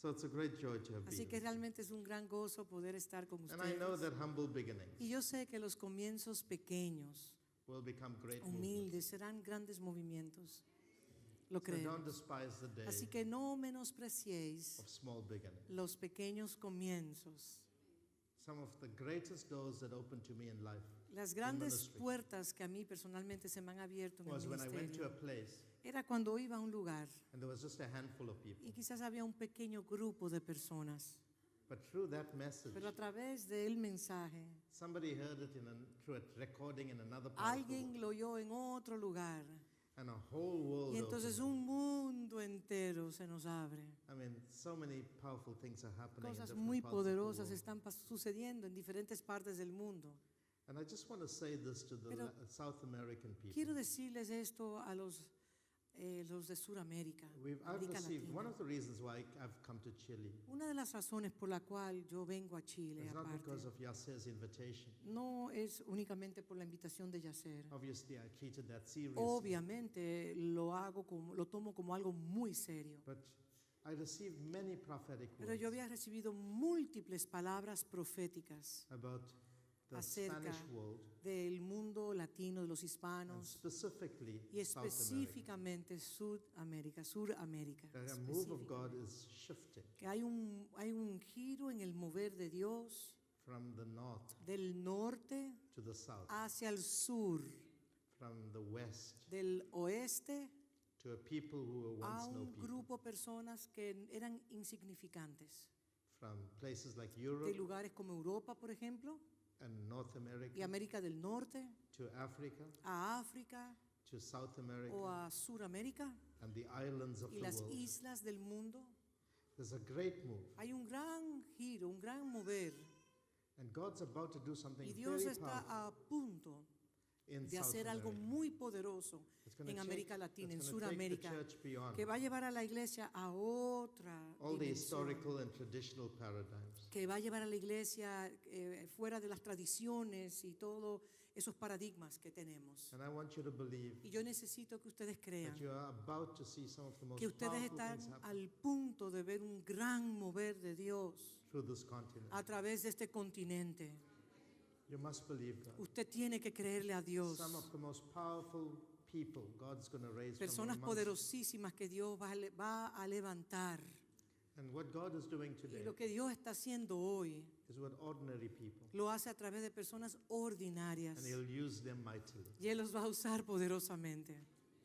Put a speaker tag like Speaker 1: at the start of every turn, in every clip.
Speaker 1: So it's a great joy to have
Speaker 2: Así
Speaker 1: been.
Speaker 2: que realmente es un gran gozo poder estar con
Speaker 1: And I know
Speaker 2: ustedes.
Speaker 1: that humble beginnings
Speaker 2: Y yo sé que los comienzos pequeños,
Speaker 1: will become great movements.
Speaker 2: humildes, serán grandes movimientos. Lo
Speaker 1: So don't
Speaker 2: creemos.
Speaker 1: despise the day
Speaker 2: Así que no menospreciéis
Speaker 1: of small beginnings.
Speaker 2: los pequeños comienzos.
Speaker 1: Some of the greatest doors that opened to me in life
Speaker 2: Las grandes
Speaker 1: ministry.
Speaker 2: puertas que a mí personalmente se me han abierto en
Speaker 1: was
Speaker 2: el
Speaker 1: when I went to a
Speaker 2: ministerio
Speaker 1: place
Speaker 2: era cuando iba a un lugar
Speaker 1: and there was just a handful of people.
Speaker 2: y quizás había un pequeño grupo de personas,
Speaker 1: But through that message,
Speaker 2: pero a través del mensaje
Speaker 1: somebody heard it through a recording in another part of the
Speaker 2: alguien
Speaker 1: world,
Speaker 2: lo oyó en otro lugar
Speaker 1: and a whole world
Speaker 2: y entonces
Speaker 1: opened.
Speaker 2: un mundo entero se nos abre.
Speaker 1: I mean, so many powerful things are happening in
Speaker 2: Cosas
Speaker 1: different
Speaker 2: muy
Speaker 1: parts of the
Speaker 2: poderosas
Speaker 1: world.
Speaker 2: están sucediendo en diferentes partes del mundo.
Speaker 1: And I just want to say this to the
Speaker 2: Pero
Speaker 1: South American people.
Speaker 2: Quiero decirles esto a los de Sudamérica,
Speaker 1: I've
Speaker 2: América
Speaker 1: received, one
Speaker 2: Latina.
Speaker 1: of the reasons why I've come to Chile
Speaker 2: Una de las razones por la cual yo vengo a Chile,
Speaker 1: is not
Speaker 2: aparte,
Speaker 1: because of Yasser's invitation.
Speaker 2: no es únicamente por la invitación de Yasser.
Speaker 1: Obviously, I treated that seriously.
Speaker 2: Obviamente lo tomo como algo muy serio.
Speaker 1: But I received many prophetic
Speaker 2: Pero yo
Speaker 1: words
Speaker 2: había recibido múltiples palabras proféticas
Speaker 1: about the
Speaker 2: acerca
Speaker 1: Spanish world
Speaker 2: del mundo latino, de los
Speaker 1: and
Speaker 2: hispanos
Speaker 1: specifically
Speaker 2: y
Speaker 1: South America.
Speaker 2: específicamente Suramérica.
Speaker 1: That a move of God is shifting
Speaker 2: Que hay un giro en el mover de Dios
Speaker 1: from the north
Speaker 2: del norte
Speaker 1: to the south,
Speaker 2: hacia el sur,
Speaker 1: from the west
Speaker 2: del oeste
Speaker 1: to a people who were
Speaker 2: a
Speaker 1: once no
Speaker 2: un
Speaker 1: people,
Speaker 2: grupo de personas que eran insignificantes,
Speaker 1: from places like
Speaker 2: de
Speaker 1: Europe
Speaker 2: lugares como Europa, por ejemplo,
Speaker 1: and North
Speaker 2: y
Speaker 1: America
Speaker 2: América del Norte,
Speaker 1: to Africa
Speaker 2: a África
Speaker 1: to South
Speaker 2: o
Speaker 1: America
Speaker 2: a Suramérica
Speaker 1: and the islands of
Speaker 2: y
Speaker 1: the
Speaker 2: las
Speaker 1: world.
Speaker 2: islas del mundo.
Speaker 1: There's a great move,
Speaker 2: Hay un gran giro, un gran mover,
Speaker 1: and God's about to do something
Speaker 2: y Dios
Speaker 1: very
Speaker 2: está
Speaker 1: powerful
Speaker 2: a punto
Speaker 1: in
Speaker 2: de
Speaker 1: South
Speaker 2: hacer algo
Speaker 1: America.
Speaker 2: muy poderoso
Speaker 1: It's gonna
Speaker 2: en
Speaker 1: take-
Speaker 2: América Latina, en
Speaker 1: it's gonna take the
Speaker 2: Suramérica,
Speaker 1: church beyond
Speaker 2: que va a llevar a la iglesia a otra
Speaker 1: all the
Speaker 2: dimensión,
Speaker 1: historical and traditional paradigms.
Speaker 2: que va a llevar a la iglesia fuera de las tradiciones y todos esos paradigmas que tenemos.
Speaker 1: And I want you to believe
Speaker 2: Y yo necesito que ustedes crean
Speaker 1: that you are about to see some of the most
Speaker 2: que ustedes
Speaker 1: powerful
Speaker 2: están
Speaker 1: things happen
Speaker 2: al punto de ver un gran mover de Dios
Speaker 1: through this continent.
Speaker 2: a través de este continente.
Speaker 1: You must believe God.
Speaker 2: Usted tiene que creerle a Dios.
Speaker 1: Some of the most powerful people God's going to raise
Speaker 2: Personas
Speaker 1: from amongst.
Speaker 2: poderosísimas que Dios va a levantar.
Speaker 1: And what God is doing
Speaker 2: Y
Speaker 1: today
Speaker 2: lo que Dios está haciendo hoy
Speaker 1: is with ordinary people.
Speaker 2: lo hace a través de personas ordinarias.
Speaker 1: And He'll use them mightily.
Speaker 2: Y Él los va a usar poderosamente.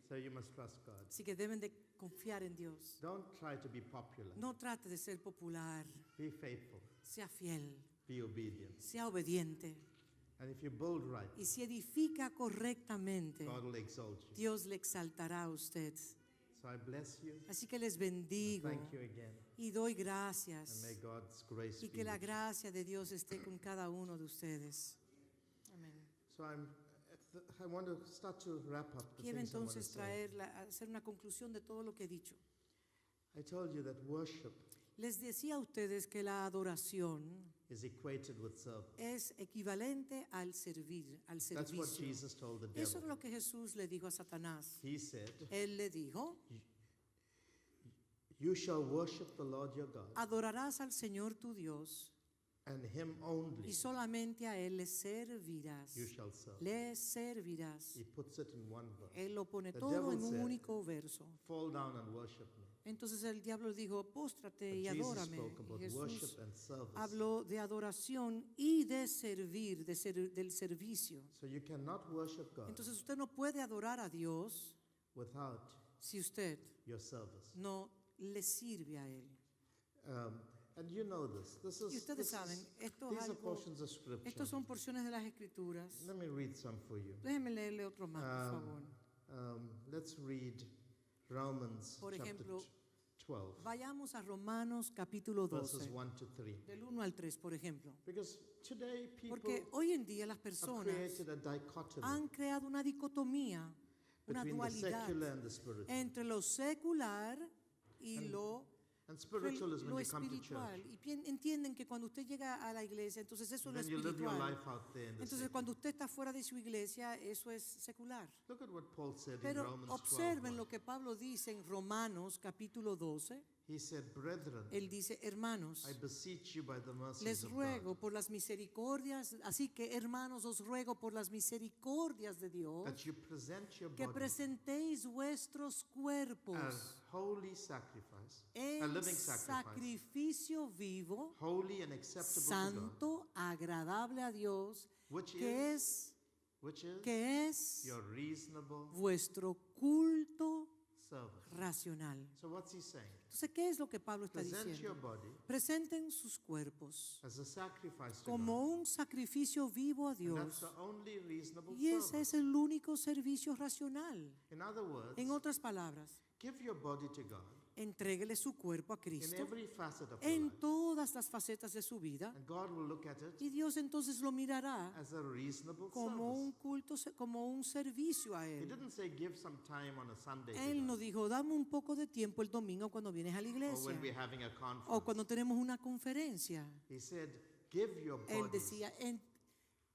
Speaker 1: So you must trust God.
Speaker 2: Así que deben de confiar en Dios.
Speaker 1: Don't try to be popular.
Speaker 2: No trate de ser popular.
Speaker 1: Be faithful.
Speaker 2: Sea fiel.
Speaker 1: Be obedient.
Speaker 2: Sea obediente.
Speaker 1: And if you build right,
Speaker 2: Y si edifica correctamente,
Speaker 1: God will exalt you.
Speaker 2: Dios le exaltará a usted.
Speaker 1: So I bless you.
Speaker 2: Así que les bendigo
Speaker 1: Thank you again.
Speaker 2: y doy
Speaker 1: And may
Speaker 2: gracias.
Speaker 1: God's grace
Speaker 2: Y
Speaker 1: be
Speaker 2: que la
Speaker 1: with you.
Speaker 2: gracia de Dios esté con cada uno de ustedes. Amén.
Speaker 1: So I want to start to wrap up the
Speaker 2: Quiero
Speaker 1: things I want to
Speaker 2: entonces
Speaker 1: say.
Speaker 2: hacer una conclusión de todo lo que he dicho.
Speaker 1: I told you that worship
Speaker 2: Les decía a ustedes que la adoración
Speaker 1: is equated with service.
Speaker 2: es equivalente al servir, al
Speaker 1: That's what
Speaker 2: servicio.
Speaker 1: Jesus told the
Speaker 2: Eso es
Speaker 1: devil.
Speaker 2: lo que Jesús le dijo a Satanás.
Speaker 1: He said,
Speaker 2: Él le dijo,
Speaker 1: "You shall worship the Lord your God,
Speaker 2: adorarás al Señor tu Dios
Speaker 1: and Him
Speaker 2: y
Speaker 1: only
Speaker 2: solamente a Él le servirás.
Speaker 1: you shall serve."
Speaker 2: Le servirás.
Speaker 1: He puts it in one verse.
Speaker 2: Él lo pone
Speaker 1: The
Speaker 2: todo
Speaker 1: devil
Speaker 2: en un
Speaker 1: said,
Speaker 2: único verso.
Speaker 1: "Fall down and worship me."
Speaker 2: Entonces el diablo dijo, póstrate
Speaker 1: But
Speaker 2: y
Speaker 1: Jesus
Speaker 2: adórame.
Speaker 1: spoke
Speaker 2: Y
Speaker 1: about
Speaker 2: Jesús
Speaker 1: worship and service.
Speaker 2: habló de adoración y de servir, del servicio.
Speaker 1: So you cannot worship God
Speaker 2: Entonces usted no puede adorar a Dios
Speaker 1: without
Speaker 2: si usted
Speaker 1: your service.
Speaker 2: no le sirve a Él.
Speaker 1: And you know this.
Speaker 2: Y ustedes saben, esto es
Speaker 1: these are
Speaker 2: algo,
Speaker 1: portions of Scripture.
Speaker 2: estos son porciones de las Escrituras.
Speaker 1: Let me read some for you.
Speaker 2: Déjenme leerle otro más, por favor.
Speaker 1: Let's read Romans
Speaker 2: Por
Speaker 1: chapter
Speaker 2: ejemplo,
Speaker 1: 12,
Speaker 2: Vayamos a Romanos capítulo
Speaker 1: verses
Speaker 2: 12,
Speaker 1: 1 to 3.
Speaker 2: del 1 al 3, por ejemplo.
Speaker 1: Because today people
Speaker 2: Porque hoy en día las
Speaker 1: have
Speaker 2: personas
Speaker 1: created a dichotomy
Speaker 2: han creado una dicotomía, una
Speaker 1: between the secular
Speaker 2: dualidad
Speaker 1: and the spiritual.
Speaker 2: entre lo secular y lo
Speaker 1: And spiritual is
Speaker 2: lo
Speaker 1: when you come to
Speaker 2: espiritual.
Speaker 1: church.
Speaker 2: Y entienden que cuando usted llega a la iglesia, entonces eso es lo
Speaker 1: Then you live your
Speaker 2: espiritual.
Speaker 1: life out there in the
Speaker 2: Entonces
Speaker 1: secular.
Speaker 2: cuando usted está fuera de su iglesia, eso es secular.
Speaker 1: Look at what Paul said in
Speaker 2: Pero
Speaker 1: Romans
Speaker 2: observen
Speaker 1: 12.
Speaker 2: lo que Pablo dice en Romanos capítulo 12.
Speaker 1: He said, brethren,
Speaker 2: Él dice, hermanos,
Speaker 1: I beseech you by the mercies
Speaker 2: les
Speaker 1: of
Speaker 2: ruego
Speaker 1: God,
Speaker 2: por las misericordias, así que hermanos, os ruego por las misericordias de Dios,
Speaker 1: that you present your
Speaker 2: que
Speaker 1: body
Speaker 2: presentéis vuestros
Speaker 1: a
Speaker 2: cuerpos
Speaker 1: holy sacrifice, a
Speaker 2: en
Speaker 1: living sacrifice,
Speaker 2: sacrificio vivo,
Speaker 1: holy and acceptable to God,
Speaker 2: santo, agradable a Dios,
Speaker 1: which
Speaker 2: que
Speaker 1: is
Speaker 2: es
Speaker 1: your reasonable
Speaker 2: vuestro culto
Speaker 1: service.
Speaker 2: racional.
Speaker 1: So what's he saying?
Speaker 2: Entonces, ¿qué es lo que Pablo está
Speaker 1: Present your
Speaker 2: diciendo?
Speaker 1: body
Speaker 2: Presenten sus cuerpos
Speaker 1: as a sacrifice to
Speaker 2: como
Speaker 1: God.
Speaker 2: un sacrificio vivo a
Speaker 1: And that's
Speaker 2: Dios.
Speaker 1: the only reasonable
Speaker 2: Y ese
Speaker 1: service.
Speaker 2: es el único servicio racional.
Speaker 1: In other words,
Speaker 2: En otras palabras,
Speaker 1: give your body to God
Speaker 2: entréguele su cuerpo a
Speaker 1: in
Speaker 2: Cristo
Speaker 1: every facet of your
Speaker 2: en
Speaker 1: life.
Speaker 2: todas las facetas de su vida.
Speaker 1: And God will look at it
Speaker 2: Y Dios entonces lo mirará
Speaker 1: as a reasonable
Speaker 2: como un
Speaker 1: service.
Speaker 2: culto, como un servicio a
Speaker 1: He
Speaker 2: Él.
Speaker 1: didn't say give some time on a Sunday to
Speaker 2: Él no
Speaker 1: God,
Speaker 2: dijo, dame un poco de tiempo el domingo cuando vienes a la
Speaker 1: or
Speaker 2: iglesia
Speaker 1: when we're having a
Speaker 2: o
Speaker 1: conference.
Speaker 2: cuando tenemos una conferencia.
Speaker 1: He said, give your
Speaker 2: Él
Speaker 1: bodies
Speaker 2: decía,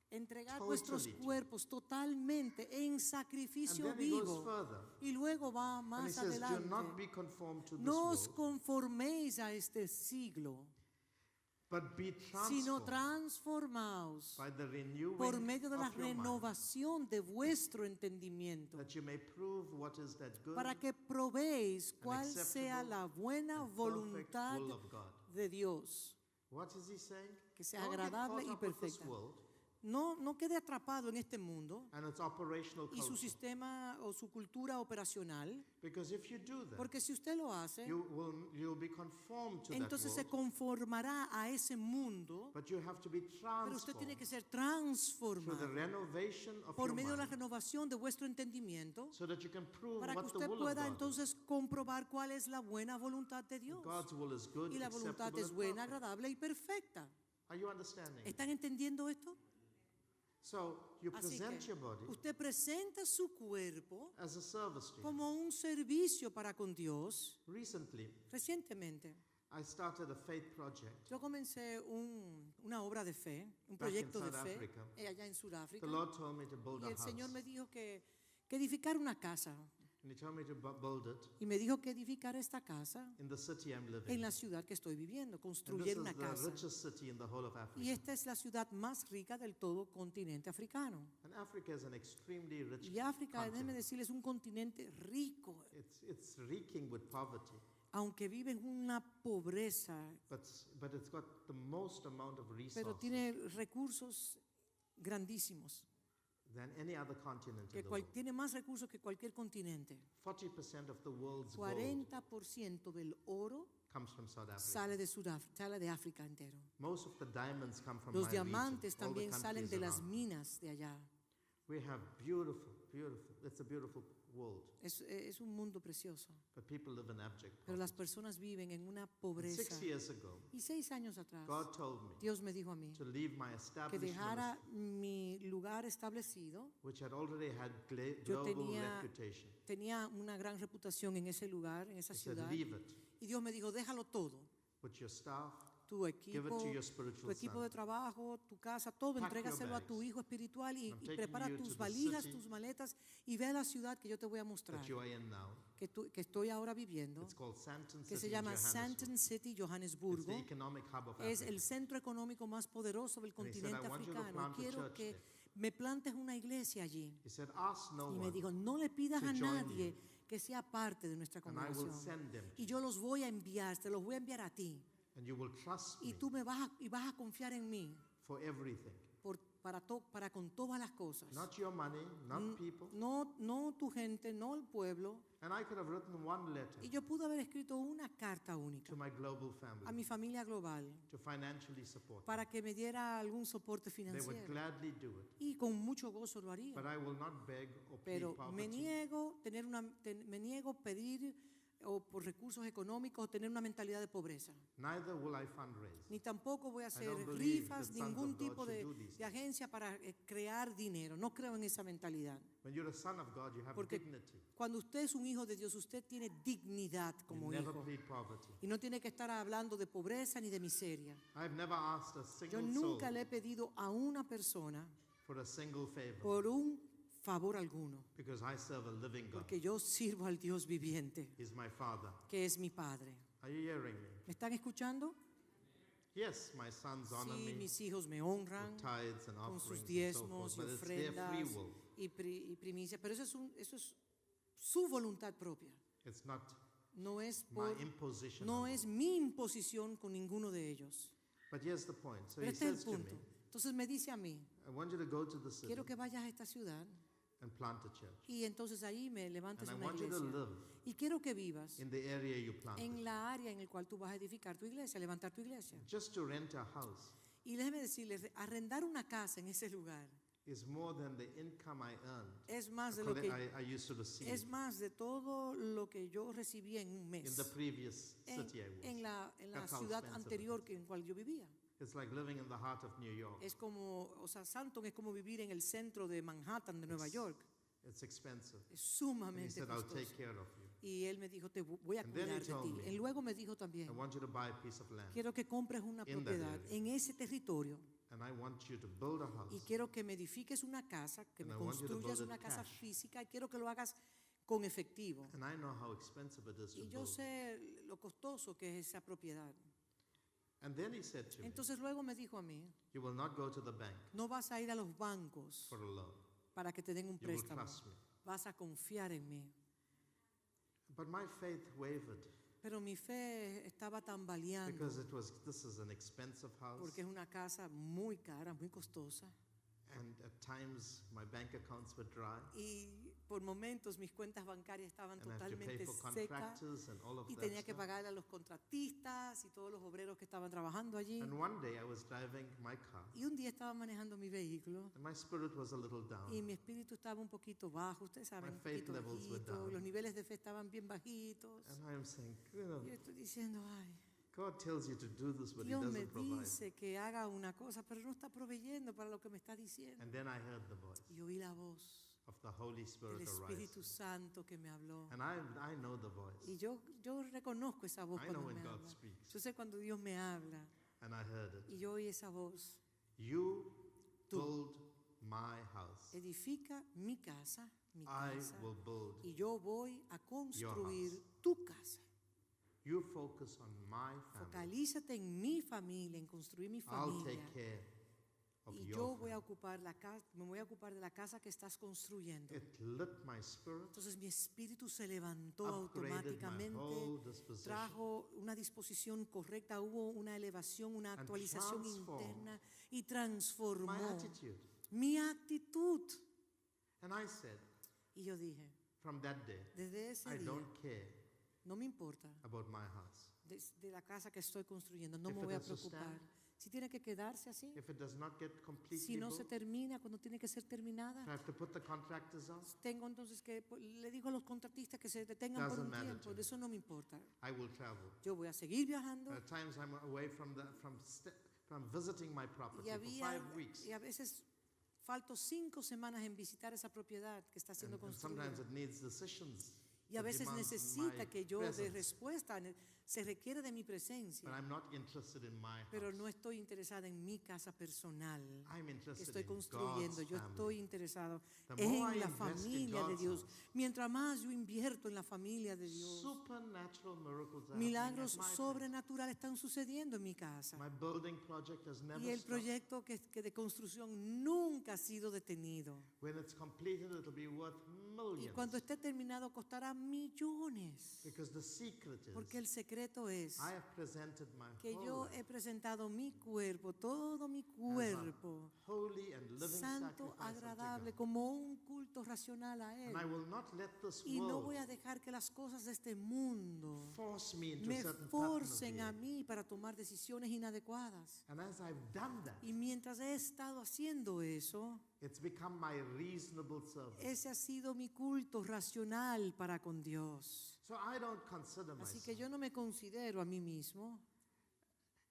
Speaker 2: entregar
Speaker 1: totally
Speaker 2: vuestros
Speaker 1: to me."
Speaker 2: cuerpos totalmente en
Speaker 1: And
Speaker 2: sacrificio
Speaker 1: then he goes
Speaker 2: vivo.
Speaker 1: further.
Speaker 2: Y luego va
Speaker 1: And he
Speaker 2: más
Speaker 1: says, do not
Speaker 2: adelante.
Speaker 1: be conformed to this
Speaker 2: No os
Speaker 1: world,
Speaker 2: conforméis a este siglo,
Speaker 1: but be
Speaker 2: sino
Speaker 1: transformed
Speaker 2: transformaos
Speaker 1: by the renewing
Speaker 2: por medio de la
Speaker 1: of your mind,
Speaker 2: renovación de vuestro entendimiento,
Speaker 1: that you may prove what is that good
Speaker 2: para que probéis cuál
Speaker 1: acceptable
Speaker 2: sea la buena
Speaker 1: and perfect
Speaker 2: voluntad
Speaker 1: will of God.
Speaker 2: de Dios,
Speaker 1: What is he saying?
Speaker 2: que sea
Speaker 1: Don't get
Speaker 2: agradable
Speaker 1: caught
Speaker 2: y
Speaker 1: up with this
Speaker 2: perfecta.
Speaker 1: world
Speaker 2: No quede atrapado en este mundo
Speaker 1: and its operational
Speaker 2: y su
Speaker 1: culture.
Speaker 2: sistema o su cultura operacional,
Speaker 1: Because if you do that,
Speaker 2: porque si usted lo hace,
Speaker 1: you'll be conformed to that
Speaker 2: entonces se
Speaker 1: world,
Speaker 2: conformará a ese mundo,
Speaker 1: but you have to be
Speaker 2: pero usted tiene
Speaker 1: transformed
Speaker 2: que ser
Speaker 1: through the
Speaker 2: transformado
Speaker 1: renovation of
Speaker 2: por
Speaker 1: your
Speaker 2: medio de la
Speaker 1: mind,
Speaker 2: renovación de vuestro entendimiento,
Speaker 1: so that you can prove
Speaker 2: para que
Speaker 1: what the
Speaker 2: usted
Speaker 1: will of
Speaker 2: pueda
Speaker 1: God is.
Speaker 2: entonces comprobar cuál es la buena voluntad de Dios.
Speaker 1: God's will is good,
Speaker 2: Y la voluntad
Speaker 1: acceptable,
Speaker 2: es
Speaker 1: and
Speaker 2: buena,
Speaker 1: perfect.
Speaker 2: agradable y perfecta.
Speaker 1: Are you understanding?
Speaker 2: ¿Están entendiendo esto?
Speaker 1: So you
Speaker 2: Así
Speaker 1: present
Speaker 2: que
Speaker 1: your body
Speaker 2: usted presenta su cuerpo
Speaker 1: as a service to Him.
Speaker 2: como un servicio para con Dios.
Speaker 1: Recently,
Speaker 2: Recientemente,
Speaker 1: I started a faith project.
Speaker 2: yo comencé una obra de fe, un
Speaker 1: Back in
Speaker 2: proyecto de
Speaker 1: South
Speaker 2: fe
Speaker 1: Africa.
Speaker 2: allá en Sudáfrica.
Speaker 1: The Lord told me to build
Speaker 2: Y
Speaker 1: a
Speaker 2: el Señor
Speaker 1: house.
Speaker 2: me dijo que edificar una casa.
Speaker 1: And He told me to build it
Speaker 2: Y me dijo que edificar esta casa
Speaker 1: in the city I'm living
Speaker 2: en
Speaker 1: in.
Speaker 2: la ciudad que estoy viviendo,
Speaker 1: And this
Speaker 2: construir
Speaker 1: is
Speaker 2: una
Speaker 1: the
Speaker 2: casa.
Speaker 1: richest city in the whole of Africa.
Speaker 2: Y esta es la ciudad más rica del todo continente africano.
Speaker 1: And Africa is an extremely rich
Speaker 2: Y África, déjeme
Speaker 1: continent.
Speaker 2: decirles, es un continente rico,
Speaker 1: It's reeking with poverty,
Speaker 2: aunque vive en una pobreza,
Speaker 1: but it's got the most amount of
Speaker 2: pero
Speaker 1: resources
Speaker 2: tiene recursos grandísimos,
Speaker 1: than any other continent in the world.
Speaker 2: tiene más recursos que cualquier continente.
Speaker 1: 40% of the world's gold
Speaker 2: 40% del oro
Speaker 1: comes from South Africa.
Speaker 2: sale de África entero.
Speaker 1: Most of the diamonds come from
Speaker 2: Los
Speaker 1: my
Speaker 2: diamantes
Speaker 1: region, all the
Speaker 2: también salen de
Speaker 1: countries
Speaker 2: las
Speaker 1: around.
Speaker 2: minas de allá.
Speaker 1: We have it's a beautiful world,
Speaker 2: Es un mundo precioso,
Speaker 1: but people live in abject
Speaker 2: pero las
Speaker 1: poverty.
Speaker 2: personas viven en una
Speaker 1: And
Speaker 2: pobreza.
Speaker 1: 6 years ago,
Speaker 2: Y 6 años atrás,
Speaker 1: God told me
Speaker 2: Dios me dijo a mí
Speaker 1: to leave my
Speaker 2: que
Speaker 1: established
Speaker 2: dejara
Speaker 1: ministry,
Speaker 2: mi lugar establecido.
Speaker 1: which had already had
Speaker 2: Yo
Speaker 1: global
Speaker 2: tenía-
Speaker 1: reputation.
Speaker 2: Tenía una gran reputación en ese lugar, en esa
Speaker 1: He said,
Speaker 2: ciudad.
Speaker 1: leave it
Speaker 2: Y Dios me dijo, déjalo todo.
Speaker 1: with your staff,
Speaker 2: Tu
Speaker 1: give it
Speaker 2: equipo,
Speaker 1: to your
Speaker 2: tu
Speaker 1: spiritual
Speaker 2: equipo de
Speaker 1: son.
Speaker 2: trabajo, tu casa, todo,
Speaker 1: Pack
Speaker 2: entrégaselo
Speaker 1: your
Speaker 2: a tu
Speaker 1: bags.
Speaker 2: hijo espiritual y
Speaker 1: I'm taking
Speaker 2: prepara
Speaker 1: you to
Speaker 2: tus
Speaker 1: the
Speaker 2: valijas,
Speaker 1: city
Speaker 2: tus maletas y ve a la ciudad que yo te voy a mostrar,
Speaker 1: that you are in now.
Speaker 2: que estoy ahora viviendo,
Speaker 1: It's called Sandton
Speaker 2: que
Speaker 1: City
Speaker 2: se
Speaker 1: in
Speaker 2: llama
Speaker 1: Johannesburg.
Speaker 2: Sandton City,
Speaker 1: It's the
Speaker 2: Johannesburgo.
Speaker 1: economic hub of
Speaker 2: Es
Speaker 1: Africa.
Speaker 2: el centro económico más poderoso del
Speaker 1: And he said,
Speaker 2: continente
Speaker 1: "I want you to
Speaker 2: africano.
Speaker 1: plant a
Speaker 2: Quiero
Speaker 1: church
Speaker 2: que
Speaker 1: there."
Speaker 2: me plantes una iglesia allí.
Speaker 1: He said, ask no
Speaker 2: Y me
Speaker 1: one,
Speaker 2: dijo, no le pidas
Speaker 1: to
Speaker 2: a
Speaker 1: join
Speaker 2: nadie que sea parte de nuestra
Speaker 1: and I will
Speaker 2: congregación.
Speaker 1: send them to
Speaker 2: Y
Speaker 1: you.
Speaker 2: yo los voy a enviar, te los voy a enviar a ti.
Speaker 1: And you will trust
Speaker 2: Y
Speaker 1: me
Speaker 2: tú vas a confiar en mí
Speaker 1: for everything.
Speaker 2: para con todas las cosas.
Speaker 1: Not your money, not people.
Speaker 2: No tu gente, no el pueblo.
Speaker 1: And I could have written one letter
Speaker 2: Y yo pude haber escrito una carta única
Speaker 1: to my global
Speaker 2: a
Speaker 1: family
Speaker 2: mi familia global
Speaker 1: to financially support me.
Speaker 2: para que me diera algún soporte
Speaker 1: They would
Speaker 2: financiero.
Speaker 1: gladly do it.
Speaker 2: Y con mucho gozo lo haría.
Speaker 1: But I will not beg or plead
Speaker 2: Pero me
Speaker 1: poverty.
Speaker 2: niego pedir o por recursos económicos o tener una mentalidad de pobreza.
Speaker 1: Neither will I fundraise.
Speaker 2: Ni tampoco voy a hacer
Speaker 1: don't believe
Speaker 2: rifas,
Speaker 1: that sons
Speaker 2: ningún
Speaker 1: of God
Speaker 2: tipo
Speaker 1: should do these
Speaker 2: de agencia para crear dinero. No creo en esa mentalidad.
Speaker 1: When you're a son of God, you have
Speaker 2: Porque
Speaker 1: dignity.
Speaker 2: cuando usted es un hijo de Dios, usted tiene dignidad
Speaker 1: You
Speaker 2: como
Speaker 1: never
Speaker 2: hijo.
Speaker 1: plead poverty.
Speaker 2: Y no tiene que estar hablando de pobreza ni de miseria.
Speaker 1: I've never asked a
Speaker 2: Yo
Speaker 1: single
Speaker 2: nunca
Speaker 1: soul
Speaker 2: le he pedido a una persona
Speaker 1: for a single favor
Speaker 2: por un favor alguno,
Speaker 1: because I serve a living God.
Speaker 2: porque yo sirvo al Dios viviente,
Speaker 1: He's my Father.
Speaker 2: que es mi Padre.
Speaker 1: Are you hearing me?
Speaker 2: ¿Me están escuchando?
Speaker 1: Yes, my sons honor
Speaker 2: Sí,
Speaker 1: me
Speaker 2: mis hijos me honran
Speaker 1: with tithes and
Speaker 2: con sus
Speaker 1: offerings and so
Speaker 2: diezmos
Speaker 1: forth,
Speaker 2: y
Speaker 1: but it's their free
Speaker 2: ofrendas
Speaker 1: will.
Speaker 2: y primicias, pero eso es su voluntad propia.
Speaker 1: It's not
Speaker 2: No es,
Speaker 1: my
Speaker 2: por,
Speaker 1: imposition
Speaker 2: no
Speaker 1: on
Speaker 2: es
Speaker 1: them.
Speaker 2: mi imposición con ninguno de ellos.
Speaker 1: But here's the point. So
Speaker 2: Pero
Speaker 1: he
Speaker 2: este es el
Speaker 1: says to me,
Speaker 2: punto. Entonces me dice a mí,
Speaker 1: I want you to go to the city
Speaker 2: quiero que vayas a esta ciudad
Speaker 1: and plant a church.
Speaker 2: y entonces ahí me levantes
Speaker 1: And I
Speaker 2: una
Speaker 1: want you to
Speaker 2: iglesia.
Speaker 1: live
Speaker 2: Y quiero que vivas
Speaker 1: in the area you planted.
Speaker 2: en la área en la cual tú vas a edificar tu iglesia, levantar tu iglesia.
Speaker 1: Just to rent a house
Speaker 2: Y déjeme decirles, arrendar una casa en ese lugar
Speaker 1: is more than the income I earned.
Speaker 2: es más de lo que
Speaker 1: I used to receive
Speaker 2: es más de todo lo que yo recibí en un
Speaker 1: in
Speaker 2: mes
Speaker 1: the previous city I was.
Speaker 2: en la
Speaker 1: That's how
Speaker 2: ciudad
Speaker 1: expensive
Speaker 2: anterior
Speaker 1: it
Speaker 2: que en cual yo vivía.
Speaker 1: It's like living in the heart of New York.
Speaker 2: Es como, o sea, Santon es como vivir en el centro de Manhattan, de Nueva York.
Speaker 1: It's expensive.
Speaker 2: Es
Speaker 1: And he
Speaker 2: sumamente
Speaker 1: said, I'll take
Speaker 2: costoso.
Speaker 1: care of you.
Speaker 2: Y él me dijo, te voy a
Speaker 1: And then he
Speaker 2: cuidar de
Speaker 1: told
Speaker 2: ti.
Speaker 1: me,
Speaker 2: Y luego me dijo también,
Speaker 1: I want you to buy a piece of land.
Speaker 2: quiero que compres una
Speaker 1: in that
Speaker 2: propiedad
Speaker 1: area.
Speaker 2: en ese territorio
Speaker 1: And I want you to build a house.
Speaker 2: y quiero que me edifiques una casa, que
Speaker 1: And
Speaker 2: me
Speaker 1: I want you to
Speaker 2: construyas
Speaker 1: build
Speaker 2: una
Speaker 1: it
Speaker 2: casa
Speaker 1: cash.
Speaker 2: física y quiero que lo hagas con efectivo.
Speaker 1: And I know how expensive it is to
Speaker 2: Y yo
Speaker 1: build.
Speaker 2: sé lo costoso que es esa propiedad.
Speaker 1: And then he said to me,
Speaker 2: Entonces luego me dijo a mí,
Speaker 1: you will not go to the bank
Speaker 2: no vas a ir a los bancos
Speaker 1: for a loan.
Speaker 2: para que te den un
Speaker 1: You will
Speaker 2: préstamo.
Speaker 1: trust me.
Speaker 2: Vas a confiar en mí.
Speaker 1: But my faith wavered
Speaker 2: Pero mi fe estaba tambaleando
Speaker 1: because this is an expensive house.
Speaker 2: porque es una casa muy cara, muy costosa.
Speaker 1: And at times my bank accounts were dry.
Speaker 2: Y por momentos mis cuentas bancarias estaban
Speaker 1: And I have to pay
Speaker 2: totalmente
Speaker 1: for
Speaker 2: secas
Speaker 1: contractors and all of
Speaker 2: y
Speaker 1: that
Speaker 2: tenía que
Speaker 1: stuff.
Speaker 2: pagar a los contratistas y todos los obreros que estaban trabajando allí.
Speaker 1: And one day I was driving my car
Speaker 2: Y un día estaba manejando mi vehículo
Speaker 1: and my spirit was a little down.
Speaker 2: y mi espíritu estaba un poquito bajo, ustedes saben,
Speaker 1: My
Speaker 2: un
Speaker 1: faith
Speaker 2: poquito
Speaker 1: levels were
Speaker 2: bajito,
Speaker 1: down.
Speaker 2: los niveles de fe estaban bien bajitos.
Speaker 1: And I am saying,
Speaker 2: Y yo estoy diciendo, ay,
Speaker 1: God tells you to do this, but He
Speaker 2: Dios me
Speaker 1: doesn't provide.
Speaker 2: dice que haga una cosa, pero no está proveyendo para lo que me está diciendo.
Speaker 1: And then I heard the voice
Speaker 2: Y oí la voz
Speaker 1: of the Holy
Speaker 2: del
Speaker 1: Spirit arise.
Speaker 2: Espíritu Santo que me habló.
Speaker 1: And I know the voice.
Speaker 2: Y yo reconozco esa voz
Speaker 1: I know
Speaker 2: cuando
Speaker 1: when
Speaker 2: me
Speaker 1: God
Speaker 2: habla.
Speaker 1: speaks.
Speaker 2: Yo sé cuando Dios me habla
Speaker 1: And I heard it.
Speaker 2: y yo oí esa voz.
Speaker 1: You
Speaker 2: Tú.
Speaker 1: build my house.
Speaker 2: Edifica mi casa
Speaker 1: I
Speaker 2: casa,
Speaker 1: will build.
Speaker 2: y yo voy a construir
Speaker 1: house.
Speaker 2: tu casa.
Speaker 1: You focus on my family.
Speaker 2: Focalízate en mi familia, en construir mi
Speaker 1: I'll
Speaker 2: familia.
Speaker 1: take care of
Speaker 2: Y
Speaker 1: your
Speaker 2: yo voy a
Speaker 1: family.
Speaker 2: ocupar me voy a ocupar de la casa que estás construyendo.
Speaker 1: It lit my spirit,
Speaker 2: Entonces mi espíritu se levantó
Speaker 1: upgraded my
Speaker 2: automáticamente,
Speaker 1: whole disposition.
Speaker 2: trajo una disposición correcta, hubo una elevación, una
Speaker 1: And
Speaker 2: actualización
Speaker 1: transformed
Speaker 2: interna y
Speaker 1: my
Speaker 2: transformó
Speaker 1: attitude.
Speaker 2: mi actitud.
Speaker 1: And I said,
Speaker 2: Y yo dije,
Speaker 1: from that day,
Speaker 2: desde ese
Speaker 1: I
Speaker 2: día,
Speaker 1: don't care
Speaker 2: no me importa
Speaker 1: about my house.
Speaker 2: de la casa que estoy construyendo, no
Speaker 1: If
Speaker 2: me
Speaker 1: it
Speaker 2: voy a
Speaker 1: has to
Speaker 2: preocupar.
Speaker 1: stand,
Speaker 2: Si tiene que quedarse así,
Speaker 1: If it does not get completely
Speaker 2: si no se
Speaker 1: built,
Speaker 2: termina cuando tiene que ser terminada,
Speaker 1: if I have to put the contractors on,
Speaker 2: tengo entonces que, le digo a los contratistas que se detengan por
Speaker 1: Doesn't
Speaker 2: un
Speaker 1: matter
Speaker 2: tiempo,
Speaker 1: to me.
Speaker 2: de eso no me importa.
Speaker 1: I will travel.
Speaker 2: Yo voy a seguir viajando
Speaker 1: At times I'm away from visiting my property for 5 weeks.
Speaker 2: y a veces falto 5 semanas en visitar esa propiedad que está siendo
Speaker 1: And sometimes
Speaker 2: construida.
Speaker 1: it needs decisions.
Speaker 2: Y a
Speaker 1: that
Speaker 2: veces
Speaker 1: demands
Speaker 2: necesita
Speaker 1: my
Speaker 2: que yo dé
Speaker 1: presence.
Speaker 2: respuesta, se requiere de mi presencia,
Speaker 1: But I'm not interested in my
Speaker 2: pero
Speaker 1: house.
Speaker 2: no estoy interesada en mi casa personal
Speaker 1: I'm
Speaker 2: que
Speaker 1: interested
Speaker 2: estoy
Speaker 1: in
Speaker 2: construyendo.
Speaker 1: God's
Speaker 2: Yo
Speaker 1: family.
Speaker 2: estoy interesado
Speaker 1: The more
Speaker 2: en
Speaker 1: I
Speaker 2: la
Speaker 1: invest in
Speaker 2: familia de
Speaker 1: God's
Speaker 2: Dios.
Speaker 1: house,
Speaker 2: Mientras más yo invierto en la familia de Dios,
Speaker 1: Supernatural miracles are
Speaker 2: milagros
Speaker 1: happening at my place.
Speaker 2: sobrenaturales están sucediendo en mi casa.
Speaker 1: My building project has never
Speaker 2: Y el
Speaker 1: stopped.
Speaker 2: proyecto que de construcción nunca ha sido detenido.
Speaker 1: When it's completed, it'll be worth
Speaker 2: Y
Speaker 1: millions.
Speaker 2: cuando esté terminado costará millones.
Speaker 1: Because the secret
Speaker 2: Porque
Speaker 1: is,
Speaker 2: el secreto es
Speaker 1: I have presented my
Speaker 2: que
Speaker 1: whole
Speaker 2: yo
Speaker 1: life
Speaker 2: he presentado mi cuerpo, todo mi
Speaker 1: as a
Speaker 2: cuerpo,
Speaker 1: holy and living
Speaker 2: santo,
Speaker 1: sacrifice unto
Speaker 2: agradable,
Speaker 1: God.
Speaker 2: como un culto racional a Él.
Speaker 1: And I will not let this
Speaker 2: Y no voy a
Speaker 1: world
Speaker 2: dejar que las cosas de este mundo
Speaker 1: force me into a
Speaker 2: me
Speaker 1: certain pattern of
Speaker 2: forcen a
Speaker 1: behavior.
Speaker 2: mí para tomar decisiones inadecuadas.
Speaker 1: And as I've done that,
Speaker 2: Y mientras he estado haciendo eso,
Speaker 1: it's become my reasonable service.
Speaker 2: ese ha sido mi culto racional para con Dios.
Speaker 1: So I don't consider
Speaker 2: Así
Speaker 1: myself
Speaker 2: que yo no me considero a mí mismo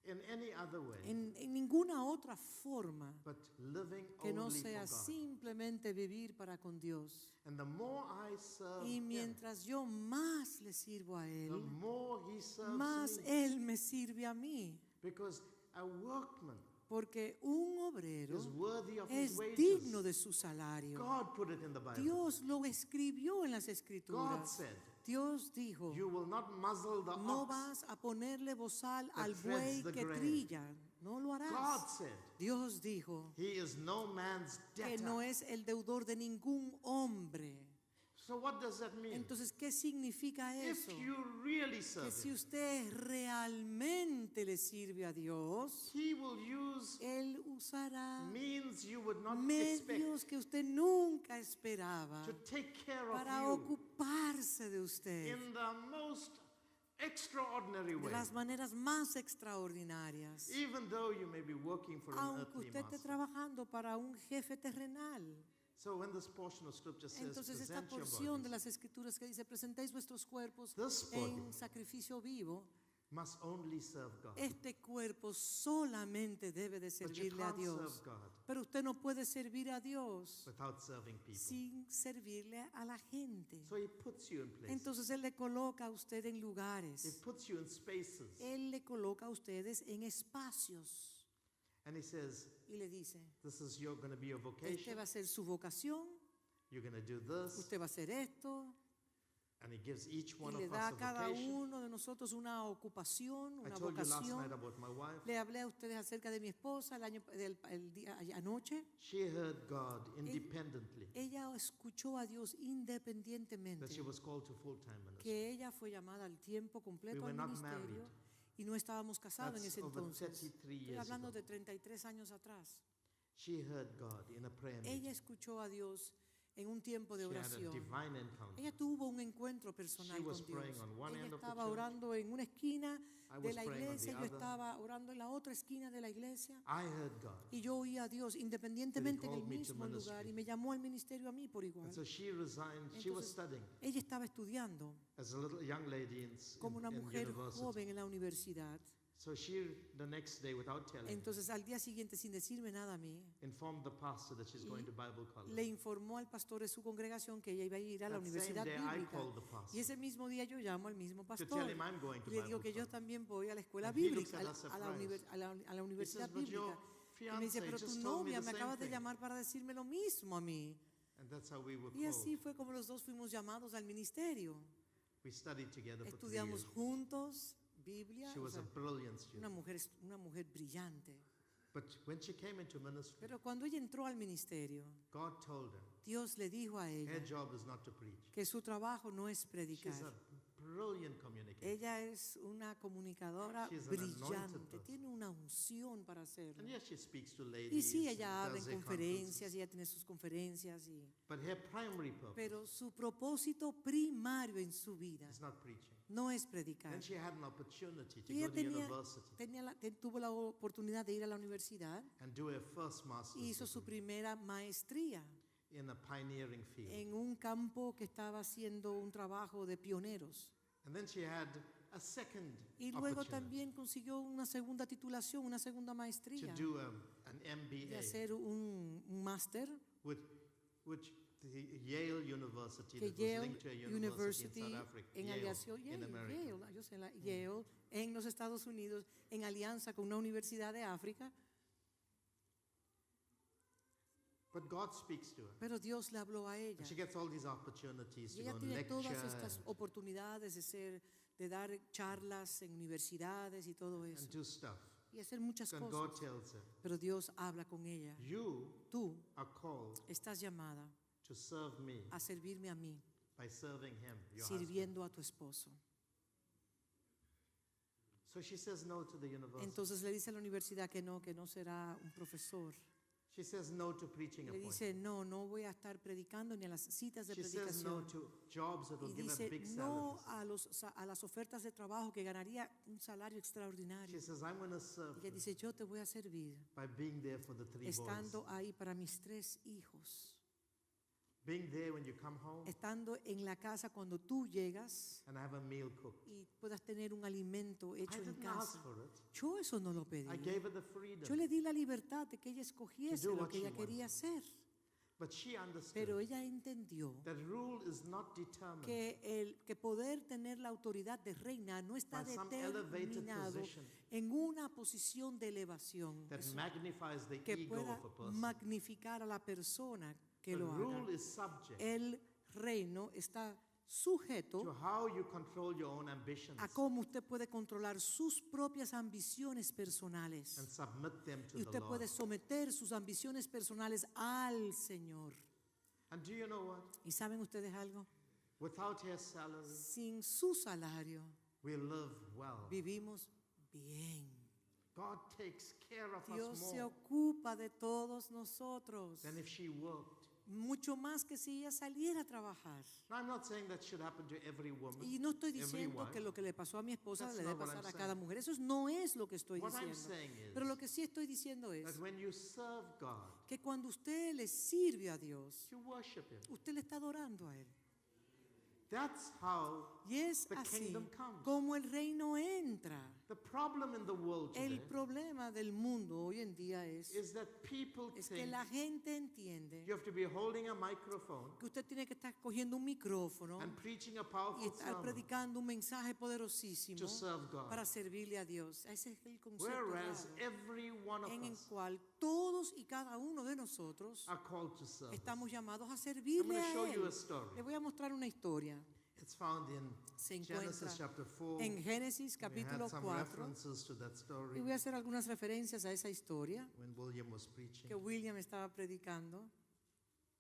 Speaker 1: in any other way
Speaker 2: en ninguna otra forma
Speaker 1: but living
Speaker 2: que no
Speaker 1: only
Speaker 2: sea
Speaker 1: for God.
Speaker 2: simplemente vivir para con Dios.
Speaker 1: And the more I serve
Speaker 2: Y
Speaker 1: Him,
Speaker 2: mientras yo más le sirvo a
Speaker 1: the
Speaker 2: Él,
Speaker 1: more He serves
Speaker 2: más
Speaker 1: me.
Speaker 2: Él me sirve a mí.
Speaker 1: Because a workman
Speaker 2: Porque un obrero
Speaker 1: is worthy of his
Speaker 2: es
Speaker 1: wages.
Speaker 2: digno de su salario.
Speaker 1: God put it in the Bible.
Speaker 2: Dios lo escribió en las
Speaker 1: God
Speaker 2: Escrituras.
Speaker 1: said,
Speaker 2: Dios dijo,
Speaker 1: you will not muzzle the
Speaker 2: no
Speaker 1: ox.
Speaker 2: vas a ponerle bozal
Speaker 1: that
Speaker 2: al
Speaker 1: treads
Speaker 2: buey
Speaker 1: the
Speaker 2: que
Speaker 1: grain.
Speaker 2: trilla. No lo
Speaker 1: God
Speaker 2: harás.
Speaker 1: said,
Speaker 2: Dios dijo
Speaker 1: he is no man's
Speaker 2: que
Speaker 1: debtor.
Speaker 2: no es el deudor de ningún hombre.
Speaker 1: So what does that mean?
Speaker 2: Entonces, ¿qué significa
Speaker 1: If
Speaker 2: eso?
Speaker 1: you really serve
Speaker 2: Que si
Speaker 1: him,
Speaker 2: usted realmente le sirve a Dios,
Speaker 1: he will use
Speaker 2: Él usará
Speaker 1: means you would not expect
Speaker 2: medios que usted nunca esperaba
Speaker 1: to take care
Speaker 2: para
Speaker 1: of you
Speaker 2: ocuparse de usted
Speaker 1: in the most extraordinary
Speaker 2: de
Speaker 1: way.
Speaker 2: las maneras más extraordinarias.
Speaker 1: Even though you may be working for an
Speaker 2: Aunque
Speaker 1: earthly
Speaker 2: usted esté
Speaker 1: master.
Speaker 2: trabajando para un jefe terrenal.
Speaker 1: So when this portion of scripture says,
Speaker 2: Entonces esta
Speaker 1: present your
Speaker 2: porción de
Speaker 1: bodies,
Speaker 2: las escrituras que dice, presentéis vuestros cuerpos
Speaker 1: this body
Speaker 2: en sacrificio vivo,
Speaker 1: must only serve God.
Speaker 2: este cuerpo solamente debe de
Speaker 1: But you
Speaker 2: servirle a
Speaker 1: can't
Speaker 2: Dios.
Speaker 1: serve God
Speaker 2: Pero usted no puede servir a Dios
Speaker 1: without serving people.
Speaker 2: sin servirle a la gente.
Speaker 1: So he puts you in places.
Speaker 2: Entonces Él le coloca a usted en
Speaker 1: He
Speaker 2: lugares.
Speaker 1: puts you in spaces.
Speaker 2: Él le coloca a ustedes en espacios.
Speaker 1: And he says,
Speaker 2: Y le dice,
Speaker 1: this is going to be your
Speaker 2: este
Speaker 1: vocation.
Speaker 2: va a ser su vocación,
Speaker 1: You're going to do this.
Speaker 2: usted va a hacer esto.
Speaker 1: And he gives each
Speaker 2: Y
Speaker 1: one
Speaker 2: le
Speaker 1: of
Speaker 2: da a
Speaker 1: us a
Speaker 2: cada
Speaker 1: vocation.
Speaker 2: uno de nosotros una ocupación,
Speaker 1: I
Speaker 2: una
Speaker 1: told you last
Speaker 2: vocación.
Speaker 1: night about my wife.
Speaker 2: Le hablé a ustedes acerca de mi esposa el día anoche.
Speaker 1: She heard God independently.
Speaker 2: Ella escuchó a Dios independientemente,
Speaker 1: That she was called to full-time ministry.
Speaker 2: que ella fue llamada al tiempo completo
Speaker 1: We were
Speaker 2: al
Speaker 1: not
Speaker 2: ministerio
Speaker 1: married.
Speaker 2: y no estábamos casados en
Speaker 1: That's
Speaker 2: ese
Speaker 1: over
Speaker 2: entonces.
Speaker 1: 33
Speaker 2: Estoy
Speaker 1: years
Speaker 2: hablando
Speaker 1: ago.
Speaker 2: de 33 años atrás.
Speaker 1: She heard God in a prayer
Speaker 2: Ella
Speaker 1: meeting.
Speaker 2: escuchó a Dios en un tiempo de
Speaker 1: She had a
Speaker 2: oración.
Speaker 1: divine encounter.
Speaker 2: Ella tuvo un encuentro personal
Speaker 1: She was
Speaker 2: con Dios.
Speaker 1: praying on one
Speaker 2: Ella
Speaker 1: end of the
Speaker 2: estaba
Speaker 1: church.
Speaker 2: orando en una esquina
Speaker 1: I
Speaker 2: de
Speaker 1: was
Speaker 2: la
Speaker 1: praying on
Speaker 2: iglesia,
Speaker 1: the
Speaker 2: yo
Speaker 1: other.
Speaker 2: estaba orando en la otra esquina de la iglesia.
Speaker 1: I heard God.
Speaker 2: Y yo oía a Dios independientemente en el
Speaker 1: called me to
Speaker 2: mismo lugar
Speaker 1: ministry.
Speaker 2: y me llamó al ministerio a mí por igual.
Speaker 1: And so she resigned. She was
Speaker 2: Entonces,
Speaker 1: studying
Speaker 2: ella estaba estudiando
Speaker 1: as a little young lady
Speaker 2: como una
Speaker 1: in
Speaker 2: mujer
Speaker 1: university.
Speaker 2: joven en la universidad.
Speaker 1: So she, the next day, without telling me,
Speaker 2: Entonces al día siguiente, sin decirme nada a mí,
Speaker 1: informed the pastor that she's going to Bible college.
Speaker 2: le informó al pastor de su congregación que ella iba a ir a la
Speaker 1: That same
Speaker 2: universidad
Speaker 1: day, I
Speaker 2: bíblica.
Speaker 1: called the
Speaker 2: Y
Speaker 1: pastor
Speaker 2: ese mismo día yo llamo al mismo
Speaker 1: to
Speaker 2: pastor
Speaker 1: tell him I'm going
Speaker 2: y
Speaker 1: to
Speaker 2: le digo
Speaker 1: Bible
Speaker 2: que yo
Speaker 1: college.
Speaker 2: también voy a la escuela
Speaker 1: And he looks
Speaker 2: bíblica,
Speaker 1: at
Speaker 2: a
Speaker 1: us
Speaker 2: la
Speaker 1: surprised.
Speaker 2: a la universidad
Speaker 1: He says, "But your
Speaker 2: bíblica. Y me dice,
Speaker 1: fiancé
Speaker 2: pero tu
Speaker 1: just told me
Speaker 2: novia
Speaker 1: the
Speaker 2: me
Speaker 1: same
Speaker 2: acabas de
Speaker 1: thing."
Speaker 2: llamar para decirme lo mismo a mí.
Speaker 1: And that's how we were
Speaker 2: Y así
Speaker 1: called.
Speaker 2: fue como los dos fuimos llamados al ministerio.
Speaker 1: We studied together for 3
Speaker 2: Estudiamos
Speaker 1: years.
Speaker 2: juntos Biblia.
Speaker 1: She
Speaker 2: O
Speaker 1: was a
Speaker 2: sea,
Speaker 1: brilliant student.
Speaker 2: una mujer brillante.
Speaker 1: But when she came into ministry,
Speaker 2: Pero cuando ella entró al ministerio,
Speaker 1: God told her,
Speaker 2: Dios le dijo a ella
Speaker 1: her job is not to preach.
Speaker 2: que su trabajo no es
Speaker 1: She's
Speaker 2: predicar.
Speaker 1: a brilliant communicator.
Speaker 2: Ella es una comunicadora
Speaker 1: She's an anointed
Speaker 2: brillante,
Speaker 1: person.
Speaker 2: tiene una unción para hacerlo.
Speaker 1: And yes, she speaks to
Speaker 2: Y
Speaker 1: ladies.
Speaker 2: sí, ella habla
Speaker 1: does
Speaker 2: en
Speaker 1: her
Speaker 2: conferencias,
Speaker 1: conferences.
Speaker 2: ella tiene sus conferencias,
Speaker 1: But her primary purpose
Speaker 2: pero su propósito primario en su vida
Speaker 1: is not preaching.
Speaker 2: no es predicar.
Speaker 1: Then she had an opportunity to
Speaker 2: Y ella
Speaker 1: go to university
Speaker 2: tuvo la oportunidad de ir a la universidad
Speaker 1: and do her first master's
Speaker 2: y hizo su
Speaker 1: degree
Speaker 2: primera maestría
Speaker 1: in a pioneering field.
Speaker 2: en un campo que estaba haciendo un trabajo de pioneros.
Speaker 1: And then she had a second
Speaker 2: Y luego
Speaker 1: opportunity
Speaker 2: también consiguió una segunda titulación, una segunda
Speaker 1: to
Speaker 2: maestría,
Speaker 1: do an
Speaker 2: de
Speaker 1: MBA,
Speaker 2: hacer un máster
Speaker 1: which the Yale University,
Speaker 2: que
Speaker 1: that was
Speaker 2: Yale
Speaker 1: linked to a university
Speaker 2: University
Speaker 1: in South Africa,
Speaker 2: en
Speaker 1: Yale,
Speaker 2: alianza,
Speaker 1: in America.
Speaker 2: Yale, yo sé, Yale en los Estados Unidos en alianza con una universidad de África,
Speaker 1: But God speaks to her.
Speaker 2: pero Dios le habló a ella.
Speaker 1: And she gets all these opportunities
Speaker 2: Y
Speaker 1: to
Speaker 2: ella
Speaker 1: go and
Speaker 2: tiene
Speaker 1: lecture.
Speaker 2: todas estas oportunidades de dar charlas en universidades y todo eso,
Speaker 1: and do stuff.
Speaker 2: y hacer muchas
Speaker 1: And God
Speaker 2: cosas.
Speaker 1: tells her,
Speaker 2: Pero Dios habla con ella.
Speaker 1: you
Speaker 2: Tú
Speaker 1: are called
Speaker 2: estás llamada
Speaker 1: to serve me
Speaker 2: a servirme a mí,
Speaker 1: by serving him, your husband.
Speaker 2: sirviendo a tu esposo.
Speaker 1: So she says no to the university.
Speaker 2: Entonces le dice a la universidad que no será un profesor.
Speaker 1: She says no to preaching
Speaker 2: Le
Speaker 1: appointments.
Speaker 2: dice, no voy a estar predicando ni a las citas de
Speaker 1: She says no
Speaker 2: predicación.
Speaker 1: to jobs that will
Speaker 2: Y
Speaker 1: give her
Speaker 2: dice
Speaker 1: big
Speaker 2: no
Speaker 1: salaries.
Speaker 2: a las ofertas de trabajo que ganaría un salario extraordinario.
Speaker 1: She says, I'm going to serve
Speaker 2: Ella dice, yo te voy a servir
Speaker 1: by being there for the 3
Speaker 2: estando
Speaker 1: boys.
Speaker 2: ahí para mis 3 hijos,
Speaker 1: Being there when you come home
Speaker 2: estando en la casa cuando tú llegas
Speaker 1: and have a meal cooked.
Speaker 2: y puedas tener un alimento
Speaker 1: I
Speaker 2: hecho en
Speaker 1: didn't ask
Speaker 2: casa.
Speaker 1: for it.
Speaker 2: Yo eso no lo pedí.
Speaker 1: I gave her the freedom.
Speaker 2: Yo le di la libertad de que ella escogiese
Speaker 1: To do
Speaker 2: lo
Speaker 1: what
Speaker 2: que
Speaker 1: she
Speaker 2: ella quería hacer,
Speaker 1: But she understood
Speaker 2: pero ella entendió
Speaker 1: that rule is not determined
Speaker 2: que poder tener la autoridad de reina no está
Speaker 1: by some elevated
Speaker 2: determinado
Speaker 1: position
Speaker 2: en una posición de elevación
Speaker 1: that
Speaker 2: eso,
Speaker 1: magnifies the
Speaker 2: que
Speaker 1: ego
Speaker 2: pueda
Speaker 1: of a person.
Speaker 2: magnificar a la persona que
Speaker 1: The
Speaker 2: lo haga.
Speaker 1: rule is subject
Speaker 2: El reino está sujeto
Speaker 1: to how you control your own ambitions
Speaker 2: a cómo usted puede controlar sus propias ambiciones
Speaker 1: and
Speaker 2: personales.
Speaker 1: submit them to
Speaker 2: Y
Speaker 1: the
Speaker 2: usted
Speaker 1: Lord.
Speaker 2: puede someter sus ambiciones personales al Señor.
Speaker 1: And do you know what?
Speaker 2: ¿Y saben ustedes algo?
Speaker 1: Without His salary,
Speaker 2: Sin su salario
Speaker 1: we live well.
Speaker 2: vivimos bien.
Speaker 1: God takes care of
Speaker 2: Dios
Speaker 1: us
Speaker 2: se
Speaker 1: more
Speaker 2: ocupa de todos nosotros,
Speaker 1: than if she worked.
Speaker 2: mucho más que si ella saliera a trabajar.
Speaker 1: Now, I'm not saying that should happen to every woman,
Speaker 2: Y no estoy
Speaker 1: every
Speaker 2: diciendo
Speaker 1: wife.
Speaker 2: que lo que le pasó a mi esposa
Speaker 1: That's
Speaker 2: le debe
Speaker 1: not what
Speaker 2: pasar
Speaker 1: I'm
Speaker 2: a cada
Speaker 1: saying.
Speaker 2: mujer. Eso no es lo que estoy
Speaker 1: What I'm
Speaker 2: diciendo.
Speaker 1: saying is
Speaker 2: Pero lo que sí estoy diciendo es
Speaker 1: that when you serve God,
Speaker 2: que cuando usted le sirve a Dios,
Speaker 1: you worship Him.
Speaker 2: usted le está adorando a Él.
Speaker 1: That's how
Speaker 2: Y es
Speaker 1: the
Speaker 2: así
Speaker 1: kingdom comes.
Speaker 2: como el reino entra.
Speaker 1: The problem in the world
Speaker 2: El
Speaker 1: today
Speaker 2: problema del mundo hoy en día es
Speaker 1: is that people
Speaker 2: que
Speaker 1: think
Speaker 2: la gente entiende
Speaker 1: you have to be holding a microphone
Speaker 2: que usted tiene que estar cogiendo un micrófono
Speaker 1: and preaching a
Speaker 2: y
Speaker 1: powerful
Speaker 2: estar
Speaker 1: sermon
Speaker 2: predicando un mensaje poderosísimo
Speaker 1: to serve God.
Speaker 2: para servirle a Dios. Ese es el concepto
Speaker 1: Whereas
Speaker 2: errado,
Speaker 1: every one of
Speaker 2: en el
Speaker 1: us
Speaker 2: cual todos y cada uno de nosotros
Speaker 1: are called to serve.
Speaker 2: estamos llamados a
Speaker 1: I'm
Speaker 2: servirle
Speaker 1: going to
Speaker 2: a
Speaker 1: show you a
Speaker 2: Él.
Speaker 1: story.
Speaker 2: Le voy a mostrar una historia.
Speaker 1: It's found in
Speaker 2: Se encuentra
Speaker 1: Genesis chapter 4.
Speaker 2: en Génesis
Speaker 1: We
Speaker 2: capítulo
Speaker 1: had some
Speaker 2: 4
Speaker 1: references to that
Speaker 2: y
Speaker 1: story
Speaker 2: voy a hacer algunas referencias a esa historia
Speaker 1: when William was preaching.
Speaker 2: que William estaba predicando.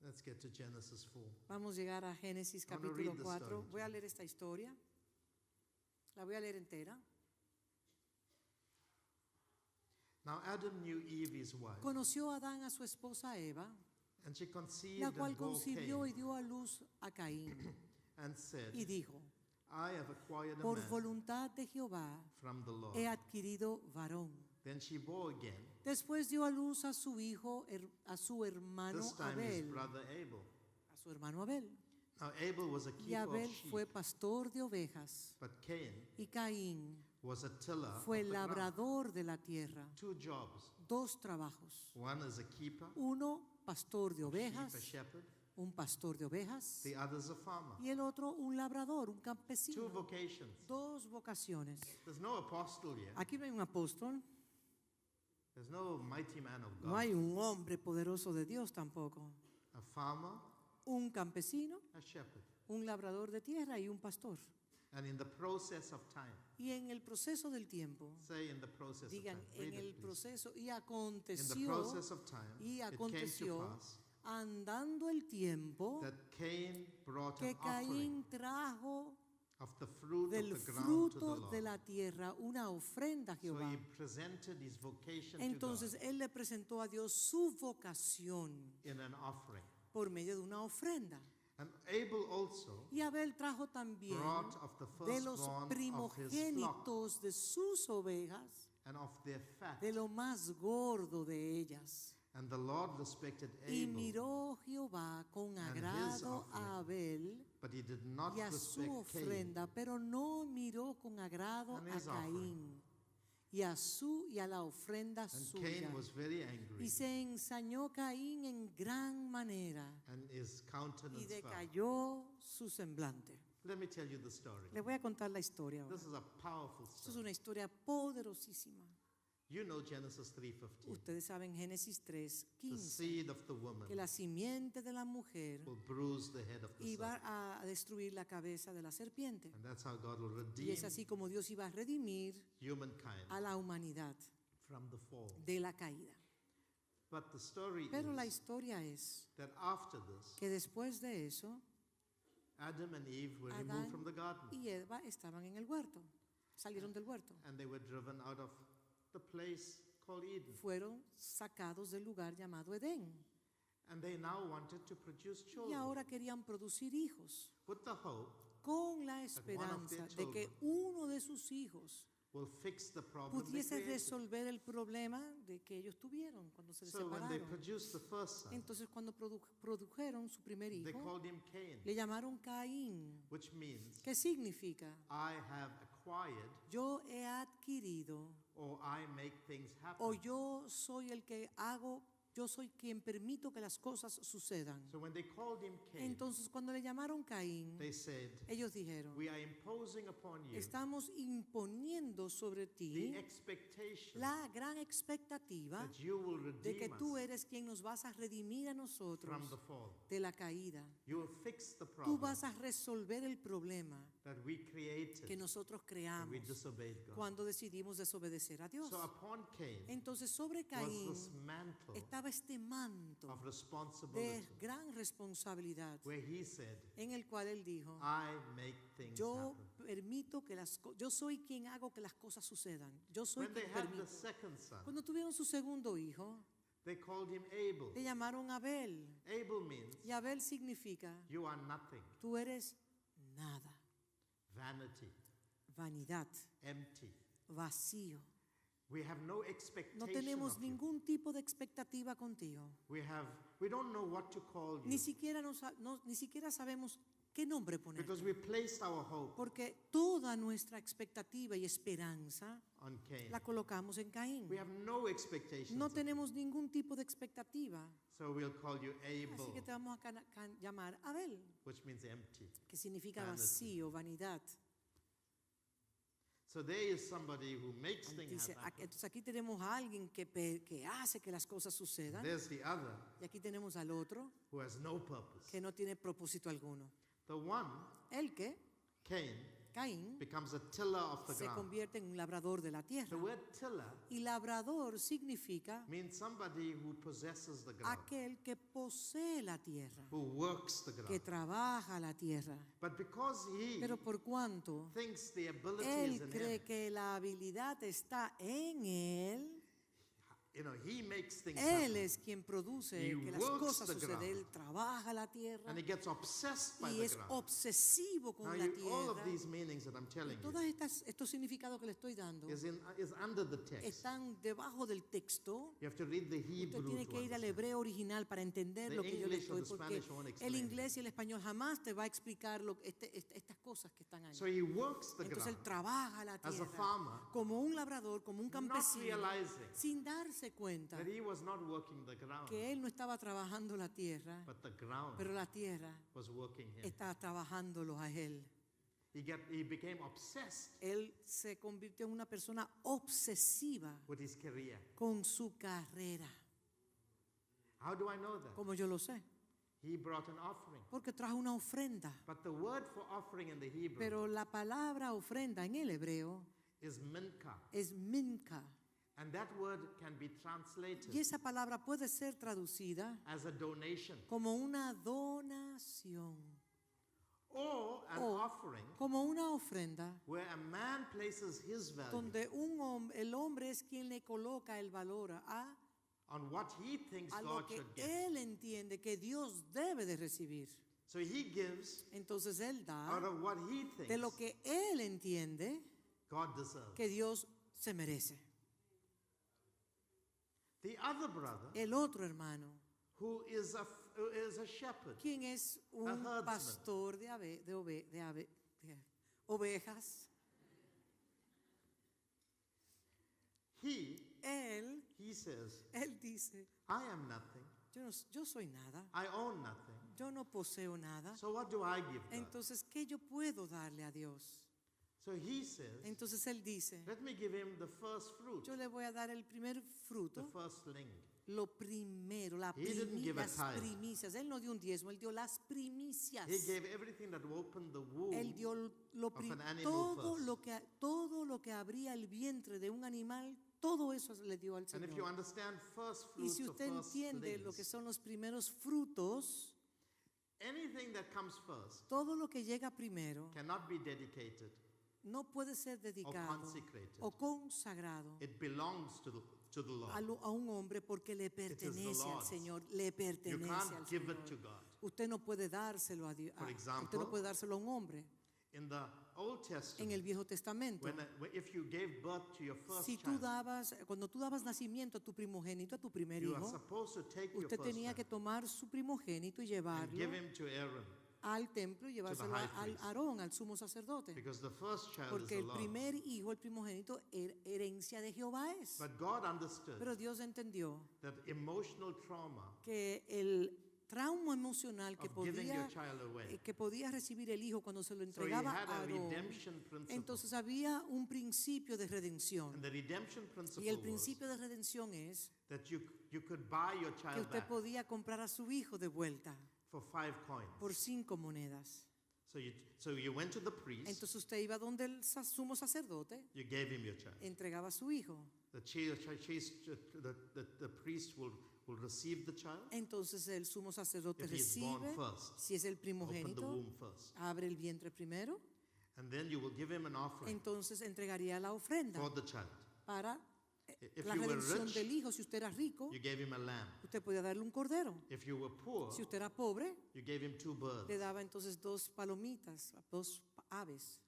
Speaker 1: Let's get to Genesis 4.
Speaker 2: Vamos a llegar a Génesis
Speaker 1: I wanna
Speaker 2: capítulo
Speaker 1: read the
Speaker 2: 4.
Speaker 1: story
Speaker 2: Voy a
Speaker 1: to you.
Speaker 2: leer esta historia. La voy a leer entera.
Speaker 1: Now Adam knew Eve, his wife,
Speaker 2: Conoció Adán a su esposa Eva,
Speaker 1: and she conceived
Speaker 2: la cual
Speaker 1: and bore
Speaker 2: concibió y
Speaker 1: Cain,
Speaker 2: dio a luz a Caín
Speaker 1: and said,
Speaker 2: y dijo,
Speaker 1: I have acquired a
Speaker 2: por
Speaker 1: man
Speaker 2: voluntad de Jehová
Speaker 1: from the Lord.
Speaker 2: he adquirido varón.
Speaker 1: Then she bore again,
Speaker 2: Después dio a luz a su hijo, a su hermano
Speaker 1: this time his
Speaker 2: Abel,
Speaker 1: brother Abel.
Speaker 2: a su hermano Abel.
Speaker 1: Now Abel was a
Speaker 2: Y
Speaker 1: keeper
Speaker 2: Abel
Speaker 1: of sheep,
Speaker 2: fue pastor de ovejas
Speaker 1: but Cain
Speaker 2: y Caín
Speaker 1: was a tiller
Speaker 2: fue
Speaker 1: of the ground.
Speaker 2: labrador de la tierra.
Speaker 1: 2 jobs.
Speaker 2: Dos trabajos.
Speaker 1: One is a keeper,
Speaker 2: Uno, pastor de
Speaker 1: sheep,
Speaker 2: ovejas,
Speaker 1: a shepherd.
Speaker 2: un pastor de ovejas,
Speaker 1: The other is a farmer.
Speaker 2: y el otro, un labrador, un
Speaker 1: 2
Speaker 2: campesino.
Speaker 1: vocations.
Speaker 2: Dos vocaciones.
Speaker 1: There's no apostle yet.
Speaker 2: Aquí no hay un apóstol,
Speaker 1: There's no mighty man of God.
Speaker 2: no hay un hombre poderoso de Dios tampoco.
Speaker 1: A farmer,
Speaker 2: Un campesino,
Speaker 1: a shepherd.
Speaker 2: un labrador de tierra y un pastor.
Speaker 1: And in the process of time,
Speaker 2: Y en el proceso del tiempo,
Speaker 1: say in the process
Speaker 2: digan,
Speaker 1: of time.
Speaker 2: en
Speaker 1: Read
Speaker 2: el
Speaker 1: it, please.
Speaker 2: proceso, y
Speaker 1: In the
Speaker 2: aconteció,
Speaker 1: process of time,
Speaker 2: y
Speaker 1: it came to
Speaker 2: aconteció,
Speaker 1: pass
Speaker 2: andando el tiempo,
Speaker 1: that Cain brought
Speaker 2: que
Speaker 1: an offering
Speaker 2: Caín trajo
Speaker 1: of the fruit
Speaker 2: del
Speaker 1: of the ground to the
Speaker 2: fruto
Speaker 1: Lord.
Speaker 2: de la tierra una ofrenda a
Speaker 1: So
Speaker 2: Jehová.
Speaker 1: he presented his vocation
Speaker 2: Entonces
Speaker 1: to
Speaker 2: él le presentó a Dios su vocación
Speaker 1: God in an offering.
Speaker 2: por medio de una ofrenda.
Speaker 1: And Abel also
Speaker 2: Y Abel trajo también
Speaker 1: brought of the
Speaker 2: de los
Speaker 1: firstborn of his flock
Speaker 2: primogénitos de sus ovejas,
Speaker 1: and of their fat.
Speaker 2: de lo más gordo de ellas.
Speaker 1: And the Lord respected
Speaker 2: Y
Speaker 1: Abel,
Speaker 2: miró Jehová con
Speaker 1: and his
Speaker 2: agrado
Speaker 1: offering,
Speaker 2: a Abel
Speaker 1: but he did not
Speaker 2: y a su
Speaker 1: respect Cain
Speaker 2: ofrenda, pero no miró con agrado
Speaker 1: and
Speaker 2: a
Speaker 1: his offering.
Speaker 2: Caín y a la ofrenda
Speaker 1: And
Speaker 2: suya.
Speaker 1: Cain was very angry,
Speaker 2: Y se ensañó Caín en gran manera
Speaker 1: and his
Speaker 2: y
Speaker 1: countenance fell.
Speaker 2: decayó su semblante.
Speaker 1: Let me tell you the story.
Speaker 2: Le voy a contar la historia ahora.
Speaker 1: This is a powerful
Speaker 2: Esto es
Speaker 1: story.
Speaker 2: una historia poderosísima.
Speaker 1: You know Genesis 3:15.
Speaker 2: Ustedes saben Génesis
Speaker 1: The
Speaker 2: 3:15
Speaker 1: seed of the woman
Speaker 2: que la simiente de la mujer
Speaker 1: will bruise the head of the
Speaker 2: iba
Speaker 1: serpent.
Speaker 2: a destruir la cabeza de la serpiente.
Speaker 1: And that's how God will
Speaker 2: Y es
Speaker 1: redeem
Speaker 2: así como Dios iba a redimir
Speaker 1: humankind
Speaker 2: a la humanidad
Speaker 1: from the fall.
Speaker 2: de la caída.
Speaker 1: But the story
Speaker 2: Pero la
Speaker 1: is
Speaker 2: historia es
Speaker 1: that after this,
Speaker 2: que después de eso,
Speaker 1: Adam and Eve were
Speaker 2: Adán
Speaker 1: removed from the garden,
Speaker 2: y Eva estaban en el huerto, salieron del huerto,
Speaker 1: and they were driven out of the place called Eden.
Speaker 2: fueron sacados del lugar llamado Edén.
Speaker 1: And they now wanted to produce
Speaker 2: Y
Speaker 1: children
Speaker 2: ahora querían producir hijos
Speaker 1: with the hope
Speaker 2: con la
Speaker 1: one of
Speaker 2: esperanza
Speaker 1: their
Speaker 2: de que
Speaker 1: children
Speaker 2: uno de sus hijos
Speaker 1: will fix the problem they
Speaker 2: pudiese
Speaker 1: created.
Speaker 2: resolver el problema de que ellos tuvieron cuando se
Speaker 1: So when they
Speaker 2: separaron.
Speaker 1: produced the first son,
Speaker 2: Entonces cuando produjeron su primer
Speaker 1: they
Speaker 2: hijo,
Speaker 1: called him Cain,
Speaker 2: le llamaron Caín.
Speaker 1: which means
Speaker 2: ¿Qué significa?
Speaker 1: I have acquired
Speaker 2: Yo he adquirido
Speaker 1: or I make things
Speaker 2: o
Speaker 1: happen.
Speaker 2: yo soy el que hago yo soy quien permito que las cosas sucedan.
Speaker 1: So when they called him Cain,
Speaker 2: Entonces, cuando le llamaron Caín,
Speaker 1: they said,
Speaker 2: ellos dijeron,
Speaker 1: we are imposing upon you
Speaker 2: estamos imponiendo sobre
Speaker 1: the
Speaker 2: ti
Speaker 1: expectation
Speaker 2: la gran expectativa
Speaker 1: that you will
Speaker 2: de que
Speaker 1: redeem
Speaker 2: tú
Speaker 1: us
Speaker 2: eres quien nos vas a redimir a nosotros
Speaker 1: from the fall.
Speaker 2: de la caída.
Speaker 1: You will fix the
Speaker 2: Tú
Speaker 1: problem
Speaker 2: vas a resolver el problema
Speaker 1: that we created
Speaker 2: que nosotros
Speaker 1: when
Speaker 2: creamos
Speaker 1: we disobeyed God.
Speaker 2: cuando decidimos desobedecer a Dios.
Speaker 1: So upon Cain
Speaker 2: Entonces sobre
Speaker 1: was
Speaker 2: Caín
Speaker 1: this mantle
Speaker 2: estaba este manto
Speaker 1: of
Speaker 2: de
Speaker 1: responsibility
Speaker 2: gran responsabilidad
Speaker 1: where he said,
Speaker 2: en el cual él dijo,
Speaker 1: I make things
Speaker 2: yo
Speaker 1: happen.
Speaker 2: permito que yo soy quien hago que las cosas sucedan. Yo soy
Speaker 1: When they
Speaker 2: quien
Speaker 1: had the
Speaker 2: permito.
Speaker 1: second son,
Speaker 2: Cuando tuvieron su segundo hijo,
Speaker 1: they called him Abel.
Speaker 2: le llamaron Abel.
Speaker 1: Abel means
Speaker 2: Y Abel significa,
Speaker 1: you are nothing,
Speaker 2: tú eres nada,
Speaker 1: vanity,
Speaker 2: vanidad,
Speaker 1: empty.
Speaker 2: vacío.
Speaker 1: We have no
Speaker 2: No
Speaker 1: expectation
Speaker 2: tenemos
Speaker 1: of you.
Speaker 2: ningún tipo de expectativa contigo.
Speaker 1: We don't know what to call you
Speaker 2: Ni siquiera sabemos qué nombre poner.
Speaker 1: because we placed our hope
Speaker 2: Porque toda nuestra expectativa y esperanza
Speaker 1: on Cain.
Speaker 2: la colocamos en Caín.
Speaker 1: We have no expectations.
Speaker 2: No
Speaker 1: of you.
Speaker 2: tenemos ningún tipo de expectativa.
Speaker 1: So we'll call you
Speaker 2: Así que
Speaker 1: Abel,
Speaker 2: te vamos a llamar Abel,
Speaker 1: which means empty.
Speaker 2: que significa
Speaker 1: Vanity.
Speaker 2: vacío, vanidad.
Speaker 1: So there is somebody who makes things
Speaker 2: Dice,
Speaker 1: happen.
Speaker 2: entonces aquí tenemos a alguien que hace que las cosas sucedan.
Speaker 1: There's the other
Speaker 2: Y aquí tenemos al otro
Speaker 1: who has no purpose.
Speaker 2: que no tiene propósito alguno.
Speaker 1: The one,
Speaker 2: El que,
Speaker 1: Cain,
Speaker 2: Caín,
Speaker 1: becomes a tiller of the
Speaker 2: se
Speaker 1: ground.
Speaker 2: convierte en un labrador de la
Speaker 1: The
Speaker 2: tierra.
Speaker 1: word tiller
Speaker 2: Y labrador significa
Speaker 1: means somebody who possesses the ground,
Speaker 2: aquel que posee la tierra,
Speaker 1: who works the
Speaker 2: que
Speaker 1: ground.
Speaker 2: trabaja la tierra.
Speaker 1: But because he
Speaker 2: Pero por cuanto
Speaker 1: thinks the ability is
Speaker 2: él
Speaker 1: in
Speaker 2: cree
Speaker 1: him,
Speaker 2: que la habilidad está en él,
Speaker 1: he makes things
Speaker 2: él
Speaker 1: happen.
Speaker 2: es quien produce
Speaker 1: He
Speaker 2: que las
Speaker 1: works
Speaker 2: cosas
Speaker 1: the
Speaker 2: suceden.
Speaker 1: ground.
Speaker 2: Él trabaja la tierra
Speaker 1: And he gets obsessed by
Speaker 2: y
Speaker 1: the
Speaker 2: es
Speaker 1: ground.
Speaker 2: obsesivo con
Speaker 1: Now,
Speaker 2: la
Speaker 1: all of
Speaker 2: tierra.
Speaker 1: these meanings that I'm telling you
Speaker 2: Todos estos significados que le estoy dando
Speaker 1: is under the text.
Speaker 2: están debajo del texto.
Speaker 1: You have to read the
Speaker 2: Usted
Speaker 1: Hebrew
Speaker 2: tiene
Speaker 1: to
Speaker 2: que ir al
Speaker 1: understand.
Speaker 2: hebreo original para entender
Speaker 1: The
Speaker 2: lo que yo le
Speaker 1: English or
Speaker 2: estoy,
Speaker 1: the
Speaker 2: porque
Speaker 1: Spanish won't
Speaker 2: el
Speaker 1: explain
Speaker 2: inglés y el español jamás te va a explicar estas cosas que están ahí.
Speaker 1: So he works the
Speaker 2: Entonces él
Speaker 1: ground
Speaker 2: trabaja la
Speaker 1: as a
Speaker 2: tierra
Speaker 1: farmer,
Speaker 2: como un labrador, como un
Speaker 1: not
Speaker 2: campesino,
Speaker 1: realizing
Speaker 2: sin darse cuenta
Speaker 1: that he was not working the ground,
Speaker 2: que él no estaba trabajando la tierra,
Speaker 1: but the ground
Speaker 2: pero la tierra
Speaker 1: was working him.
Speaker 2: estaba trabajándolo a él.
Speaker 1: He became obsessed
Speaker 2: Él se convirtió en una persona obsesiva
Speaker 1: with his career.
Speaker 2: con su carrera.
Speaker 1: How do I know that?
Speaker 2: Como yo lo sé,
Speaker 1: He brought an offering.
Speaker 2: porque trajo una ofrenda.
Speaker 1: But the word for offering in the Hebrew
Speaker 2: Pero la palabra ofrenda en el hebreo
Speaker 1: is minka.
Speaker 2: es minka.
Speaker 1: And that word can be translated
Speaker 2: Y esa palabra puede ser traducida
Speaker 1: as a donation
Speaker 2: como una donación
Speaker 1: or an
Speaker 2: o
Speaker 1: offering
Speaker 2: como una ofrenda
Speaker 1: where a man places his value
Speaker 2: donde el hombre es quien le coloca el valor
Speaker 1: on what he thinks
Speaker 2: a
Speaker 1: God
Speaker 2: lo que
Speaker 1: should give.
Speaker 2: él entiende que Dios debe de recibir.
Speaker 1: So he gives
Speaker 2: Entonces él
Speaker 1: out
Speaker 2: da
Speaker 1: of what he
Speaker 2: de lo
Speaker 1: thinks
Speaker 2: que él entiende
Speaker 1: God deserves.
Speaker 2: que Dios se merece.
Speaker 1: The other brother,
Speaker 2: El otro hermano,
Speaker 1: who is a shepherd,
Speaker 2: quien es un
Speaker 1: herdsman.
Speaker 2: pastor de ovejas,
Speaker 1: he says,
Speaker 2: él dice,
Speaker 1: I am nothing.
Speaker 2: yo soy nada,
Speaker 1: I own nothing.
Speaker 2: yo no poseo nada.
Speaker 1: So what do I give God?
Speaker 2: Entonces, ¿qué yo puedo darle a Dios?
Speaker 1: So he says,
Speaker 2: Entonces él dice,
Speaker 1: let me give him the first fruit,
Speaker 2: yo le voy a dar el primer
Speaker 1: the
Speaker 2: fruto,
Speaker 1: firstling.
Speaker 2: lo primero,
Speaker 1: He didn't give a
Speaker 2: las
Speaker 1: tithe.
Speaker 2: primicias. Él no dio un diezmo, él dio las primicias.
Speaker 1: He gave everything that opened the womb
Speaker 2: Él dio
Speaker 1: of an animal first.
Speaker 2: todo lo que abría el vientre de un animal, todo eso le dio al
Speaker 1: And if you
Speaker 2: Señor.
Speaker 1: understand first
Speaker 2: Y
Speaker 1: fruits
Speaker 2: si
Speaker 1: or
Speaker 2: usted
Speaker 1: first
Speaker 2: entiende lo que
Speaker 1: slings,
Speaker 2: son los primeros frutos,
Speaker 1: anything that comes first
Speaker 2: todo lo que llega primero
Speaker 1: cannot be dedicated
Speaker 2: no puede ser
Speaker 1: or
Speaker 2: dedicado
Speaker 1: consecrated.
Speaker 2: o consagrado
Speaker 1: It belongs to the Lord.
Speaker 2: a un hombre porque le pertenece al
Speaker 1: Lord's.
Speaker 2: Señor, le
Speaker 1: You
Speaker 2: pertenece al
Speaker 1: can't give it to
Speaker 2: Señor.
Speaker 1: God.
Speaker 2: Usted no puede dárselo a Dios,
Speaker 1: For
Speaker 2: usted
Speaker 1: example,
Speaker 2: no puede dárselo a un hombre.
Speaker 1: In the Old
Speaker 2: En
Speaker 1: Testament,
Speaker 2: el Viejo Testamento,
Speaker 1: if you gave birth to your first
Speaker 2: si tú
Speaker 1: child,
Speaker 2: cuando tú dabas nacimiento a tu primogénito, a tu primer
Speaker 1: you are
Speaker 2: hijo,
Speaker 1: supposed to take your
Speaker 2: usted
Speaker 1: first
Speaker 2: tenía que
Speaker 1: child
Speaker 2: tomar su primogénito y
Speaker 1: and
Speaker 2: llevarlo
Speaker 1: give him to Aaron.
Speaker 2: al templo y llevárselo
Speaker 1: high
Speaker 2: al
Speaker 1: priest.
Speaker 2: Aarón, al sumo sacerdote.
Speaker 1: Because the first child is
Speaker 2: Porque
Speaker 1: the
Speaker 2: el
Speaker 1: Lord.
Speaker 2: primer hijo, el primogénito, herencia de Jehová es.
Speaker 1: But God understood
Speaker 2: Pero Dios entendió
Speaker 1: that emotional trauma
Speaker 2: que el trauma emocional
Speaker 1: of giving your child away.
Speaker 2: que podía recibir el hijo cuando se lo
Speaker 1: So he
Speaker 2: entregaba
Speaker 1: had
Speaker 2: a
Speaker 1: a
Speaker 2: Aarón,
Speaker 1: redemption principle.
Speaker 2: entonces había un principio de redención.
Speaker 1: And the redemption
Speaker 2: Y
Speaker 1: principle
Speaker 2: el
Speaker 1: was
Speaker 2: principio de redención es
Speaker 1: that you could buy your
Speaker 2: que
Speaker 1: child
Speaker 2: usted
Speaker 1: back
Speaker 2: podía comprar a su hijo de vuelta
Speaker 1: for 5 coins.
Speaker 2: por 5 monedas.
Speaker 1: So you went to the priest,
Speaker 2: Entonces usted iba donde el sumo sacerdote,
Speaker 1: you gave him your child.
Speaker 2: entregaba a su hijo.
Speaker 1: The priest will receive the child
Speaker 2: Entonces el sumo sacerdote
Speaker 1: if he is born
Speaker 2: recibe,
Speaker 1: first.
Speaker 2: si es el
Speaker 1: Open the
Speaker 2: primogénito,
Speaker 1: womb first.
Speaker 2: abre el vientre primero,
Speaker 1: And then you will give him an offering
Speaker 2: entonces entregaría la ofrenda
Speaker 1: for the child.
Speaker 2: para
Speaker 1: If
Speaker 2: la
Speaker 1: you were
Speaker 2: redención
Speaker 1: rich,
Speaker 2: del hijo. Si usted era rico,
Speaker 1: you gave him a lamb.
Speaker 2: usted podía darle un cordero.
Speaker 1: If you were poor,
Speaker 2: Si usted era pobre,
Speaker 1: you gave him 2 birds.
Speaker 2: le daba entonces 2 palomitas, 2 aves,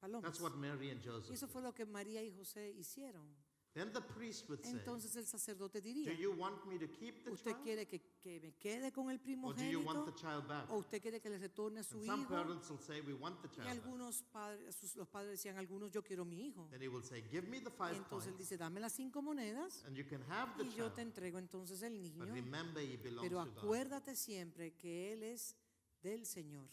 Speaker 2: palomas.
Speaker 1: That's what Mary and
Speaker 2: Y
Speaker 1: Joseph
Speaker 2: eso
Speaker 1: did.
Speaker 2: fue lo que María y José hicieron.
Speaker 1: Then the priest would say,
Speaker 2: Entonces el sacerdote
Speaker 1: do
Speaker 2: diría,
Speaker 1: you want me to keep the
Speaker 2: ¿usted
Speaker 1: child
Speaker 2: quiere que me quede con el
Speaker 1: or do you want the
Speaker 2: primogénito
Speaker 1: child back?
Speaker 2: o usted quiere que le retorne a su
Speaker 1: And some
Speaker 2: hijo?
Speaker 1: parents will say, we want the
Speaker 2: Y
Speaker 1: child back.
Speaker 2: algunos padres, los padres decían, algunos, yo quiero mi hijo.
Speaker 1: Then he will say, give me the
Speaker 2: Y
Speaker 1: 5
Speaker 2: entonces él
Speaker 1: coins
Speaker 2: dice, dame las 5 monedas
Speaker 1: and you can have the
Speaker 2: y yo
Speaker 1: child.
Speaker 2: te entrego entonces el niño.
Speaker 1: But remember, he belongs
Speaker 2: Pero
Speaker 1: to God.
Speaker 2: acuérdate siempre que él es del Señor.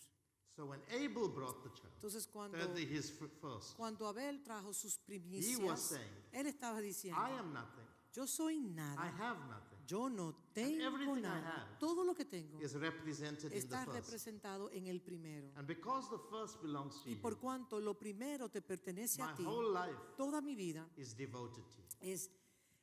Speaker 1: So when Abel brought the child,
Speaker 2: Entonces
Speaker 1: thirdly, his first,
Speaker 2: cuando Abel trajo sus
Speaker 1: he was
Speaker 2: primicias,
Speaker 1: saying,
Speaker 2: él estaba diciendo,
Speaker 1: I am nothing.
Speaker 2: yo soy
Speaker 1: I
Speaker 2: nada,
Speaker 1: have nothing.
Speaker 2: yo no tengo
Speaker 1: everything I
Speaker 2: nada.
Speaker 1: have
Speaker 2: Todo lo que tengo
Speaker 1: Is represented in the
Speaker 2: está
Speaker 1: first.
Speaker 2: representado en el primero.
Speaker 1: And because the first belongs to
Speaker 2: Y por
Speaker 1: you,
Speaker 2: cuanto lo primero te pertenece
Speaker 1: my
Speaker 2: a ti,
Speaker 1: whole life
Speaker 2: toda mi vida
Speaker 1: is devoted to you.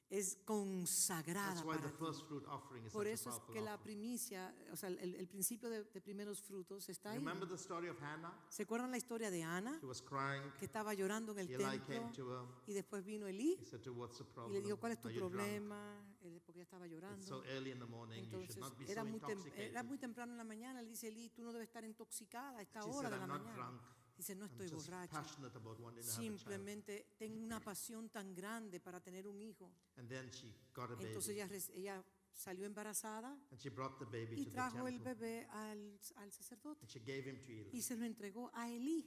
Speaker 2: es consagrada
Speaker 1: That's why
Speaker 2: para
Speaker 1: the
Speaker 2: ti.
Speaker 1: first fruit offering is
Speaker 2: Por
Speaker 1: such a
Speaker 2: eso es
Speaker 1: powerful
Speaker 2: que la
Speaker 1: offering.
Speaker 2: primicia, o sea, el principio de primeros frutos está ahí.
Speaker 1: Remember the story of Hannah?
Speaker 2: ¿Se acuerdan la historia de Ana,
Speaker 1: She was crying.
Speaker 2: que estaba llorando en el
Speaker 1: Eli came
Speaker 2: templo
Speaker 1: to her.
Speaker 2: y después vino Elí
Speaker 1: He said to her, what's the
Speaker 2: y
Speaker 1: problem?
Speaker 2: le dijo, ¿cuál es tu
Speaker 1: Are you drunk?
Speaker 2: problema? Porque ella estaba
Speaker 1: It's
Speaker 2: llorando.
Speaker 1: so early in the morning. You
Speaker 2: Entonces
Speaker 1: should not be
Speaker 2: era
Speaker 1: so
Speaker 2: muy,
Speaker 1: intoxicated.
Speaker 2: era muy temprano en la mañana. Le dice Elí, tú no debes estar intoxicada a esta
Speaker 1: She
Speaker 2: hora
Speaker 1: said,
Speaker 2: de la
Speaker 1: I'm not
Speaker 2: mañana.
Speaker 1: drunk.
Speaker 2: Dice, no
Speaker 1: I'm
Speaker 2: estoy
Speaker 1: just
Speaker 2: borracha.
Speaker 1: passionate about wanting to have a child.
Speaker 2: Simplemente tengo una pasión tan grande para tener un hijo.
Speaker 1: And then she got a baby.
Speaker 2: Entonces ella salió embarazada
Speaker 1: And she brought the baby
Speaker 2: y
Speaker 1: to the
Speaker 2: trajo el
Speaker 1: temple.
Speaker 2: bebé al sacerdote
Speaker 1: And she gave him to Eli.
Speaker 2: y se lo entregó a Elí.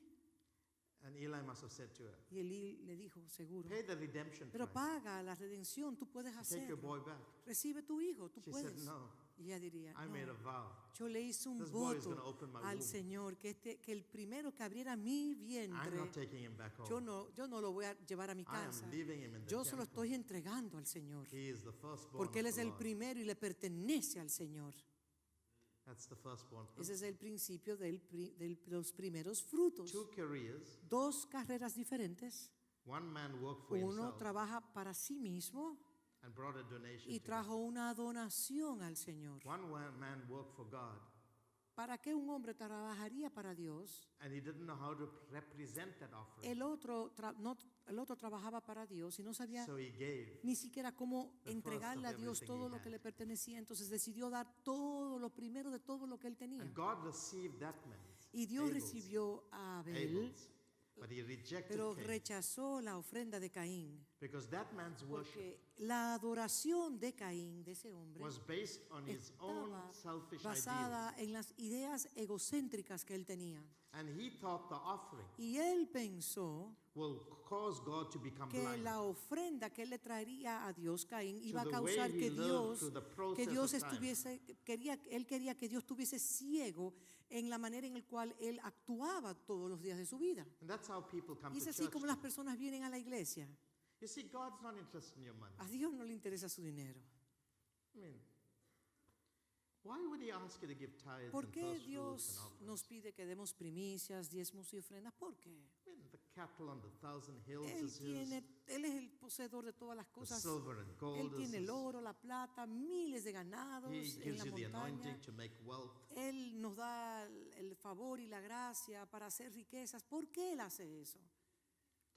Speaker 1: And Eli must have said to her,
Speaker 2: Y Elí le dijo, seguro,
Speaker 1: pay the redemption
Speaker 2: pero
Speaker 1: price.
Speaker 2: paga la redención, tú puedes
Speaker 1: Take your
Speaker 2: hacerlo.
Speaker 1: boy back.
Speaker 2: Recibe tu hijo, tú
Speaker 1: She said,
Speaker 2: puedes.
Speaker 1: no,
Speaker 2: Y ella diría,
Speaker 1: I made a
Speaker 2: no,
Speaker 1: vow.
Speaker 2: yo le hice un
Speaker 1: This boy is
Speaker 2: voto
Speaker 1: gonna open my
Speaker 2: al
Speaker 1: womb.
Speaker 2: Señor que el primero que abriera mi
Speaker 1: I'm
Speaker 2: vientre,
Speaker 1: not taking him back home.
Speaker 2: yo no lo voy a llevar a mi
Speaker 1: I am
Speaker 2: casa.
Speaker 1: leaving him in the
Speaker 2: Yo se lo
Speaker 1: temple.
Speaker 2: estoy entregando al Señor.
Speaker 1: He is the firstborn
Speaker 2: Porque Él
Speaker 1: of
Speaker 2: es
Speaker 1: the
Speaker 2: el
Speaker 1: Lord.
Speaker 2: primero y le pertenece al Señor.
Speaker 1: That's the firstborn.
Speaker 2: Ese es el principio de los primeros frutos.
Speaker 1: 2 careers.
Speaker 2: 2 carreras diferentes.
Speaker 1: One man worked for
Speaker 2: Uno
Speaker 1: himself
Speaker 2: trabaja para sí mismo
Speaker 1: and brought a donation
Speaker 2: y
Speaker 1: to God.
Speaker 2: trajo una donación al Señor.
Speaker 1: One man worked for God
Speaker 2: ¿Para qué un hombre trabajaría para Dios?
Speaker 1: and he didn't know how to represent that offering.
Speaker 2: El otro trabajaba para Dios y no sabía
Speaker 1: So he gave.
Speaker 2: ni siquiera cómo
Speaker 1: the
Speaker 2: entregarle a
Speaker 1: first of
Speaker 2: Dios
Speaker 1: everything
Speaker 2: todo
Speaker 1: he
Speaker 2: lo que
Speaker 1: had.
Speaker 2: le pertenecía. Entonces decidió dar todo lo primero de todo lo que él tenía.
Speaker 1: And God received that man.
Speaker 2: Y Dios
Speaker 1: Abel's.
Speaker 2: recibió a Abel,
Speaker 1: Abel's. But he rejected
Speaker 2: pero
Speaker 1: Cain
Speaker 2: rechazó la ofrenda de Caín.
Speaker 1: because that man's worship
Speaker 2: Porque la adoración de Caín, de ese hombre,
Speaker 1: was based on his own
Speaker 2: estaba
Speaker 1: selfish
Speaker 2: basada
Speaker 1: ideas.
Speaker 2: en las ideas egocéntricas que él tenía.
Speaker 1: And he thought the offering
Speaker 2: Y él pensó
Speaker 1: will cause God to become
Speaker 2: que
Speaker 1: blind.
Speaker 2: la ofrenda que él le traería a Dios, Caín, iba a
Speaker 1: the way
Speaker 2: causar
Speaker 1: he
Speaker 2: que
Speaker 1: lived
Speaker 2: Dios,
Speaker 1: through the
Speaker 2: que
Speaker 1: process
Speaker 2: Dios
Speaker 1: of time.
Speaker 2: estuviese, él quería que Dios estuviese ciego en la manera en la cual él actuaba todos los días de su vida.
Speaker 1: And that's how people come
Speaker 2: Y es
Speaker 1: to
Speaker 2: así
Speaker 1: church.
Speaker 2: como las personas vienen a la iglesia.
Speaker 1: You see, God's not interested in your money.
Speaker 2: A Dios no le interesa su dinero.
Speaker 1: I mean, why would he ask you to give tithes
Speaker 2: ¿Por
Speaker 1: and
Speaker 2: qué
Speaker 1: first fruits
Speaker 2: Dios
Speaker 1: and offerings?
Speaker 2: nos pide que demos primicias, diezmos y ofrendas? ¿Por qué?
Speaker 1: I mean, the cattle on the 1,000 hills is his.
Speaker 2: Él es el poseedor de todas las
Speaker 1: The
Speaker 2: cosas.
Speaker 1: silver and gold
Speaker 2: Él
Speaker 1: is
Speaker 2: tiene el
Speaker 1: his.
Speaker 2: oro, la plata, miles de ganados
Speaker 1: He
Speaker 2: en
Speaker 1: gives
Speaker 2: la
Speaker 1: you the
Speaker 2: montaña.
Speaker 1: anointing to make wealth.
Speaker 2: Él nos da el favor y la gracia para hacer riquezas. ¿Por qué Él hace eso?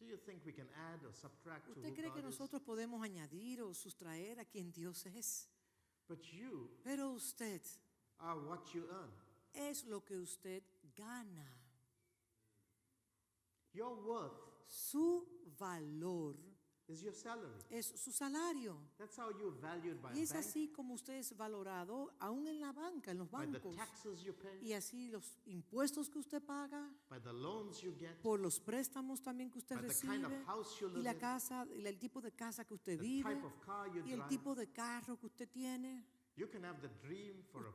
Speaker 1: Do you think we can add or subtract to
Speaker 2: ¿Usted
Speaker 1: who
Speaker 2: cree que
Speaker 1: God is?
Speaker 2: nosotros podemos añadir o sustraer a quien Dios es?
Speaker 1: But you
Speaker 2: Pero usted
Speaker 1: are what you earn.
Speaker 2: es lo que usted gana.
Speaker 1: Your worth
Speaker 2: Su valor
Speaker 1: is your salary.
Speaker 2: es su salario.
Speaker 1: That's how you're valued by
Speaker 2: Y
Speaker 1: a
Speaker 2: es
Speaker 1: bank,
Speaker 2: así como usted es valorado aún en la banca, en los
Speaker 1: by the
Speaker 2: bancos.
Speaker 1: taxes you pay,
Speaker 2: Y así los impuestos que usted paga,
Speaker 1: by the loans you get,
Speaker 2: por los préstamos también que usted
Speaker 1: by the kind of
Speaker 2: recibe,
Speaker 1: house you
Speaker 2: y
Speaker 1: live
Speaker 2: la
Speaker 1: in,
Speaker 2: casa, el tipo de casa que usted
Speaker 1: the
Speaker 2: vive,
Speaker 1: type of car you
Speaker 2: y el
Speaker 1: drive.
Speaker 2: tipo de carro que usted tiene.
Speaker 1: You can have the dream for a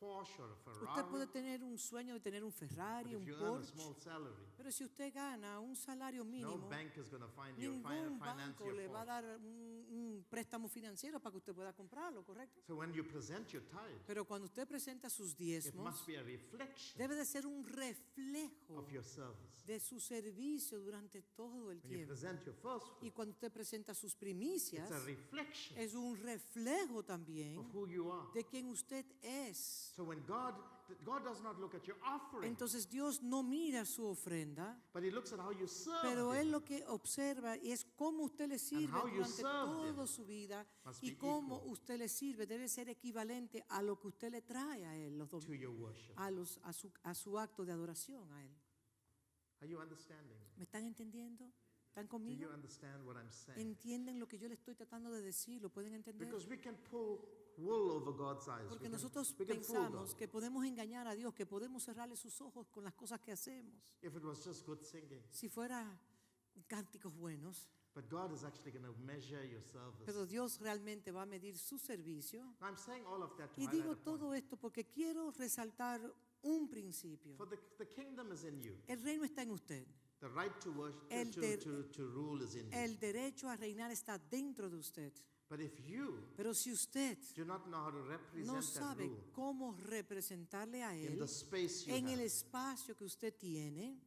Speaker 1: Porsche or a
Speaker 2: Usted puede
Speaker 1: Ferrari,
Speaker 2: tener un sueño de tener un
Speaker 1: but
Speaker 2: Ferrari,
Speaker 1: if
Speaker 2: un
Speaker 1: you earn a
Speaker 2: Porsche,
Speaker 1: small salary,
Speaker 2: pero si usted gana un salario
Speaker 1: no
Speaker 2: mínimo,
Speaker 1: bank is going to find you
Speaker 2: ningún
Speaker 1: finance
Speaker 2: banco
Speaker 1: your
Speaker 2: le va a
Speaker 1: Porsche.
Speaker 2: dar un préstamo financiero para que usted pueda comprarlo, ¿correcto?
Speaker 1: So when you present your tithe,
Speaker 2: Pero cuando usted presenta sus
Speaker 1: it
Speaker 2: diezmos,
Speaker 1: must be a reflection
Speaker 2: debe de ser un reflejo
Speaker 1: of your service.
Speaker 2: de su servicio durante todo el
Speaker 1: When you
Speaker 2: tiempo.
Speaker 1: present your first
Speaker 2: Y
Speaker 1: fruit,
Speaker 2: cuando usted presenta sus
Speaker 1: it's
Speaker 2: primicias,
Speaker 1: a reflection
Speaker 2: es un reflejo también
Speaker 1: of who you are.
Speaker 2: de quien usted es.
Speaker 1: So when God does not look at your offering,
Speaker 2: Entonces Dios no mira su ofrenda,
Speaker 1: but He looks at how you serve
Speaker 2: pero Él
Speaker 1: Him.
Speaker 2: lo que observa es cómo usted le sirve
Speaker 1: how you
Speaker 2: durante
Speaker 1: serve
Speaker 2: toda
Speaker 1: Him
Speaker 2: su vida
Speaker 1: must
Speaker 2: y
Speaker 1: be
Speaker 2: cómo
Speaker 1: equal
Speaker 2: usted le sirve debe ser equivalente a lo que usted le trae a Él,
Speaker 1: to your worship.
Speaker 2: a su acto de adoración a Él.
Speaker 1: Are you understanding?
Speaker 2: ¿Me están entendiendo? ¿Están
Speaker 1: Do
Speaker 2: conmigo?
Speaker 1: you understand what I'm saying?
Speaker 2: ¿Entienden lo que yo le estoy tratando de decir? ¿Lo pueden entender?
Speaker 1: Because we can pull wool over God's eyes.
Speaker 2: Porque
Speaker 1: We
Speaker 2: nosotros
Speaker 1: can fool
Speaker 2: pensamos
Speaker 1: God.
Speaker 2: que podemos engañar a Dios, que podemos cerrarle sus ojos con las cosas que hacemos.
Speaker 1: If it was just good singing.
Speaker 2: Si fuera cánticos buenos,
Speaker 1: But God is actually going to measure your service.
Speaker 2: pero Dios realmente va a medir su servicio.
Speaker 1: Now, I'm saying all of that to
Speaker 2: Y
Speaker 1: highlight
Speaker 2: digo
Speaker 1: a point.
Speaker 2: todo esto porque quiero resaltar un principio.
Speaker 1: For the kingdom is in you.
Speaker 2: El reino está en usted.
Speaker 1: The right to worship,
Speaker 2: El
Speaker 1: to rule is in you.
Speaker 2: El derecho a reinar está dentro de usted.
Speaker 1: But if you
Speaker 2: Pero si usted
Speaker 1: do not know how to represent
Speaker 2: no
Speaker 1: that
Speaker 2: sabe
Speaker 1: rule
Speaker 2: cómo representarle a
Speaker 1: in
Speaker 2: Él
Speaker 1: the space you
Speaker 2: en el
Speaker 1: have,
Speaker 2: espacio que usted tiene,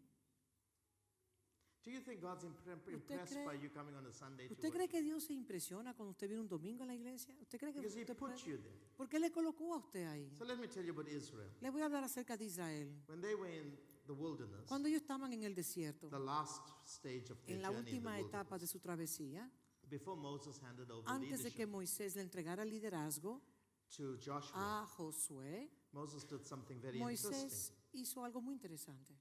Speaker 1: do you think God's impressed
Speaker 2: cree-
Speaker 1: by you coming on a Sunday to
Speaker 2: ¿usted cree
Speaker 1: worship?
Speaker 2: que Dios se impresiona cuando usted viene un domingo a la iglesia? ¿Usted cree que
Speaker 1: Because He
Speaker 2: usted
Speaker 1: put
Speaker 2: puede?
Speaker 1: you there.
Speaker 2: ¿Por qué le colocó a usted ahí?
Speaker 1: So let me tell you about Israel.
Speaker 2: Le voy a hablar acerca de Israel.
Speaker 1: When they were in the wilderness,
Speaker 2: Cuando ellos estaban en el desierto,
Speaker 1: the last stage of their
Speaker 2: en la
Speaker 1: journey in the
Speaker 2: última etapa de
Speaker 1: wilderness,
Speaker 2: su travesía,
Speaker 1: before Moses handed over
Speaker 2: antes de que
Speaker 1: leadership
Speaker 2: Moisés le entregara el liderazgo
Speaker 1: to Joshua,
Speaker 2: a Josué,
Speaker 1: Moses did something very interesting.
Speaker 2: Moisés hizo algo muy interesante.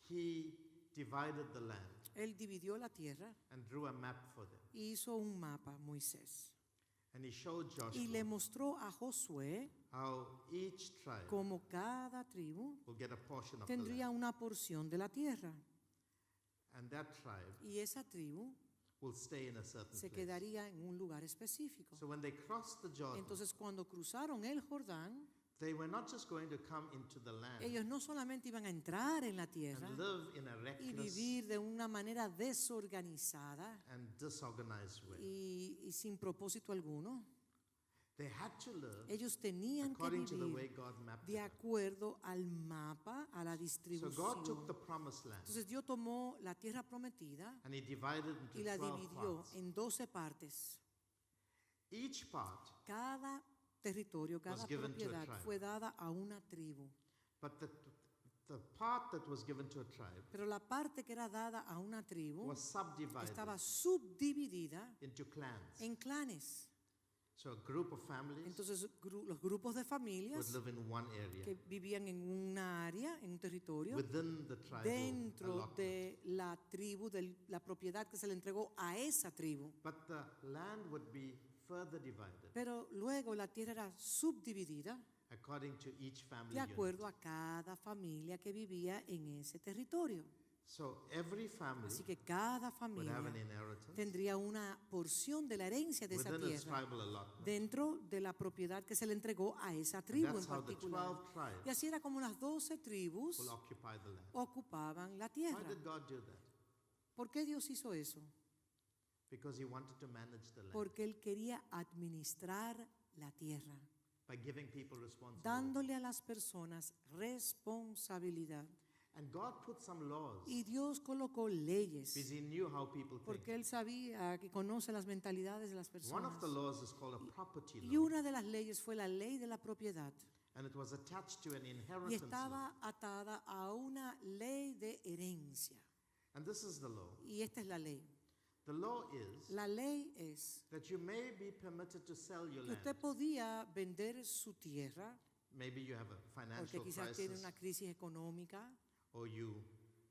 Speaker 1: He divided the land
Speaker 2: Él dividió la tierra
Speaker 1: and drew a map for them.
Speaker 2: y hizo un mapa, Moisés.
Speaker 1: And he showed
Speaker 2: Y le
Speaker 1: Joshua
Speaker 2: mostró a Josué
Speaker 1: how each tribe
Speaker 2: cómo cada tribu
Speaker 1: will get a portion of the land.
Speaker 2: tendría una porción de la tierra.
Speaker 1: And that tribe
Speaker 2: Y esa tribu
Speaker 1: will stay in a certain
Speaker 2: se
Speaker 1: place.
Speaker 2: quedaría en un lugar específico.
Speaker 1: So when they crossed the Jordan,
Speaker 2: Entonces, cuando cruzaron el Jordán,
Speaker 1: they were not just going to come into the land
Speaker 2: ellos no solamente iban a entrar en la tierra
Speaker 1: and live in a
Speaker 2: y
Speaker 1: reckless
Speaker 2: vivir de una manera desorganizada
Speaker 1: and disorganized way.
Speaker 2: y sin propósito alguno.
Speaker 1: They had to live
Speaker 2: Ellos tenían que
Speaker 1: according to the way
Speaker 2: vivir
Speaker 1: God mapped
Speaker 2: de
Speaker 1: it out.
Speaker 2: acuerdo al mapa, a la
Speaker 1: So
Speaker 2: distribución.
Speaker 1: God took the promised land
Speaker 2: Entonces Dios tomó la tierra prometida
Speaker 1: and He divided into
Speaker 2: y la
Speaker 1: 12
Speaker 2: dividió
Speaker 1: parts.
Speaker 2: en 12 partes.
Speaker 1: Each part,
Speaker 2: Cada territorio, cada
Speaker 1: was given to a
Speaker 2: propiedad
Speaker 1: tribe.
Speaker 2: fue dada a una tribu.
Speaker 1: but the part that was given to a tribe
Speaker 2: Pero la parte que era dada a una tribu
Speaker 1: was subdivided
Speaker 2: estaba subdividida
Speaker 1: into clans.
Speaker 2: en clanes.
Speaker 1: So a group of families
Speaker 2: Entonces los grupos de
Speaker 1: would
Speaker 2: familias
Speaker 1: live in one
Speaker 2: que
Speaker 1: area
Speaker 2: vivían en una área, en un territorio,
Speaker 1: within the tribal
Speaker 2: dentro
Speaker 1: allotment.
Speaker 2: de la tribu, de la propiedad que se le entregó a esa tribu.
Speaker 1: But the land would be further divided
Speaker 2: Pero luego la tierra era subdividida
Speaker 1: according to each family
Speaker 2: de
Speaker 1: unit.
Speaker 2: acuerdo a cada familia que vivía en ese territorio.
Speaker 1: So every family
Speaker 2: Así que cada
Speaker 1: would
Speaker 2: familia
Speaker 1: have an inheritance
Speaker 2: tendría una porción de la herencia de esa
Speaker 1: within its
Speaker 2: tierra
Speaker 1: tribal allotment.
Speaker 2: dentro de la propiedad que se le entregó a esa
Speaker 1: And
Speaker 2: tribu en
Speaker 1: that's how the
Speaker 2: particular.
Speaker 1: 12
Speaker 2: Y
Speaker 1: tribes
Speaker 2: así era como las 12 tribus
Speaker 1: will occupy the land.
Speaker 2: ocupaban la
Speaker 1: Why
Speaker 2: tierra.
Speaker 1: did God do that?
Speaker 2: ¿Por qué Dios hizo eso?
Speaker 1: Because He wanted to manage the land
Speaker 2: Porque Él quería administrar la tierra,
Speaker 1: by giving people responsibility.
Speaker 2: dándole a las personas responsabilidad.
Speaker 1: And God put some laws
Speaker 2: Y Dios colocó leyes,
Speaker 1: because He knew how people think.
Speaker 2: porque Él sabía que conoce las mentalidades de las
Speaker 1: One
Speaker 2: personas.
Speaker 1: of the laws is called a property
Speaker 2: Y
Speaker 1: law,
Speaker 2: una de las leyes fue la ley de la propiedad.
Speaker 1: and it was attached to an
Speaker 2: Y
Speaker 1: inheritance law.
Speaker 2: estaba atada a una ley de herencia.
Speaker 1: And this is the law.
Speaker 2: Y esta es la ley.
Speaker 1: The law is
Speaker 2: La ley es
Speaker 1: that you may be permitted to sell your
Speaker 2: que
Speaker 1: land.
Speaker 2: usted podía vender su tierra,
Speaker 1: Maybe you have a
Speaker 2: porque
Speaker 1: financial
Speaker 2: quizás tiene
Speaker 1: crisis,
Speaker 2: una crisis económica,
Speaker 1: or you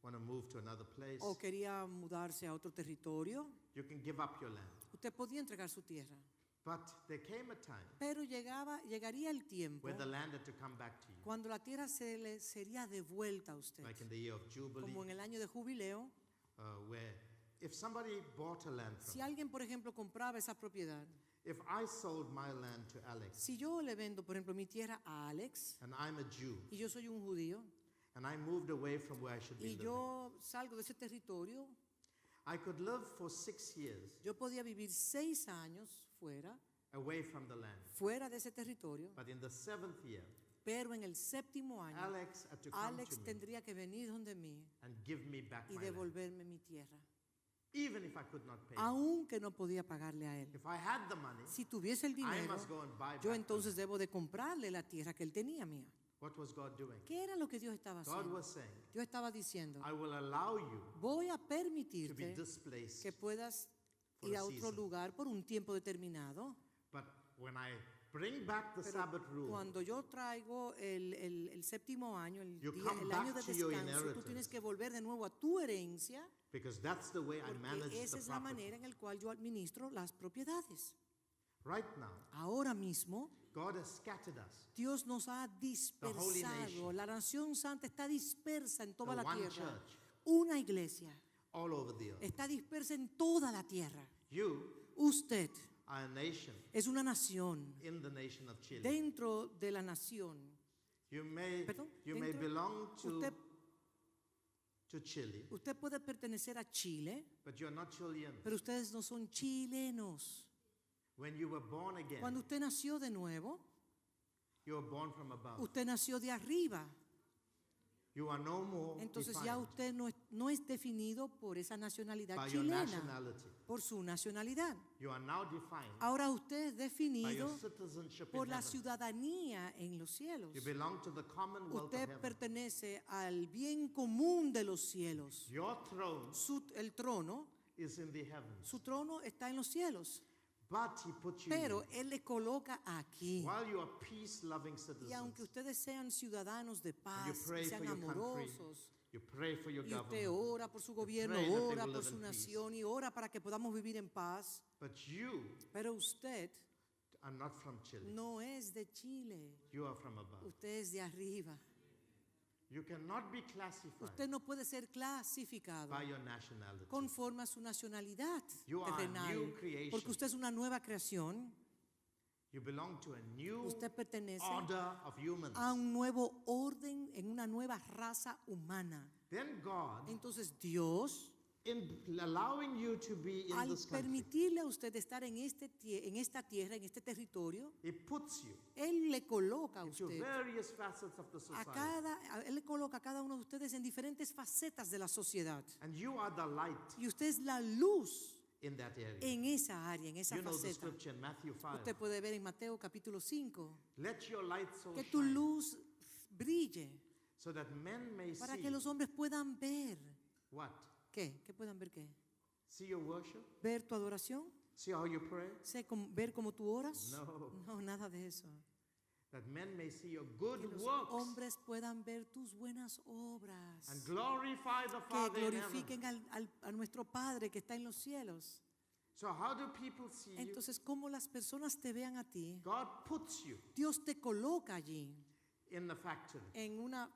Speaker 1: want to move to another place.
Speaker 2: o quería mudarse a otro territorio,
Speaker 1: You can give up your land.
Speaker 2: Usted podía entregar su tierra.
Speaker 1: But there came a time
Speaker 2: Pero llegaría el tiempo
Speaker 1: where the land had to come back to you.
Speaker 2: cuando la tierra se le sería devuelta a usted.
Speaker 1: Like in the year of Jubilee,
Speaker 2: Como en el año de jubileo,
Speaker 1: where if somebody bought a land from
Speaker 2: si alguien, por ejemplo, compraba esa propiedad,
Speaker 1: if I sold my land to Alex,
Speaker 2: si yo le vendo, por ejemplo, mi tierra a Alex,
Speaker 1: and I'm a Jew,
Speaker 2: y yo soy un judío,
Speaker 1: and I moved away from where I should be
Speaker 2: y
Speaker 1: living,
Speaker 2: yo salgo de ese territorio,
Speaker 1: I could live for 6 years
Speaker 2: yo podía vivir 6 años
Speaker 1: away from the land.
Speaker 2: fuera de ese territorio,
Speaker 1: But in the 7th year,
Speaker 2: pero en el 7º año,
Speaker 1: Alex had to come
Speaker 2: Alex
Speaker 1: to me
Speaker 2: tendría que venir donde mí
Speaker 1: and give me back
Speaker 2: y
Speaker 1: my land,
Speaker 2: devolverme mi tierra,
Speaker 1: even if I could not pay.
Speaker 2: aunque no podía pagarle a él.
Speaker 1: If I had the money,
Speaker 2: Si tuviese el
Speaker 1: I
Speaker 2: dinero,
Speaker 1: must go and buy
Speaker 2: yo
Speaker 1: back
Speaker 2: entonces debo de comprarle la tierra que él tenía mía.
Speaker 1: What was God doing?
Speaker 2: ¿Qué era lo que Dios estaba
Speaker 1: God
Speaker 2: haciendo?
Speaker 1: was saying,
Speaker 2: Dios estaba diciendo,
Speaker 1: I will allow you
Speaker 2: voy a
Speaker 1: to be
Speaker 2: permitirte
Speaker 1: displaced
Speaker 2: que puedas
Speaker 1: for
Speaker 2: ir
Speaker 1: a
Speaker 2: a otro
Speaker 1: season.
Speaker 2: lugar por un tiempo determinado.
Speaker 1: But when I bring back the
Speaker 2: Pero
Speaker 1: Sabbath rule,
Speaker 2: cuando yo traigo el 7º año,
Speaker 1: You come
Speaker 2: el año de
Speaker 1: back to your
Speaker 2: descanso, tú
Speaker 1: inheritance.
Speaker 2: tienes que volver de nuevo a tu herencia,
Speaker 1: because that's the way I manage
Speaker 2: porque esa
Speaker 1: the
Speaker 2: es la
Speaker 1: property.
Speaker 2: manera en la cual yo administro las propiedades.
Speaker 1: Right now,
Speaker 2: Ahora mismo,
Speaker 1: God has scattered us.
Speaker 2: Dios nos ha
Speaker 1: Holy
Speaker 2: dispersado.
Speaker 1: nation.
Speaker 2: La nación santa está dispersa en toda
Speaker 1: The
Speaker 2: la
Speaker 1: one
Speaker 2: tierra.
Speaker 1: church.
Speaker 2: Una iglesia
Speaker 1: All over the earth.
Speaker 2: está dispersa en toda la tierra.
Speaker 1: You
Speaker 2: Usted
Speaker 1: are a nation
Speaker 2: es una nación
Speaker 1: in the nation of Chile.
Speaker 2: dentro de la nación.
Speaker 1: You may,
Speaker 2: Perdón,
Speaker 1: you may
Speaker 2: dentro-
Speaker 1: belong
Speaker 2: Usted,
Speaker 1: to Chile,
Speaker 2: usted puede pertenecer a Chile,
Speaker 1: but you're not Chilean.
Speaker 2: pero ustedes no son chilenos.
Speaker 1: When you were born again,
Speaker 2: Cuando usted nació de nuevo,
Speaker 1: you were born from above.
Speaker 2: usted nació de arriba.
Speaker 1: You are no more
Speaker 2: Entonces ya
Speaker 1: defined
Speaker 2: usted no es definido por esa nacionalidad
Speaker 1: by your
Speaker 2: chilena,
Speaker 1: nationality.
Speaker 2: por su nacionalidad.
Speaker 1: You are now defined
Speaker 2: Ahora usted es
Speaker 1: by
Speaker 2: definido
Speaker 1: your citizenship
Speaker 2: por
Speaker 1: in
Speaker 2: la
Speaker 1: heaven.
Speaker 2: ciudadanía en los cielos.
Speaker 1: You belong to the commonwealth of
Speaker 2: Usted
Speaker 1: heaven.
Speaker 2: pertenece al bien común de los cielos.
Speaker 1: Your throne
Speaker 2: El trono,
Speaker 1: is in the heavens,
Speaker 2: su trono está en los cielos,
Speaker 1: but he put you
Speaker 2: pero
Speaker 1: here.
Speaker 2: Él le coloca aquí.
Speaker 1: While you are peace-loving
Speaker 2: Y aunque
Speaker 1: citizens,
Speaker 2: ustedes sean ciudadanos de
Speaker 1: and
Speaker 2: paz,
Speaker 1: you
Speaker 2: y
Speaker 1: pray for
Speaker 2: sean
Speaker 1: your country,
Speaker 2: amorosos,
Speaker 1: you pray for your
Speaker 2: y usted
Speaker 1: government,
Speaker 2: ora por su gobierno,
Speaker 1: pray that they
Speaker 2: ora
Speaker 1: will
Speaker 2: por
Speaker 1: live
Speaker 2: su
Speaker 1: in peace.
Speaker 2: nación y ora para que podamos vivir en paz,
Speaker 1: but you
Speaker 2: pero usted
Speaker 1: are not from Chile.
Speaker 2: no es de Chile,
Speaker 1: You are from above.
Speaker 2: usted es de arriba.
Speaker 1: You cannot be classified
Speaker 2: Usted no puede ser clasificado
Speaker 1: by your nationality.
Speaker 2: conforme a su nacionalidad
Speaker 1: You are a
Speaker 2: terrenal,
Speaker 1: new creation.
Speaker 2: porque usted es una nueva creación.
Speaker 1: You belong to a new
Speaker 2: Usted pertenece
Speaker 1: order of humans.
Speaker 2: a un nuevo orden, en una nueva raza humana.
Speaker 1: Then God,
Speaker 2: Entonces Dios,
Speaker 1: in allowing you to be in
Speaker 2: al
Speaker 1: this country,
Speaker 2: permitirle a usted estar en esta tierra, en este territorio,
Speaker 1: He puts you
Speaker 2: Él le coloca a
Speaker 1: into
Speaker 2: usted,
Speaker 1: various facets of the society.
Speaker 2: Él le coloca a cada uno de ustedes en diferentes facetas de la sociedad.
Speaker 1: And you are the light
Speaker 2: Y usted es la luz
Speaker 1: in that area.
Speaker 2: en esa área, en esa
Speaker 1: You know the
Speaker 2: faceta.
Speaker 1: scripture in Matthew 5.
Speaker 2: Usted puede ver en Mateo capítulo 5
Speaker 1: Let your light so
Speaker 2: que tu
Speaker 1: shine
Speaker 2: luz brille
Speaker 1: so that men may
Speaker 2: para
Speaker 1: see
Speaker 2: que los hombres puedan ver.
Speaker 1: what?
Speaker 2: ¿Qué? ¿Qué puedan ver qué?
Speaker 1: See your worship?
Speaker 2: ¿Ver tu adoración?
Speaker 1: See how you pray?
Speaker 2: ¿Ver cómo tú oras?
Speaker 1: No.
Speaker 2: No, nada de eso.
Speaker 1: That men may see your good
Speaker 2: Que los
Speaker 1: works
Speaker 2: hombres puedan ver tus buenas obras.
Speaker 1: and glorify the
Speaker 2: Que
Speaker 1: Father in heaven.
Speaker 2: glorifiquen a nuestro Padre que está en los cielos.
Speaker 1: So how do people see you?
Speaker 2: Entonces, ¿cómo las personas te vean a ti?
Speaker 1: God puts you
Speaker 2: Dios te coloca allí,
Speaker 1: in the factory,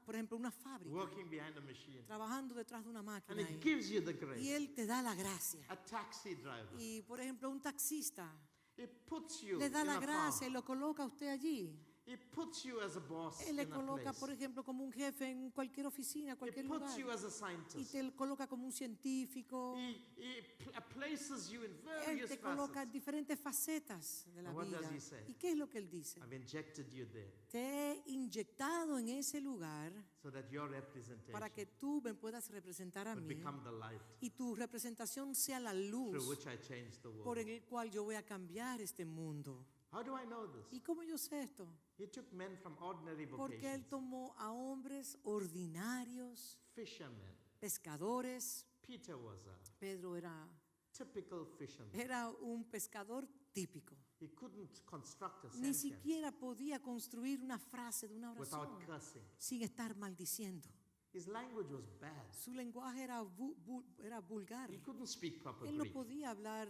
Speaker 2: por ejemplo, una fábrica,
Speaker 1: working behind a machine.
Speaker 2: trabajando detrás de una
Speaker 1: And
Speaker 2: máquina.
Speaker 1: it
Speaker 2: ahí.
Speaker 1: gives you the
Speaker 2: Y
Speaker 1: grace.
Speaker 2: Él te da la gracia.
Speaker 1: A taxi driver.
Speaker 2: Y, por ejemplo, un taxista
Speaker 1: It puts you
Speaker 2: le da
Speaker 1: in
Speaker 2: la
Speaker 1: a
Speaker 2: gracia y
Speaker 1: farm.
Speaker 2: lo coloca a usted allí.
Speaker 1: It puts you as a boss
Speaker 2: Él
Speaker 1: in
Speaker 2: le
Speaker 1: a
Speaker 2: coloca,
Speaker 1: place.
Speaker 2: por ejemplo, como un jefe en cualquier oficina,
Speaker 1: It
Speaker 2: cualquier
Speaker 1: puts
Speaker 2: lugar.
Speaker 1: you as a
Speaker 2: Y
Speaker 1: scientist.
Speaker 2: te coloca como un científico.
Speaker 1: He places you in
Speaker 2: Él
Speaker 1: various
Speaker 2: te coloca en
Speaker 1: facets.
Speaker 2: diferentes facetas de la
Speaker 1: And what
Speaker 2: vida.
Speaker 1: does he say?
Speaker 2: ¿Y qué es lo que Él dice?
Speaker 1: I've injected you there
Speaker 2: Te he inyectado en ese lugar
Speaker 1: so that your representation
Speaker 2: para que tú me puedas representar a
Speaker 1: would
Speaker 2: mí
Speaker 1: become the light
Speaker 2: y tu representación sea la
Speaker 1: through
Speaker 2: luz
Speaker 1: which I change the
Speaker 2: por
Speaker 1: world.
Speaker 2: el cual yo voy a cambiar este mundo.
Speaker 1: How do I know this?
Speaker 2: ¿Y cómo yo sé esto?
Speaker 1: He took men from ordinary
Speaker 2: Porque Él
Speaker 1: vocations,
Speaker 2: tomó a hombres ordinarios,
Speaker 1: fishermen.
Speaker 2: pescadores.
Speaker 1: Peter was a
Speaker 2: Pedro era
Speaker 1: typical fisherman.
Speaker 2: un pescador típico.
Speaker 1: He couldn't construct a
Speaker 2: Ni
Speaker 1: sentence
Speaker 2: siquiera podía construir una frase de una oración
Speaker 1: without cursing.
Speaker 2: sin estar maldiciendo.
Speaker 1: His language was bad.
Speaker 2: Su lenguaje era vulgar.
Speaker 1: He couldn't speak proper
Speaker 2: Él no
Speaker 1: Greek.
Speaker 2: podía hablar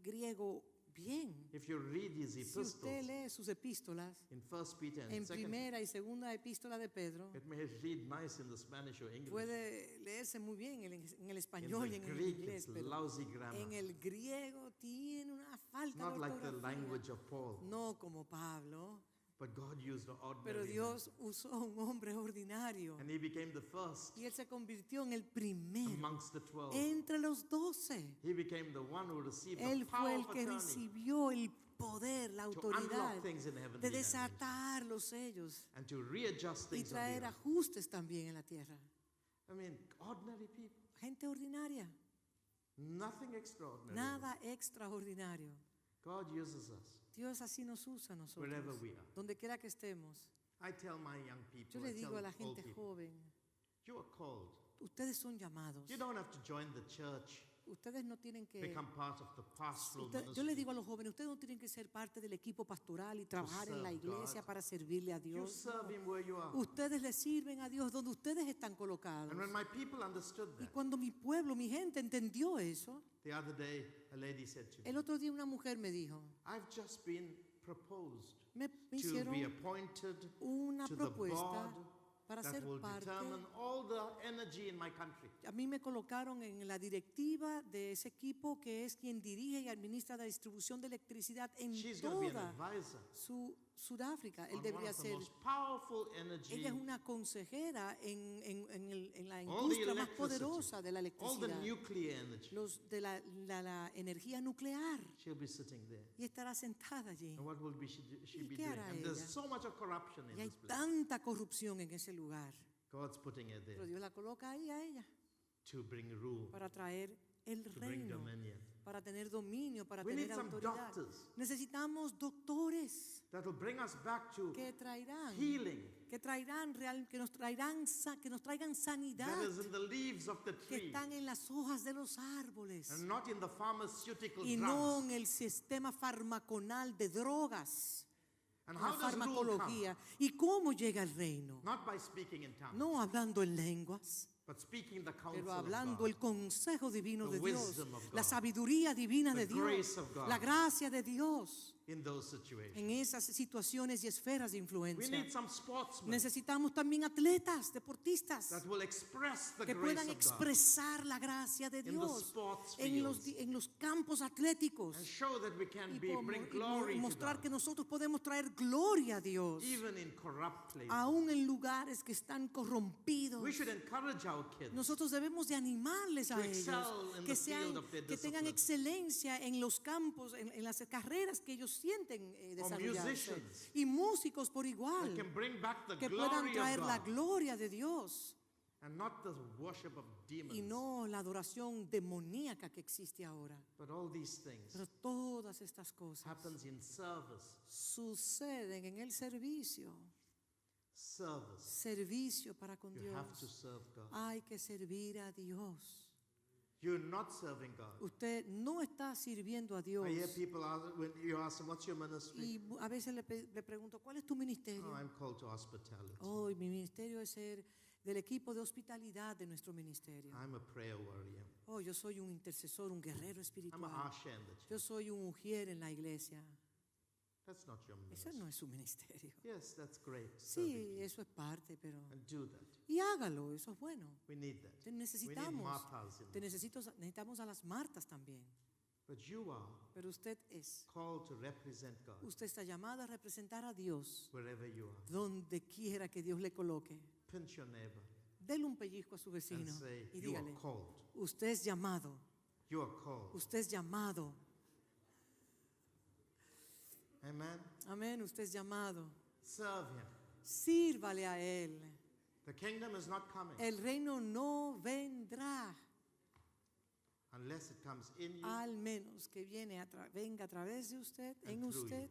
Speaker 2: griego bien.
Speaker 1: If you read his
Speaker 2: Si usted
Speaker 1: epistles
Speaker 2: lee sus epístolas,
Speaker 1: in 1 Peter and
Speaker 2: en
Speaker 1: 2
Speaker 2: primera y segunda epístola de Pedro,
Speaker 1: it may read nice in the Spanish or English.
Speaker 2: puede leerse muy bien en el
Speaker 1: In
Speaker 2: español y
Speaker 1: the
Speaker 2: en el
Speaker 1: Greek,
Speaker 2: inglés,
Speaker 1: it's
Speaker 2: pero
Speaker 1: lousy grammar.
Speaker 2: en el griego tiene una
Speaker 1: It's
Speaker 2: falta de
Speaker 1: not like the
Speaker 2: ortografía.
Speaker 1: language of Paul.
Speaker 2: No como Pablo,
Speaker 1: But God used an
Speaker 2: pero
Speaker 1: ordinary man.
Speaker 2: Dios usó a un hombre ordinario
Speaker 1: And he became the first
Speaker 2: y él se convirtió en el primero
Speaker 1: amongst the 12.
Speaker 2: entre los 12.
Speaker 1: He became the one who received the
Speaker 2: Él fue
Speaker 1: power
Speaker 2: el
Speaker 1: of
Speaker 2: que
Speaker 1: attorney
Speaker 2: recibió el poder, la
Speaker 1: to
Speaker 2: autoridad
Speaker 1: unlock things in heavenly
Speaker 2: de
Speaker 1: language
Speaker 2: desatar los sellos
Speaker 1: and to readjust
Speaker 2: y
Speaker 1: things on the
Speaker 2: traer
Speaker 1: earth.
Speaker 2: ajustes también en la tierra.
Speaker 1: I mean, ordinary people.
Speaker 2: Gente ordinaria,
Speaker 1: Nothing extraordinary.
Speaker 2: nada extraordinario.
Speaker 1: God uses us
Speaker 2: Dios así nos usa a
Speaker 1: wherever
Speaker 2: nosotros,
Speaker 1: we are.
Speaker 2: donde quiera que estemos.
Speaker 1: I tell my young people,
Speaker 2: Yo le
Speaker 1: I tell
Speaker 2: digo a la
Speaker 1: old
Speaker 2: gente
Speaker 1: people,
Speaker 2: joven,
Speaker 1: you are called.
Speaker 2: ustedes son llamados.
Speaker 1: You don't have to join the church,
Speaker 2: Ustedes no tienen que...
Speaker 1: become part of the pastoral
Speaker 2: Yo le
Speaker 1: ministry.
Speaker 2: digo a los jóvenes, ustedes no tienen que ser parte del equipo pastoral y trabajar en la
Speaker 1: serve
Speaker 2: iglesia
Speaker 1: God.
Speaker 2: para servirle a
Speaker 1: You
Speaker 2: Dios.
Speaker 1: serve Him where you are.
Speaker 2: Ustedes le sirven a Dios donde ustedes están colocados.
Speaker 1: And when my people understood
Speaker 2: Y
Speaker 1: that,
Speaker 2: cuando mi pueblo, mi gente entendió eso,
Speaker 1: the other day a lady said to me,
Speaker 2: el otro día una mujer me dijo,
Speaker 1: I've just been proposed
Speaker 2: me
Speaker 1: to be
Speaker 2: hicieron
Speaker 1: appointed
Speaker 2: una
Speaker 1: to the
Speaker 2: propuesta
Speaker 1: board
Speaker 2: para
Speaker 1: that
Speaker 2: ser
Speaker 1: will
Speaker 2: parte.
Speaker 1: determine all the energy in my country.
Speaker 2: A mí me colocaron en la directiva de ese equipo que es quien dirige y administra la distribución de electricidad en
Speaker 1: She's going to be an
Speaker 2: toda
Speaker 1: advisor
Speaker 2: Sudáfrica. Él
Speaker 1: on one
Speaker 2: debería
Speaker 1: of the
Speaker 2: ser.
Speaker 1: most powerful energy,
Speaker 2: Ella es una consejera en la
Speaker 1: all the
Speaker 2: industria más
Speaker 1: electricity,
Speaker 2: poderosa de la
Speaker 1: all the
Speaker 2: electricidad,
Speaker 1: nuclear energy.
Speaker 2: de la energía nuclear.
Speaker 1: She'll be sitting there.
Speaker 2: Y estará sentada allí.
Speaker 1: And what will be she
Speaker 2: ¿Y
Speaker 1: be
Speaker 2: qué
Speaker 1: doing?
Speaker 2: hará
Speaker 1: And there's
Speaker 2: ella?
Speaker 1: so much of corruption in
Speaker 2: Y hay
Speaker 1: this place.
Speaker 2: tanta corrupción en ese lugar.
Speaker 1: God's putting her
Speaker 2: Pero
Speaker 1: there
Speaker 2: Dios la coloca ahí a ella
Speaker 1: to bring rule,
Speaker 2: para traer el
Speaker 1: to bring
Speaker 2: reino,
Speaker 1: dominion.
Speaker 2: para tener dominio, para
Speaker 1: We
Speaker 2: tener
Speaker 1: need some
Speaker 2: autoridad.
Speaker 1: doctors
Speaker 2: Necesitamos doctores
Speaker 1: that will bring us back to
Speaker 2: que traerán,
Speaker 1: healing
Speaker 2: que nos traigan sanidad,
Speaker 1: that is in the leaves of the
Speaker 2: que
Speaker 1: tree
Speaker 2: están en las hojas de los árboles
Speaker 1: and not in the pharmaceutical
Speaker 2: y no en
Speaker 1: drugs.
Speaker 2: el sistema farmaconal de drogas,
Speaker 1: And
Speaker 2: la
Speaker 1: how does rule come?
Speaker 2: farmacología. ¿Y cómo llega el reino?
Speaker 1: Not by speaking in tongues,
Speaker 2: No hablando en lenguas,
Speaker 1: but speaking the counsel
Speaker 2: pero
Speaker 1: of
Speaker 2: hablando
Speaker 1: God.
Speaker 2: el consejo divino
Speaker 1: The
Speaker 2: de Dios,
Speaker 1: wisdom of
Speaker 2: la
Speaker 1: God.
Speaker 2: sabiduría divina
Speaker 1: The
Speaker 2: de Dios,
Speaker 1: grace of God.
Speaker 2: la gracia de Dios
Speaker 1: In those situations.
Speaker 2: en esas situaciones y esferas de
Speaker 1: We
Speaker 2: influencia.
Speaker 1: need some sportsmen
Speaker 2: Necesitamos también atletas, deportistas,
Speaker 1: that will express the
Speaker 2: que
Speaker 1: grace
Speaker 2: puedan
Speaker 1: of God
Speaker 2: expresar la gracia de
Speaker 1: in the
Speaker 2: Dios
Speaker 1: sports
Speaker 2: en
Speaker 1: fields
Speaker 2: los campos atléticos
Speaker 1: and show that we can
Speaker 2: y
Speaker 1: bring glory to
Speaker 2: mostrar
Speaker 1: God,
Speaker 2: que nosotros podemos traer gloria a Dios,
Speaker 1: even in corrupt places.
Speaker 2: aún en lugares que están corrompidos.
Speaker 1: We should encourage our kids
Speaker 2: Nosotros debemos de animarles a
Speaker 1: to
Speaker 2: ellos,
Speaker 1: excel in
Speaker 2: que,
Speaker 1: the field of their
Speaker 2: que tengan
Speaker 1: discipline.
Speaker 2: excelencia en los campos, en las carreras que ellos sienten desarrollarse.
Speaker 1: musicians
Speaker 2: Y músicos por
Speaker 1: that
Speaker 2: igual,
Speaker 1: can bring back the
Speaker 2: que puedan
Speaker 1: glory
Speaker 2: traer
Speaker 1: of
Speaker 2: la
Speaker 1: God
Speaker 2: gloria de Dios
Speaker 1: and not the worship of demons.
Speaker 2: y no la adoración demoníaca que existe ahora.
Speaker 1: But all these things
Speaker 2: Pero todas estas cosas
Speaker 1: happens in service.
Speaker 2: suceden en el servicio.
Speaker 1: Service.
Speaker 2: Servicio para con
Speaker 1: You have to
Speaker 2: Dios.
Speaker 1: serve God.
Speaker 2: Hay que servir a Dios.
Speaker 1: You're not serving God.
Speaker 2: Usted no está sirviendo a Dios.
Speaker 1: I hear people ask, when you ask them, what's your ministry?
Speaker 2: Y a veces le pregunto, ¿cuál es tu ministerio?
Speaker 1: Oh, I'm called to hospitality.
Speaker 2: Oh, y mi ministerio es ser del equipo de hospitalidad de nuestro ministerio.
Speaker 1: I'm a prayer warrior.
Speaker 2: Oh, yo soy un intercesor, un guerrero
Speaker 1: I'm
Speaker 2: espiritual.
Speaker 1: a usher in the church.
Speaker 2: Yo soy un ujier en la iglesia.
Speaker 1: That's not your
Speaker 2: Ese
Speaker 1: ministry.
Speaker 2: no es su ministerio.
Speaker 1: Yes, that's great. serving
Speaker 2: Sí,
Speaker 1: people.
Speaker 2: eso es parte, pero...
Speaker 1: And do that.
Speaker 2: Y hágalo, eso es bueno.
Speaker 1: We need that.
Speaker 2: Te
Speaker 1: We need
Speaker 2: necesitamos.
Speaker 1: Marthas in
Speaker 2: Necesitamos a las Martas también.
Speaker 1: But you are
Speaker 2: Pero usted es.
Speaker 1: called to represent God
Speaker 2: Usted está llamado a representar a Dios
Speaker 1: wherever you are.
Speaker 2: donde quiera que Dios le coloque.
Speaker 1: Pinch your neighbor
Speaker 2: Dele un pellizco a su
Speaker 1: and
Speaker 2: vecino
Speaker 1: say,
Speaker 2: y
Speaker 1: you are
Speaker 2: dígale,
Speaker 1: called.
Speaker 2: usted es llamado,
Speaker 1: You are called.
Speaker 2: usted es llamado.
Speaker 1: Amen.
Speaker 2: Amén, usted es llamado.
Speaker 1: Serve Him.
Speaker 2: Sírvale a Él.
Speaker 1: The kingdom is not coming
Speaker 2: El reino no vendrá
Speaker 1: unless it comes in you
Speaker 2: al menos que venga a través de usted,
Speaker 1: and through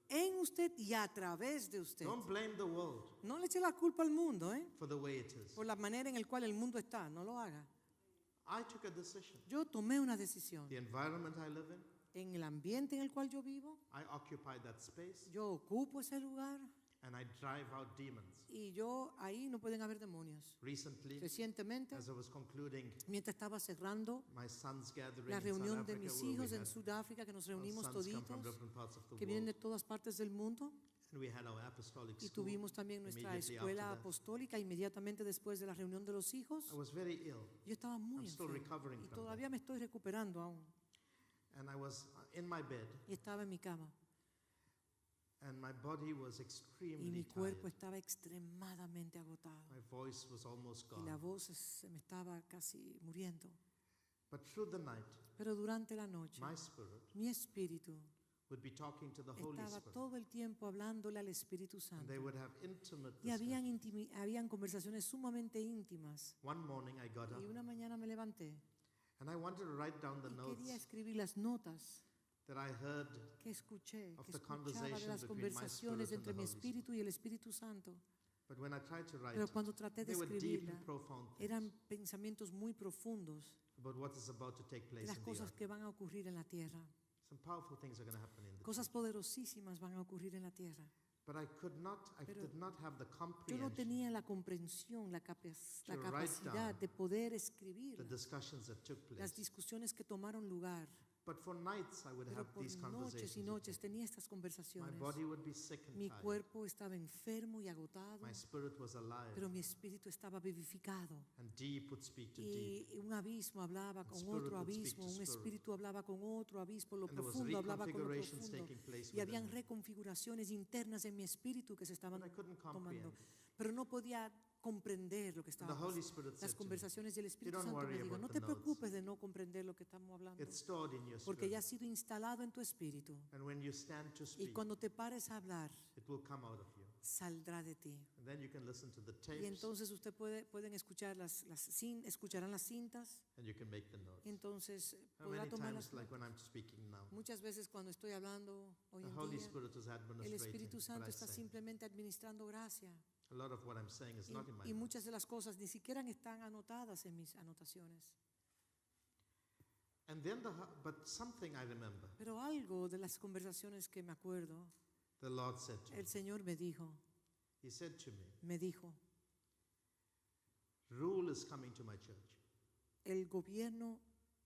Speaker 2: en usted y a través de usted.
Speaker 1: Don't blame the world
Speaker 2: No le eche la culpa al mundo,
Speaker 1: for the way it is.
Speaker 2: por la manera en la cual el mundo está. No lo haga.
Speaker 1: I took a decision.
Speaker 2: Yo tomé una decisión.
Speaker 1: The environment I live in,
Speaker 2: En el ambiente en el cual yo vivo,
Speaker 1: I occupy that space,
Speaker 2: yo ocupo ese lugar
Speaker 1: and I drive out demons.
Speaker 2: Y yo ahí no pueden haber demonios.
Speaker 1: Recently,
Speaker 2: Recientemente,
Speaker 1: as I was concluding
Speaker 2: mientras estaba cerrando
Speaker 1: my son's gathering
Speaker 2: la
Speaker 1: in South
Speaker 2: reunión de
Speaker 1: Africa,
Speaker 2: mis
Speaker 1: where we
Speaker 2: hijos en
Speaker 1: had
Speaker 2: Sudáfrica, que nos
Speaker 1: our
Speaker 2: reunimos
Speaker 1: sons come from
Speaker 2: toditos,
Speaker 1: different parts of the
Speaker 2: que vienen de
Speaker 1: world,
Speaker 2: todas partes del mundo,
Speaker 1: and we had our apostolic
Speaker 2: y
Speaker 1: school.
Speaker 2: tuvimos también nuestra
Speaker 1: immediately
Speaker 2: escuela
Speaker 1: after that.
Speaker 2: apostólica inmediatamente después de la reunión de los hijos.
Speaker 1: I was very ill,
Speaker 2: Yo estaba muy
Speaker 1: I'm still
Speaker 2: enfermo
Speaker 1: recovering
Speaker 2: y
Speaker 1: from
Speaker 2: todavía me estoy recuperando aún.
Speaker 1: and I was in my bed,
Speaker 2: Y estaba en mi cama
Speaker 1: and my body was
Speaker 2: y
Speaker 1: extremely
Speaker 2: mi cuerpo
Speaker 1: tired.
Speaker 2: estaba extremadamente agotado
Speaker 1: My voice was almost
Speaker 2: y la
Speaker 1: gone.
Speaker 2: voz se me estaba casi muriendo.
Speaker 1: But through the night,
Speaker 2: Pero durante la noche,
Speaker 1: my spirit
Speaker 2: mi espíritu
Speaker 1: would be talking to the Holy
Speaker 2: estaba
Speaker 1: Spirit,
Speaker 2: todo el tiempo hablándole al Espíritu
Speaker 1: and
Speaker 2: Santo.
Speaker 1: they would have intimate
Speaker 2: Y
Speaker 1: discussions.
Speaker 2: habían conversaciones sumamente íntimas.
Speaker 1: One morning I got up,
Speaker 2: Y una mañana me levanté
Speaker 1: and I wanted to write down the
Speaker 2: y
Speaker 1: notes
Speaker 2: quería escribir las notas
Speaker 1: that I heard,
Speaker 2: que escuché,
Speaker 1: of
Speaker 2: que
Speaker 1: the
Speaker 2: escuchaba de
Speaker 1: conversation
Speaker 2: las
Speaker 1: between my
Speaker 2: conversaciones
Speaker 1: spirit and
Speaker 2: entre
Speaker 1: the
Speaker 2: mi
Speaker 1: Holy Spirit.
Speaker 2: espíritu y el Espíritu Santo.
Speaker 1: but when I tried to write,
Speaker 2: Pero cuando traté de
Speaker 1: they were deep
Speaker 2: escribirla,
Speaker 1: and profound things
Speaker 2: eran pensamientos muy profundos
Speaker 1: about what is about to take
Speaker 2: de
Speaker 1: place
Speaker 2: las
Speaker 1: in the
Speaker 2: cosas
Speaker 1: earth.
Speaker 2: que van a ocurrir en la tierra.
Speaker 1: Some powerful things are going to happen in the
Speaker 2: Cosas
Speaker 1: church.
Speaker 2: poderosísimas van a ocurrir en la tierra.
Speaker 1: But I
Speaker 2: Pero
Speaker 1: did not have the
Speaker 2: Yo no
Speaker 1: comprehension,
Speaker 2: tenía la comprensión, la
Speaker 1: To write
Speaker 2: capacidad
Speaker 1: down
Speaker 2: de poder
Speaker 1: the
Speaker 2: escribir
Speaker 1: discussions that took
Speaker 2: las
Speaker 1: place.
Speaker 2: discusiones que tomaron lugar.
Speaker 1: But for nights I would
Speaker 2: Pero
Speaker 1: have
Speaker 2: por
Speaker 1: these
Speaker 2: noches y
Speaker 1: conversations. with
Speaker 2: noches
Speaker 1: them.
Speaker 2: tenía estas
Speaker 1: My
Speaker 2: conversaciones.
Speaker 1: body would be sick and
Speaker 2: Mi
Speaker 1: tired.
Speaker 2: cuerpo estaba enfermo y agotado,
Speaker 1: My spirit was alive,
Speaker 2: pero mi espíritu estaba vivificado.
Speaker 1: and deep would speak to deep.
Speaker 2: Y un abismo hablaba con
Speaker 1: spirit
Speaker 2: otro
Speaker 1: would speak
Speaker 2: abismo,
Speaker 1: to
Speaker 2: un
Speaker 1: spirit.
Speaker 2: espíritu hablaba con otro abismo, lo
Speaker 1: And there was
Speaker 2: profundo hablaba con lo
Speaker 1: reconfigurations
Speaker 2: profundo.
Speaker 1: taking place
Speaker 2: Y habían
Speaker 1: within me.
Speaker 2: reconfiguraciones internas en mi espíritu que se estaban
Speaker 1: But I couldn't
Speaker 2: tomando.
Speaker 1: comprehend.
Speaker 2: Pero no podía comprender lo que
Speaker 1: And
Speaker 2: estaba
Speaker 1: the Holy
Speaker 2: pasando.
Speaker 1: Spirit
Speaker 2: Las
Speaker 1: said to me,
Speaker 2: conversaciones y el Espíritu
Speaker 1: don't
Speaker 2: Santo me
Speaker 1: worry
Speaker 2: dijo,
Speaker 1: about
Speaker 2: no
Speaker 1: the
Speaker 2: te
Speaker 1: notes.
Speaker 2: preocupes de no comprender lo que estamos hablando,
Speaker 1: It's stored in your
Speaker 2: porque ya ha
Speaker 1: spirit.
Speaker 2: sido instalado en tu espíritu.
Speaker 1: And when you stand to
Speaker 2: Y
Speaker 1: speak,
Speaker 2: cuando te pares a hablar,
Speaker 1: it will come out of you.
Speaker 2: saldrá de ti.
Speaker 1: And then you can listen to the
Speaker 2: Y
Speaker 1: tapes,
Speaker 2: entonces pueden escuchar escucharán las cintas.
Speaker 1: and you can make the notes.
Speaker 2: Y entonces
Speaker 1: How
Speaker 2: podrá
Speaker 1: many
Speaker 2: tomar
Speaker 1: times,
Speaker 2: las
Speaker 1: like when I'm speaking now,
Speaker 2: Muchas veces cuando estoy hablando hoy
Speaker 1: the
Speaker 2: en
Speaker 1: Holy
Speaker 2: día,
Speaker 1: Spirit is
Speaker 2: el
Speaker 1: administrating
Speaker 2: Espíritu Santo
Speaker 1: what I
Speaker 2: está
Speaker 1: say.
Speaker 2: simplemente administrando gracia.
Speaker 1: A lot of what I'm saying is not in my
Speaker 2: Y
Speaker 1: mind.
Speaker 2: muchas de las cosas ni siquiera están anotadas en mis anotaciones.
Speaker 1: And then but something I remember,
Speaker 2: Pero algo de las conversaciones que me acuerdo,
Speaker 1: the Lord said to me.
Speaker 2: el Señor me dijo,
Speaker 1: Me dijo, rule is coming to my church.
Speaker 2: el gobierno,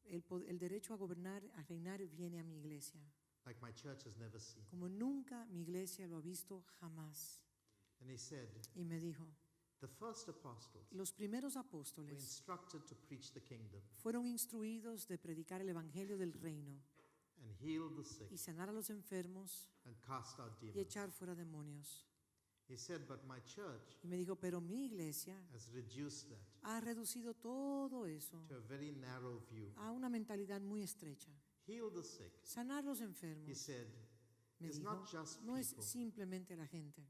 Speaker 2: el derecho a gobernar, a reinar viene a mi iglesia.
Speaker 1: Like my church has never seen.
Speaker 2: Como nunca mi iglesia lo ha visto jamás.
Speaker 1: And he said,
Speaker 2: Y me dijo,
Speaker 1: the first apostles
Speaker 2: los primeros
Speaker 1: were
Speaker 2: apóstoles
Speaker 1: instructed to preach the kingdom
Speaker 2: fueron instruidos de predicar el evangelio del reino
Speaker 1: and heal the sick
Speaker 2: y sanar a los enfermos
Speaker 1: and cast out
Speaker 2: y
Speaker 1: demons.
Speaker 2: echar fuera demonios.
Speaker 1: He said, but my church
Speaker 2: Y me dijo, pero mi iglesia
Speaker 1: has reduced that
Speaker 2: ha reducido todo eso
Speaker 1: to a very narrow view.
Speaker 2: a una mentalidad muy estrecha.
Speaker 1: Heal the sick.
Speaker 2: Sanar los
Speaker 1: He
Speaker 2: enfermos,
Speaker 1: said,
Speaker 2: me
Speaker 1: it's
Speaker 2: dijo,
Speaker 1: not just
Speaker 2: no es
Speaker 1: people
Speaker 2: simplemente la gente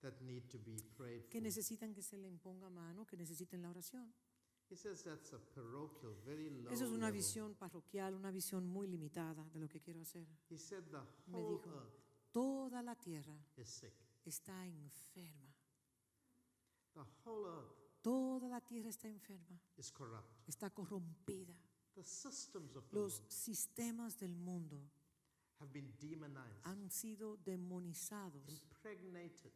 Speaker 1: that need to be prayed
Speaker 2: que
Speaker 1: for.
Speaker 2: necesitan que se le imponga mano, que necesiten la oración.
Speaker 1: He says that's a parochial, very low
Speaker 2: Eso es una
Speaker 1: level.
Speaker 2: visión parroquial, una visión muy limitada de lo que quiero hacer.
Speaker 1: He said the
Speaker 2: Me
Speaker 1: whole
Speaker 2: dijo,
Speaker 1: earth
Speaker 2: toda la tierra
Speaker 1: is sick.
Speaker 2: está enferma.
Speaker 1: The whole earth
Speaker 2: Toda la tierra está enferma,
Speaker 1: is corrupt.
Speaker 2: está corrompida.
Speaker 1: The systems of the
Speaker 2: Los
Speaker 1: world
Speaker 2: sistemas del mundo
Speaker 1: have been demonized,
Speaker 2: han sido demonizados,
Speaker 1: impregnated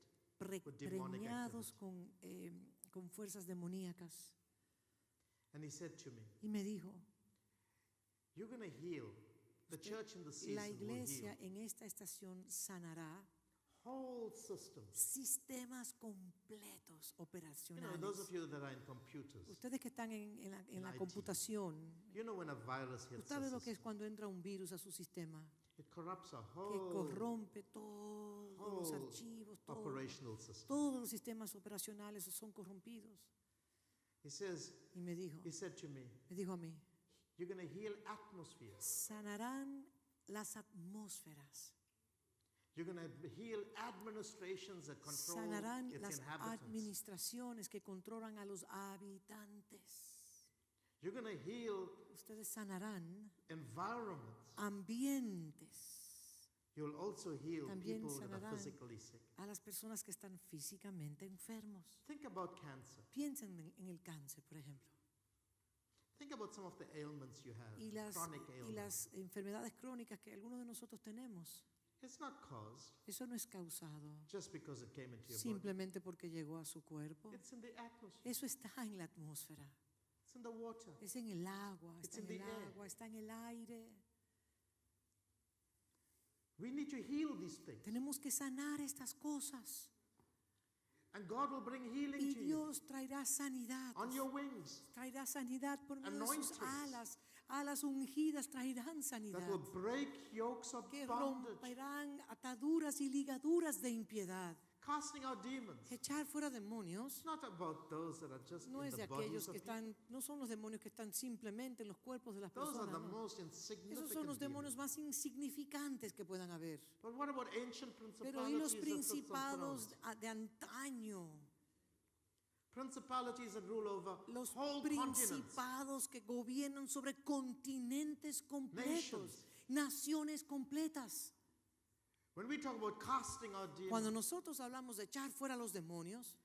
Speaker 1: with demonic
Speaker 2: preñados
Speaker 1: activity.
Speaker 2: con fuerzas demoníacas.
Speaker 1: And he said to me,
Speaker 2: Y me dijo,
Speaker 1: you're going to heal. The church in the season
Speaker 2: la
Speaker 1: will
Speaker 2: iglesia
Speaker 1: heal
Speaker 2: en esta estación sanará
Speaker 1: whole systems.
Speaker 2: sistemas completos
Speaker 1: You know,
Speaker 2: operacionales.
Speaker 1: those of you that are in computers,
Speaker 2: Ustedes que están en la
Speaker 1: in IT,
Speaker 2: computación,
Speaker 1: you know when a virus hits
Speaker 2: ¿usted sabe
Speaker 1: a
Speaker 2: lo que es
Speaker 1: system,
Speaker 2: cuando entra un virus a su sistema?
Speaker 1: it corrupts a
Speaker 2: Que
Speaker 1: whole
Speaker 2: corrompe todos los
Speaker 1: whole
Speaker 2: archivos,
Speaker 1: operational system.
Speaker 2: todos los sistemas operacionales son corrompidos.
Speaker 1: He says,
Speaker 2: Y me dijo a mí,
Speaker 1: you're going to heal atmospheres.
Speaker 2: sanarán las atmósferas,
Speaker 1: You're going to heal administrations that control
Speaker 2: sanarán
Speaker 1: its
Speaker 2: las
Speaker 1: inhabitants.
Speaker 2: administraciones que controlan a los habitantes.
Speaker 1: You're going to heal
Speaker 2: Ustedes sanarán
Speaker 1: environments.
Speaker 2: ambientes.
Speaker 1: You'll also heal
Speaker 2: También
Speaker 1: people that are
Speaker 2: sanarán
Speaker 1: physically sick.
Speaker 2: a las personas que están físicamente enfermos.
Speaker 1: Think about cancer.
Speaker 2: Piensen en el cáncer, por ejemplo,
Speaker 1: Think about some of the ailments you have,
Speaker 2: y
Speaker 1: chronic
Speaker 2: y
Speaker 1: ailments.
Speaker 2: las enfermedades crónicas que algunos de nosotros tenemos.
Speaker 1: It's not caused
Speaker 2: Eso no es causado
Speaker 1: just because it came into your body.
Speaker 2: simplemente porque llegó a su cuerpo.
Speaker 1: It's in the atmosphere.
Speaker 2: Eso está en la atmósfera,
Speaker 1: It's in the water.
Speaker 2: es en el agua,
Speaker 1: It's
Speaker 2: está en
Speaker 1: in
Speaker 2: el
Speaker 1: the air.
Speaker 2: agua, está en el aire.
Speaker 1: We need to heal these things.
Speaker 2: Tenemos que sanar estas cosas
Speaker 1: And God will bring healing
Speaker 2: y
Speaker 1: to you
Speaker 2: Dios traerá sanidad.
Speaker 1: on your wings
Speaker 2: Traerá sanidad por medio de sus
Speaker 1: Anointings.
Speaker 2: alas ungidas traerán
Speaker 1: that
Speaker 2: sanidad.
Speaker 1: will break yokes of
Speaker 2: Que
Speaker 1: bondage,
Speaker 2: romperán ataduras y ligaduras de impiedad.
Speaker 1: casting out demons.
Speaker 2: Echar fuera demonios
Speaker 1: It's not about those that are just
Speaker 2: no
Speaker 1: in
Speaker 2: es
Speaker 1: the
Speaker 2: de
Speaker 1: bodies
Speaker 2: aquellos
Speaker 1: of
Speaker 2: que
Speaker 1: people.
Speaker 2: están, no son los demonios que están simplemente en los cuerpos de las
Speaker 1: Those are
Speaker 2: personas.
Speaker 1: the
Speaker 2: No.
Speaker 1: most
Speaker 2: Esos son
Speaker 1: insignificant
Speaker 2: los demonios
Speaker 1: demons.
Speaker 2: más insignificantes que puedan haber.
Speaker 1: But what about ancient
Speaker 2: Pero ¿y los
Speaker 1: principalities that sit on
Speaker 2: principados
Speaker 1: thrones?
Speaker 2: de antaño?
Speaker 1: Principalities that rule over
Speaker 2: Los
Speaker 1: whole continents.
Speaker 2: principados que gobiernan sobre continentes completos,
Speaker 1: Nations.
Speaker 2: naciones completas.
Speaker 1: When we talk about casting out
Speaker 2: Cuando
Speaker 1: demons,
Speaker 2: nosotros hablamos de echar fuera los demonios,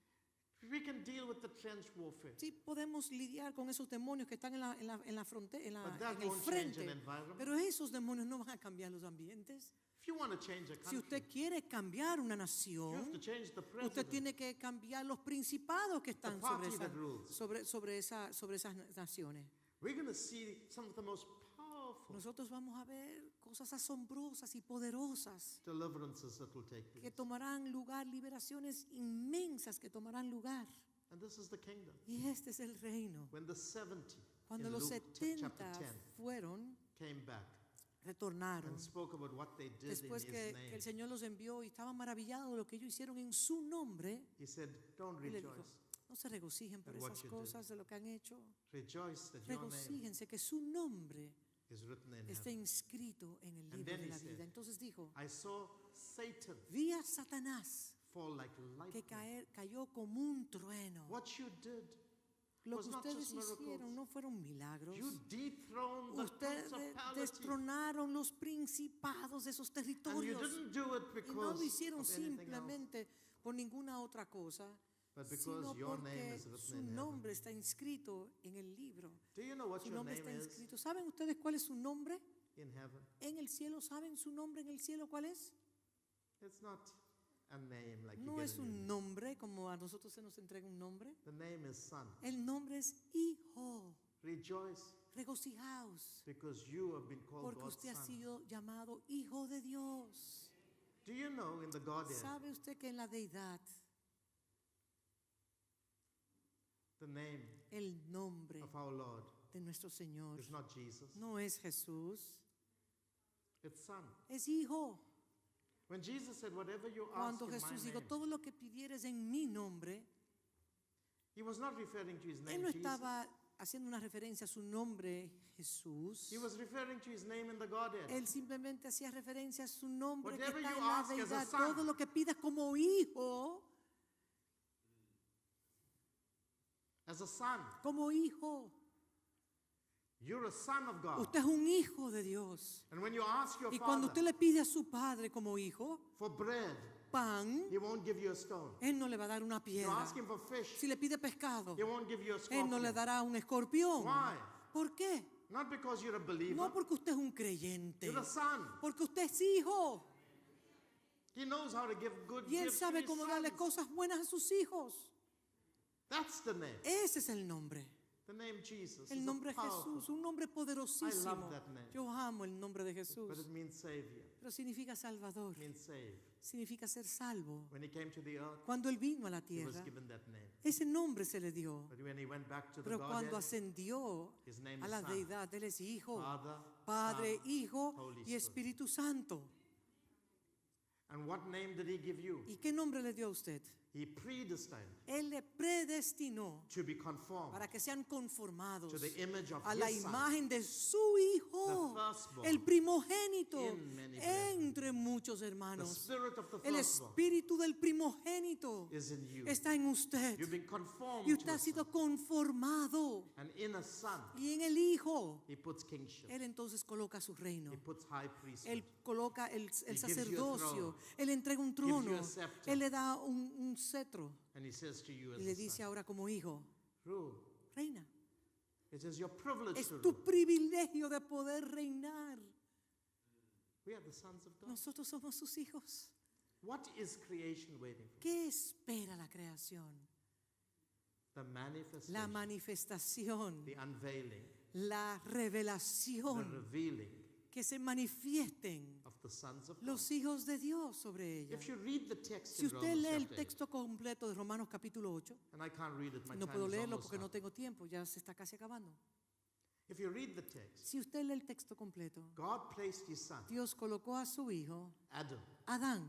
Speaker 1: we can deal with the trench warfare.
Speaker 2: sí podemos lidiar con esos demonios que están en la frontera,
Speaker 1: But that
Speaker 2: en el
Speaker 1: won't change
Speaker 2: frente,
Speaker 1: an environment.
Speaker 2: pero esos demonios no van a cambiar los ambientes.
Speaker 1: If you want to change a
Speaker 2: Si
Speaker 1: country,
Speaker 2: usted quiere cambiar una
Speaker 1: you have to
Speaker 2: nación,
Speaker 1: change the
Speaker 2: usted
Speaker 1: president.
Speaker 2: tiene que cambiar los principados que están
Speaker 1: party that rules.
Speaker 2: sobre esas naciones.
Speaker 1: We're going to see some of the most powerful
Speaker 2: Nosotros vamos a ver cosas asombrosas y poderosas
Speaker 1: deliverances that will take
Speaker 2: que
Speaker 1: place.
Speaker 2: tomarán lugar, liberaciones inmensas que tomarán lugar.
Speaker 1: And this is the kingdom.
Speaker 2: Y este es el reino.
Speaker 1: When the 70
Speaker 2: Cuando
Speaker 1: in
Speaker 2: los
Speaker 1: Luke
Speaker 2: 70
Speaker 1: chapter 10
Speaker 2: fueron,
Speaker 1: came back
Speaker 2: retornaron,
Speaker 1: and spoke about what they did in
Speaker 2: después
Speaker 1: his
Speaker 2: que
Speaker 1: name,
Speaker 2: el Señor los envió y estaban maravillados de lo que ellos hicieron en su nombre,
Speaker 1: he said, don't
Speaker 2: y le dijo,
Speaker 1: rejoice.
Speaker 2: no se regocijen por
Speaker 1: at what
Speaker 2: esas
Speaker 1: you did.
Speaker 2: cosas de lo que han hecho.
Speaker 1: Rejoice that your name
Speaker 2: Regocíjense que su nombre
Speaker 1: is written in
Speaker 2: está
Speaker 1: heaven.
Speaker 2: inscrito en el
Speaker 1: And
Speaker 2: libro
Speaker 1: then
Speaker 2: de
Speaker 1: he
Speaker 2: la
Speaker 1: said,
Speaker 2: vida. Entonces dijo,
Speaker 1: I saw Satan
Speaker 2: vi a Satanás
Speaker 1: fall like
Speaker 2: que
Speaker 1: lightning.
Speaker 2: cayó como un trueno.
Speaker 1: What you did,
Speaker 2: Lo
Speaker 1: was
Speaker 2: que
Speaker 1: not
Speaker 2: ustedes
Speaker 1: just miracles.
Speaker 2: hicieron no fueron milagros.
Speaker 1: you dethroned the
Speaker 2: Ustedes
Speaker 1: principality.
Speaker 2: destronaron los principados de esos
Speaker 1: And you
Speaker 2: territorios.
Speaker 1: didn't do it
Speaker 2: Y no lo
Speaker 1: because
Speaker 2: hicieron
Speaker 1: of anything else,
Speaker 2: simplemente por ninguna otra cosa,
Speaker 1: but
Speaker 2: sino
Speaker 1: because your name
Speaker 2: porque
Speaker 1: is written
Speaker 2: su
Speaker 1: in heaven.
Speaker 2: nombre está inscrito en el libro.
Speaker 1: Do you know what
Speaker 2: Su
Speaker 1: your
Speaker 2: nombre
Speaker 1: name
Speaker 2: está
Speaker 1: is
Speaker 2: inscrito. ¿Saben ustedes cuál es su nombre
Speaker 1: in heaven?
Speaker 2: en el cielo? ¿Saben su nombre en el cielo cuál es?
Speaker 1: It's not a name like you
Speaker 2: No
Speaker 1: get
Speaker 2: es
Speaker 1: in your
Speaker 2: un
Speaker 1: name.
Speaker 2: nombre como a nosotros se nos entrega un nombre.
Speaker 1: The name is Son.
Speaker 2: El nombre es Hijo.
Speaker 1: Rejoice
Speaker 2: Regocijaos
Speaker 1: because you have been called
Speaker 2: porque
Speaker 1: God's
Speaker 2: usted ha
Speaker 1: son.
Speaker 2: sido llamado Hijo de Dios.
Speaker 1: Do you know in the Godhead,
Speaker 2: ¿Sabe usted que en la deidad
Speaker 1: the name
Speaker 2: el nombre
Speaker 1: of our Lord
Speaker 2: de nuestro Señor
Speaker 1: is not Jesus,
Speaker 2: no es Jesús,
Speaker 1: it's Son.
Speaker 2: es Hijo?
Speaker 1: When Jesus said, whatever you ask
Speaker 2: Cuando
Speaker 1: in
Speaker 2: Jesús
Speaker 1: my
Speaker 2: dijo,
Speaker 1: name,
Speaker 2: todo lo que pidieres en mi nombre,
Speaker 1: he was not referring to his name
Speaker 2: Él no
Speaker 1: Jesus.
Speaker 2: estaba haciendo una referencia a su nombre Jesús.
Speaker 1: He was referring to his name in the Godhead.
Speaker 2: Él simplemente hacía referencia a su nombre que
Speaker 1: Whatever
Speaker 2: está
Speaker 1: you
Speaker 2: en la
Speaker 1: ask as a
Speaker 2: deidad.
Speaker 1: son.
Speaker 2: Todo lo que pidas como hijo,
Speaker 1: As a son,
Speaker 2: como hijo.
Speaker 1: you're a son of God.
Speaker 2: Usted es un hijo de Dios.
Speaker 1: And when you ask your
Speaker 2: Y cuando
Speaker 1: father
Speaker 2: usted le pide a su padre como hijo,
Speaker 1: for bread,
Speaker 2: pan,
Speaker 1: he won't give you a stone.
Speaker 2: Él no le va a dar una
Speaker 1: You
Speaker 2: piedra.
Speaker 1: ask him for fish,
Speaker 2: Si le pide pescado,
Speaker 1: he won't give you a
Speaker 2: Él no le
Speaker 1: scorpion.
Speaker 2: dará un escorpión.
Speaker 1: Why?
Speaker 2: ¿Por qué?
Speaker 1: Not because you're a believer.
Speaker 2: No porque usted es un creyente,
Speaker 1: You're a son.
Speaker 2: porque usted es hijo.
Speaker 1: He knows how to give good
Speaker 2: Y Él
Speaker 1: gifts to
Speaker 2: sabe
Speaker 1: his
Speaker 2: cómo darle
Speaker 1: sons.
Speaker 2: cosas buenas a sus hijos.
Speaker 1: That's the name.
Speaker 2: Ese es el nombre.
Speaker 1: The name Jesus.
Speaker 2: El
Speaker 1: is a
Speaker 2: nombre
Speaker 1: powerful,
Speaker 2: Jesús, un nombre poderosísimo.
Speaker 1: I love that name.
Speaker 2: Yo amo el nombre de
Speaker 1: but
Speaker 2: Jesús.
Speaker 1: it means Savior.
Speaker 2: Pero significa Salvador,
Speaker 1: It means save.
Speaker 2: significa ser salvo.
Speaker 1: When he came to the earth,
Speaker 2: Cuando Él vino a la
Speaker 1: he was
Speaker 2: tierra,
Speaker 1: given that name.
Speaker 2: ese nombre se le dio.
Speaker 1: But when he went back to the
Speaker 2: Pero cuando
Speaker 1: Godhead,
Speaker 2: ascendió
Speaker 1: his name
Speaker 2: a
Speaker 1: is
Speaker 2: la
Speaker 1: Son.
Speaker 2: deidad, Él es Hijo,
Speaker 1: Father,
Speaker 2: Padre,
Speaker 1: Son,
Speaker 2: Hijo
Speaker 1: Holy
Speaker 2: y
Speaker 1: Spirit.
Speaker 2: Espíritu Santo.
Speaker 1: And what name did he give you?
Speaker 2: ¿Y qué nombre le dio a usted?
Speaker 1: He predestined
Speaker 2: Él le predestinó
Speaker 1: to be conformed
Speaker 2: para que sean conformados
Speaker 1: to the image of
Speaker 2: a la
Speaker 1: his Son,
Speaker 2: imagen de su Hijo,
Speaker 1: the firstborn,
Speaker 2: el primogénito
Speaker 1: in many brethren.
Speaker 2: entre muchos
Speaker 1: the
Speaker 2: hermanos.
Speaker 1: spirit of the
Speaker 2: El
Speaker 1: firstborn
Speaker 2: espíritu del primogénito
Speaker 1: is in you.
Speaker 2: está en usted
Speaker 1: You've been conformed
Speaker 2: y
Speaker 1: to
Speaker 2: usted ha
Speaker 1: a
Speaker 2: sido
Speaker 1: son.
Speaker 2: conformado.
Speaker 1: And in a son,
Speaker 2: Y en el Hijo,
Speaker 1: he puts kingship.
Speaker 2: Él entonces coloca su reino.
Speaker 1: He puts high priesthood.
Speaker 2: Él coloca el
Speaker 1: gives you a
Speaker 2: sacerdocio,
Speaker 1: throne.
Speaker 2: Él entrega un
Speaker 1: Gives you
Speaker 2: trono,
Speaker 1: a scepter.
Speaker 2: Él le da un cetro
Speaker 1: And he says to you as
Speaker 2: y le
Speaker 1: a
Speaker 2: dice
Speaker 1: son,
Speaker 2: ahora como hijo,
Speaker 1: rule.
Speaker 2: reina.
Speaker 1: It is your privilege
Speaker 2: Es
Speaker 1: to
Speaker 2: tu
Speaker 1: rule.
Speaker 2: privilegio de poder reinar.
Speaker 1: We are the sons of God.
Speaker 2: Nosotros somos sus hijos.
Speaker 1: What is creation waiting for?
Speaker 2: ¿Qué espera la creación?
Speaker 1: The manifestation,
Speaker 2: La manifestación,
Speaker 1: the unveiling,
Speaker 2: la
Speaker 1: the
Speaker 2: revelación,
Speaker 1: revealing
Speaker 2: que se manifiesten
Speaker 1: of the sons of God.
Speaker 2: los hijos de Dios sobre ella.
Speaker 1: If you read the text
Speaker 2: Si
Speaker 1: in
Speaker 2: usted
Speaker 1: Romans
Speaker 2: lee el
Speaker 1: chapter 8,
Speaker 2: texto completo de Romanos capítulo 8,
Speaker 1: and I can't read it, my
Speaker 2: no
Speaker 1: time
Speaker 2: puedo
Speaker 1: is
Speaker 2: leerlo
Speaker 1: almost
Speaker 2: porque no
Speaker 1: up.
Speaker 2: tengo tiempo, ya se está casi acabando.
Speaker 1: If you read the text,
Speaker 2: Si usted lee el texto completo,
Speaker 1: God placed his son,
Speaker 2: Dios colocó a su hijo,
Speaker 1: Adam,
Speaker 2: Adán,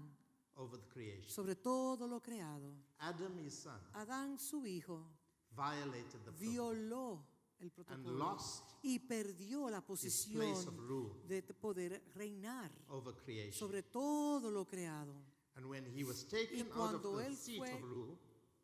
Speaker 1: over the creation.
Speaker 2: sobre todo lo creado.
Speaker 1: Adam, his son,
Speaker 2: Adán, su hijo,
Speaker 1: violated the protocol
Speaker 2: violó el
Speaker 1: and
Speaker 2: protocolo
Speaker 1: lost
Speaker 2: y perdió la
Speaker 1: his place
Speaker 2: posición
Speaker 1: of rule
Speaker 2: de poder reinar
Speaker 1: over creation.
Speaker 2: sobre todo lo creado,
Speaker 1: And when he was taken out of
Speaker 2: cuando
Speaker 1: the
Speaker 2: él
Speaker 1: seat
Speaker 2: fue
Speaker 1: of rule,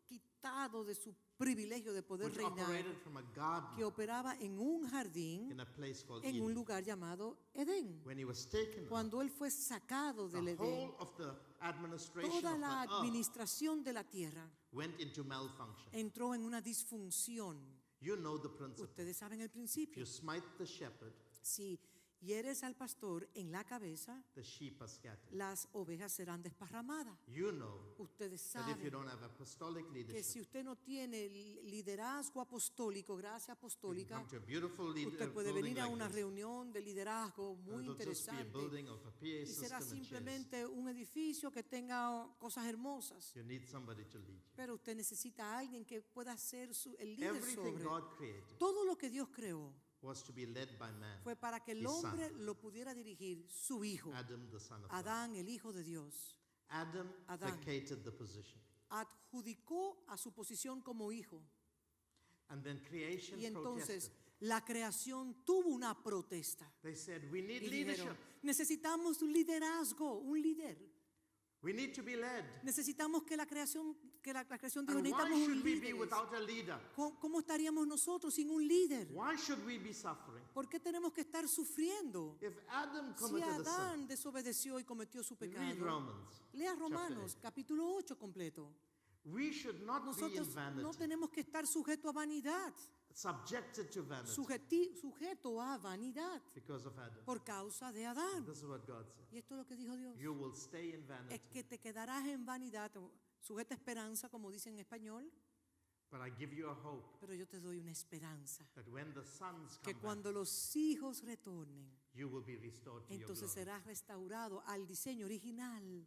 Speaker 2: quitado de su privilegio de poder
Speaker 1: which
Speaker 2: reinar,
Speaker 1: operated from a garden
Speaker 2: que operaba en un jardín,
Speaker 1: in a place called
Speaker 2: en un
Speaker 1: Eden,
Speaker 2: lugar llamado Edén.
Speaker 1: when he was taken out,
Speaker 2: Cuando él fue sacado del
Speaker 1: the
Speaker 2: Edén,
Speaker 1: whole of the administration
Speaker 2: toda
Speaker 1: of
Speaker 2: la
Speaker 1: the earth
Speaker 2: administración de la tierra
Speaker 1: went into malfunction.
Speaker 2: entró en una disfunción.
Speaker 1: You know the principle.
Speaker 2: Ustedes saben el
Speaker 1: If
Speaker 2: principio.
Speaker 1: you smite the shepherd,
Speaker 2: Si hieres al pastor en la cabeza,
Speaker 1: the sheep are scattered.
Speaker 2: las ovejas serán desparramadas.
Speaker 1: You know
Speaker 2: Ustedes
Speaker 1: that if you
Speaker 2: saben
Speaker 1: don't have apostolic
Speaker 2: que si
Speaker 1: leadership,
Speaker 2: usted no tiene liderazgo apostólico, gracia
Speaker 1: you can
Speaker 2: apostólica,
Speaker 1: come to a beautiful
Speaker 2: usted puede
Speaker 1: building
Speaker 2: venir a
Speaker 1: like
Speaker 2: una
Speaker 1: this.
Speaker 2: reunión de liderazgo muy
Speaker 1: It'll just be a
Speaker 2: interesante
Speaker 1: building of a PA
Speaker 2: y será
Speaker 1: system and chairs.
Speaker 2: simplemente un edificio que tenga cosas hermosas.
Speaker 1: You need somebody to lead you.
Speaker 2: Pero usted necesita a alguien que pueda ser el líder
Speaker 1: Everything
Speaker 2: sobre.
Speaker 1: God created
Speaker 2: Todo lo que Dios creó
Speaker 1: was to be led by man.
Speaker 2: fue para que el
Speaker 1: His son.
Speaker 2: hombre lo pudiera dirigir, su hijo,
Speaker 1: Adam, the son of God.
Speaker 2: Adán, el hijo de Dios.
Speaker 1: Adam
Speaker 2: Adán.
Speaker 1: vacated the position.
Speaker 2: Adjudicó a su posición como hijo.
Speaker 1: And then creation
Speaker 2: Y entonces
Speaker 1: protested.
Speaker 2: la creación tuvo una protesta.
Speaker 1: They said, we need
Speaker 2: Y
Speaker 1: leadership.
Speaker 2: dijeron, necesitamos un liderazgo, un líder.
Speaker 1: We need to be led.
Speaker 2: Necesitamos que la creación dijo,
Speaker 1: And why
Speaker 2: necesitamos un
Speaker 1: should we be
Speaker 2: líder.
Speaker 1: without a leader?
Speaker 2: ¿Cómo estaríamos nosotros sin un líder?
Speaker 1: Why should we be suffering?
Speaker 2: ¿Por qué tenemos que estar sufriendo?
Speaker 1: If Adam
Speaker 2: Si
Speaker 1: committed a sin,
Speaker 2: Adán desobedeció y cometió su
Speaker 1: read
Speaker 2: pecado,
Speaker 1: Romans.
Speaker 2: lea
Speaker 1: chapter
Speaker 2: Romanos
Speaker 1: 8.
Speaker 2: capítulo 8 completo.
Speaker 1: We should not be in
Speaker 2: Nosotros no
Speaker 1: vanity,
Speaker 2: tenemos que estar sujetos a vanidad,
Speaker 1: subjected to vanity
Speaker 2: sujeto a vanidad
Speaker 1: because of Adam.
Speaker 2: por causa de Adán.
Speaker 1: This is what God said.
Speaker 2: Y esto es lo que dijo Dios.
Speaker 1: You will stay in
Speaker 2: Es
Speaker 1: vanity,
Speaker 2: que te quedarás en vanidad, sujeta a esperanza, como dicen en español,
Speaker 1: but I give you a hope
Speaker 2: pero yo te doy una esperanza.
Speaker 1: that when the sons
Speaker 2: Que
Speaker 1: come back,
Speaker 2: cuando los hijos retornen,
Speaker 1: you will be restored to your
Speaker 2: entonces
Speaker 1: glory.
Speaker 2: serás restaurado al diseño original.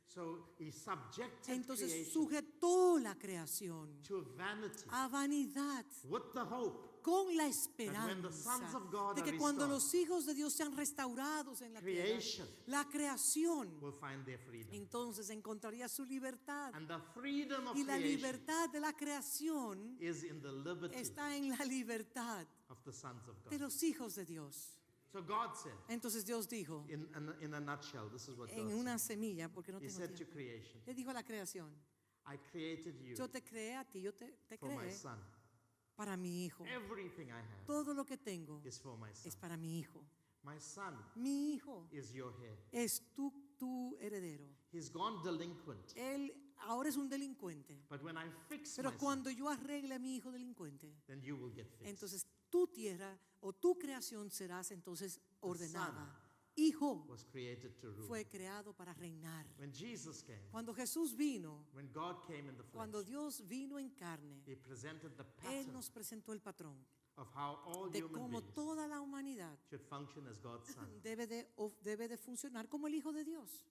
Speaker 1: So he subjected
Speaker 2: Entonces
Speaker 1: creation
Speaker 2: sujetó la creación
Speaker 1: to vanity
Speaker 2: a vanidad
Speaker 1: with the hope
Speaker 2: con la
Speaker 1: when the sons
Speaker 2: esperanza
Speaker 1: of God
Speaker 2: de
Speaker 1: are
Speaker 2: que cuando
Speaker 1: restored,
Speaker 2: los hijos de Dios sean restaurados en la tierra,
Speaker 1: creation
Speaker 2: la creación
Speaker 1: will find their freedom.
Speaker 2: entonces encontraría su libertad.
Speaker 1: And the freedom of
Speaker 2: Y la
Speaker 1: creation
Speaker 2: libertad de la creación
Speaker 1: is in the liberty
Speaker 2: está en la libertad
Speaker 1: of the sons of
Speaker 2: de
Speaker 1: God.
Speaker 2: los hijos de Dios.
Speaker 1: So God said,
Speaker 2: Entonces Dios dijo,
Speaker 1: in a nutshell, this is what
Speaker 2: en
Speaker 1: God
Speaker 2: una
Speaker 1: said.
Speaker 2: semilla, porque no
Speaker 1: He
Speaker 2: tengo
Speaker 1: said to
Speaker 2: tiempo,
Speaker 1: creation,
Speaker 2: le dijo a la creación,
Speaker 1: I created you
Speaker 2: yo te creé a ti, yo te
Speaker 1: for my
Speaker 2: creé
Speaker 1: son.
Speaker 2: para mi hijo.
Speaker 1: Everything I have
Speaker 2: Todo lo que tengo
Speaker 1: is for my son.
Speaker 2: es para mi hijo.
Speaker 1: My son
Speaker 2: Mi hijo
Speaker 1: is your heir.
Speaker 2: es tu heredero.
Speaker 1: He's gone delinquent.
Speaker 2: Él ahora es un delincuente.
Speaker 1: But when I fix
Speaker 2: Pero
Speaker 1: my son,
Speaker 2: cuando yo arregle a mi hijo delincuente,
Speaker 1: then you will get fixed.
Speaker 2: entonces tu tierra o tu creación serás entonces ordenada.
Speaker 1: son
Speaker 2: Hijo
Speaker 1: was created to rule.
Speaker 2: fue creado para reinar.
Speaker 1: When Jesus came,
Speaker 2: Cuando Jesús vino,
Speaker 1: when God came in the flesh,
Speaker 2: cuando Dios vino en carne,
Speaker 1: He presented the
Speaker 2: Él
Speaker 1: pattern
Speaker 2: nos presentó el patrón
Speaker 1: of how all
Speaker 2: de
Speaker 1: human
Speaker 2: cómo
Speaker 1: beings
Speaker 2: toda la humanidad
Speaker 1: should function as God's son.
Speaker 2: debe de funcionar como el Hijo de Dios.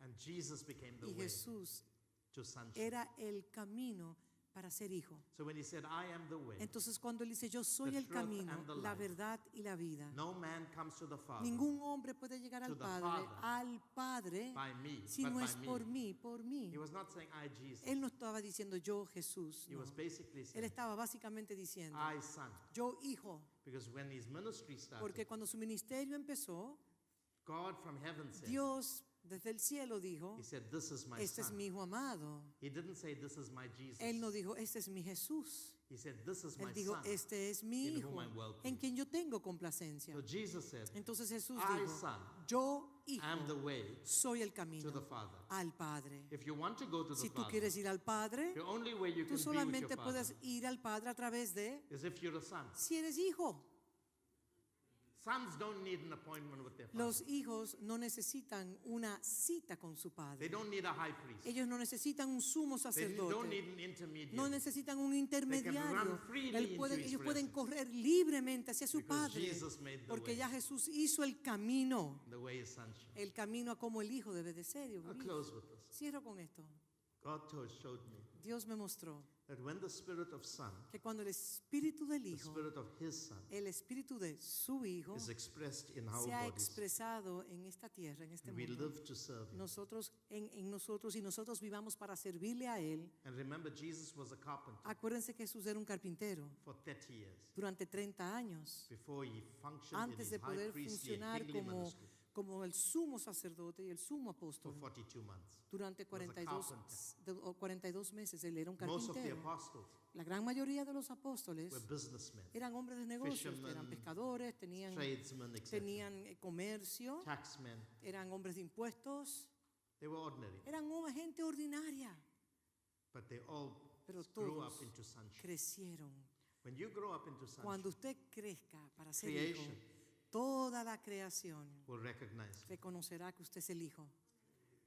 Speaker 1: And Jesus became the
Speaker 2: Y
Speaker 1: way
Speaker 2: Jesús
Speaker 1: to sonship.
Speaker 2: era el camino para ser hijo.
Speaker 1: So when He said, I am the way,
Speaker 2: Entonces cuando Él dice, yo soy
Speaker 1: The
Speaker 2: el
Speaker 1: truth
Speaker 2: camino,
Speaker 1: and the
Speaker 2: la
Speaker 1: life.
Speaker 2: verdad y la vida,
Speaker 1: no man comes to the Father
Speaker 2: ningún hombre puede llegar
Speaker 1: To
Speaker 2: al
Speaker 1: the
Speaker 2: Padre,
Speaker 1: Father by me,
Speaker 2: si
Speaker 1: but
Speaker 2: no
Speaker 1: by
Speaker 2: es
Speaker 1: me.
Speaker 2: por mí, por mí.
Speaker 1: He was not saying, I, Jesus.
Speaker 2: Él no estaba diciendo yo Jesús,
Speaker 1: He
Speaker 2: no.
Speaker 1: was basically
Speaker 2: Él
Speaker 1: saying,
Speaker 2: estaba básicamente diciendo
Speaker 1: I, son.
Speaker 2: yo hijo,
Speaker 1: Because when His ministry started,
Speaker 2: porque cuando su ministerio empezó,
Speaker 1: God from heaven said,
Speaker 2: Dios desde el cielo dijo,
Speaker 1: He said, this is my
Speaker 2: este es
Speaker 1: son.
Speaker 2: mi hijo amado.
Speaker 1: He didn't say, this is my Jesus.
Speaker 2: Él no dijo, este es mi Jesús.
Speaker 1: He said, this is my
Speaker 2: Él dijo,
Speaker 1: son.
Speaker 2: este es mi
Speaker 1: in
Speaker 2: hijo,
Speaker 1: whom I'm well
Speaker 2: en
Speaker 1: pleased.
Speaker 2: quien yo tengo complacencia.
Speaker 1: So Jesus said,
Speaker 2: Entonces Jesús
Speaker 1: I,
Speaker 2: dijo,
Speaker 1: son,
Speaker 2: yo hijo,
Speaker 1: am the way
Speaker 2: soy el
Speaker 1: to
Speaker 2: camino
Speaker 1: the Father.
Speaker 2: al Padre.
Speaker 1: If you want to go to the
Speaker 2: Si tú
Speaker 1: Father,
Speaker 2: quieres ir al Padre,
Speaker 1: the only way you
Speaker 2: tú
Speaker 1: can be with
Speaker 2: solamente
Speaker 1: your Father
Speaker 2: puedes ir al Padre a través de
Speaker 1: is if you're a son.
Speaker 2: si eres hijo.
Speaker 1: Sons don't need an appointment with their father.
Speaker 2: Los hijos no necesitan una cita con su
Speaker 1: They
Speaker 2: padre.
Speaker 1: don't need a high priest.
Speaker 2: Ellos no necesitan un sumo
Speaker 1: They don't
Speaker 2: sacerdote.
Speaker 1: need an intermediate.
Speaker 2: No necesitan un
Speaker 1: run
Speaker 2: intermediario.
Speaker 1: freely
Speaker 2: Ellos
Speaker 1: into his
Speaker 2: pueden
Speaker 1: presence.
Speaker 2: correr libremente hacia su
Speaker 1: Because
Speaker 2: Padre.
Speaker 1: Jesus made the
Speaker 2: Porque
Speaker 1: way.
Speaker 2: ya Jesús hizo el camino.
Speaker 1: The way is sonship.
Speaker 2: El camino a como el hijo debe de ser.
Speaker 1: I'll close with this.
Speaker 2: Cierro con esto.
Speaker 1: God showed me
Speaker 2: Dios me mostró
Speaker 1: that when the spirit of son,
Speaker 2: que cuando el espíritu del
Speaker 1: the
Speaker 2: hijo,
Speaker 1: spirit of his son,
Speaker 2: el espíritu de su hijo,
Speaker 1: is expressed in our
Speaker 2: se ha
Speaker 1: bodies,
Speaker 2: expresado en esta tierra, en este
Speaker 1: we
Speaker 2: mundo,
Speaker 1: live to serve him.
Speaker 2: nosotros en nosotros y nosotros vivamos para servirle a él.
Speaker 1: And remember, Jesus was a carpenter
Speaker 2: Acuérdense que Jesús era un carpintero
Speaker 1: for 30 years
Speaker 2: durante 30 años
Speaker 1: before he functioned in
Speaker 2: antes
Speaker 1: his
Speaker 2: de
Speaker 1: high
Speaker 2: poder
Speaker 1: priestly and
Speaker 2: funcionar
Speaker 1: kingly
Speaker 2: como,
Speaker 1: ministry
Speaker 2: como el sumo sacerdote y el sumo
Speaker 1: for
Speaker 2: apóstol.
Speaker 1: 42 months.
Speaker 2: Durante
Speaker 1: was a
Speaker 2: 42 meses él era un
Speaker 1: Most of the
Speaker 2: carpintero.
Speaker 1: apostles
Speaker 2: La gran mayoría de los apóstoles
Speaker 1: were businessmen,
Speaker 2: eran hombres de negocios,
Speaker 1: fishermen,
Speaker 2: eran pescadores,
Speaker 1: tradesmen, etc.
Speaker 2: tenían comercio,
Speaker 1: Taxmen.
Speaker 2: eran hombres de impuestos,
Speaker 1: They were ordinary,
Speaker 2: eran gente ordinaria,
Speaker 1: but they all
Speaker 2: pero
Speaker 1: grew up
Speaker 2: todos
Speaker 1: into sonship.
Speaker 2: crecieron.
Speaker 1: When you grow up into
Speaker 2: Cuando
Speaker 1: sonship,
Speaker 2: usted crezca para ser hijo,
Speaker 1: creation
Speaker 2: toda la creación
Speaker 1: will recognize you.
Speaker 2: reconocerá que usted es el hijo.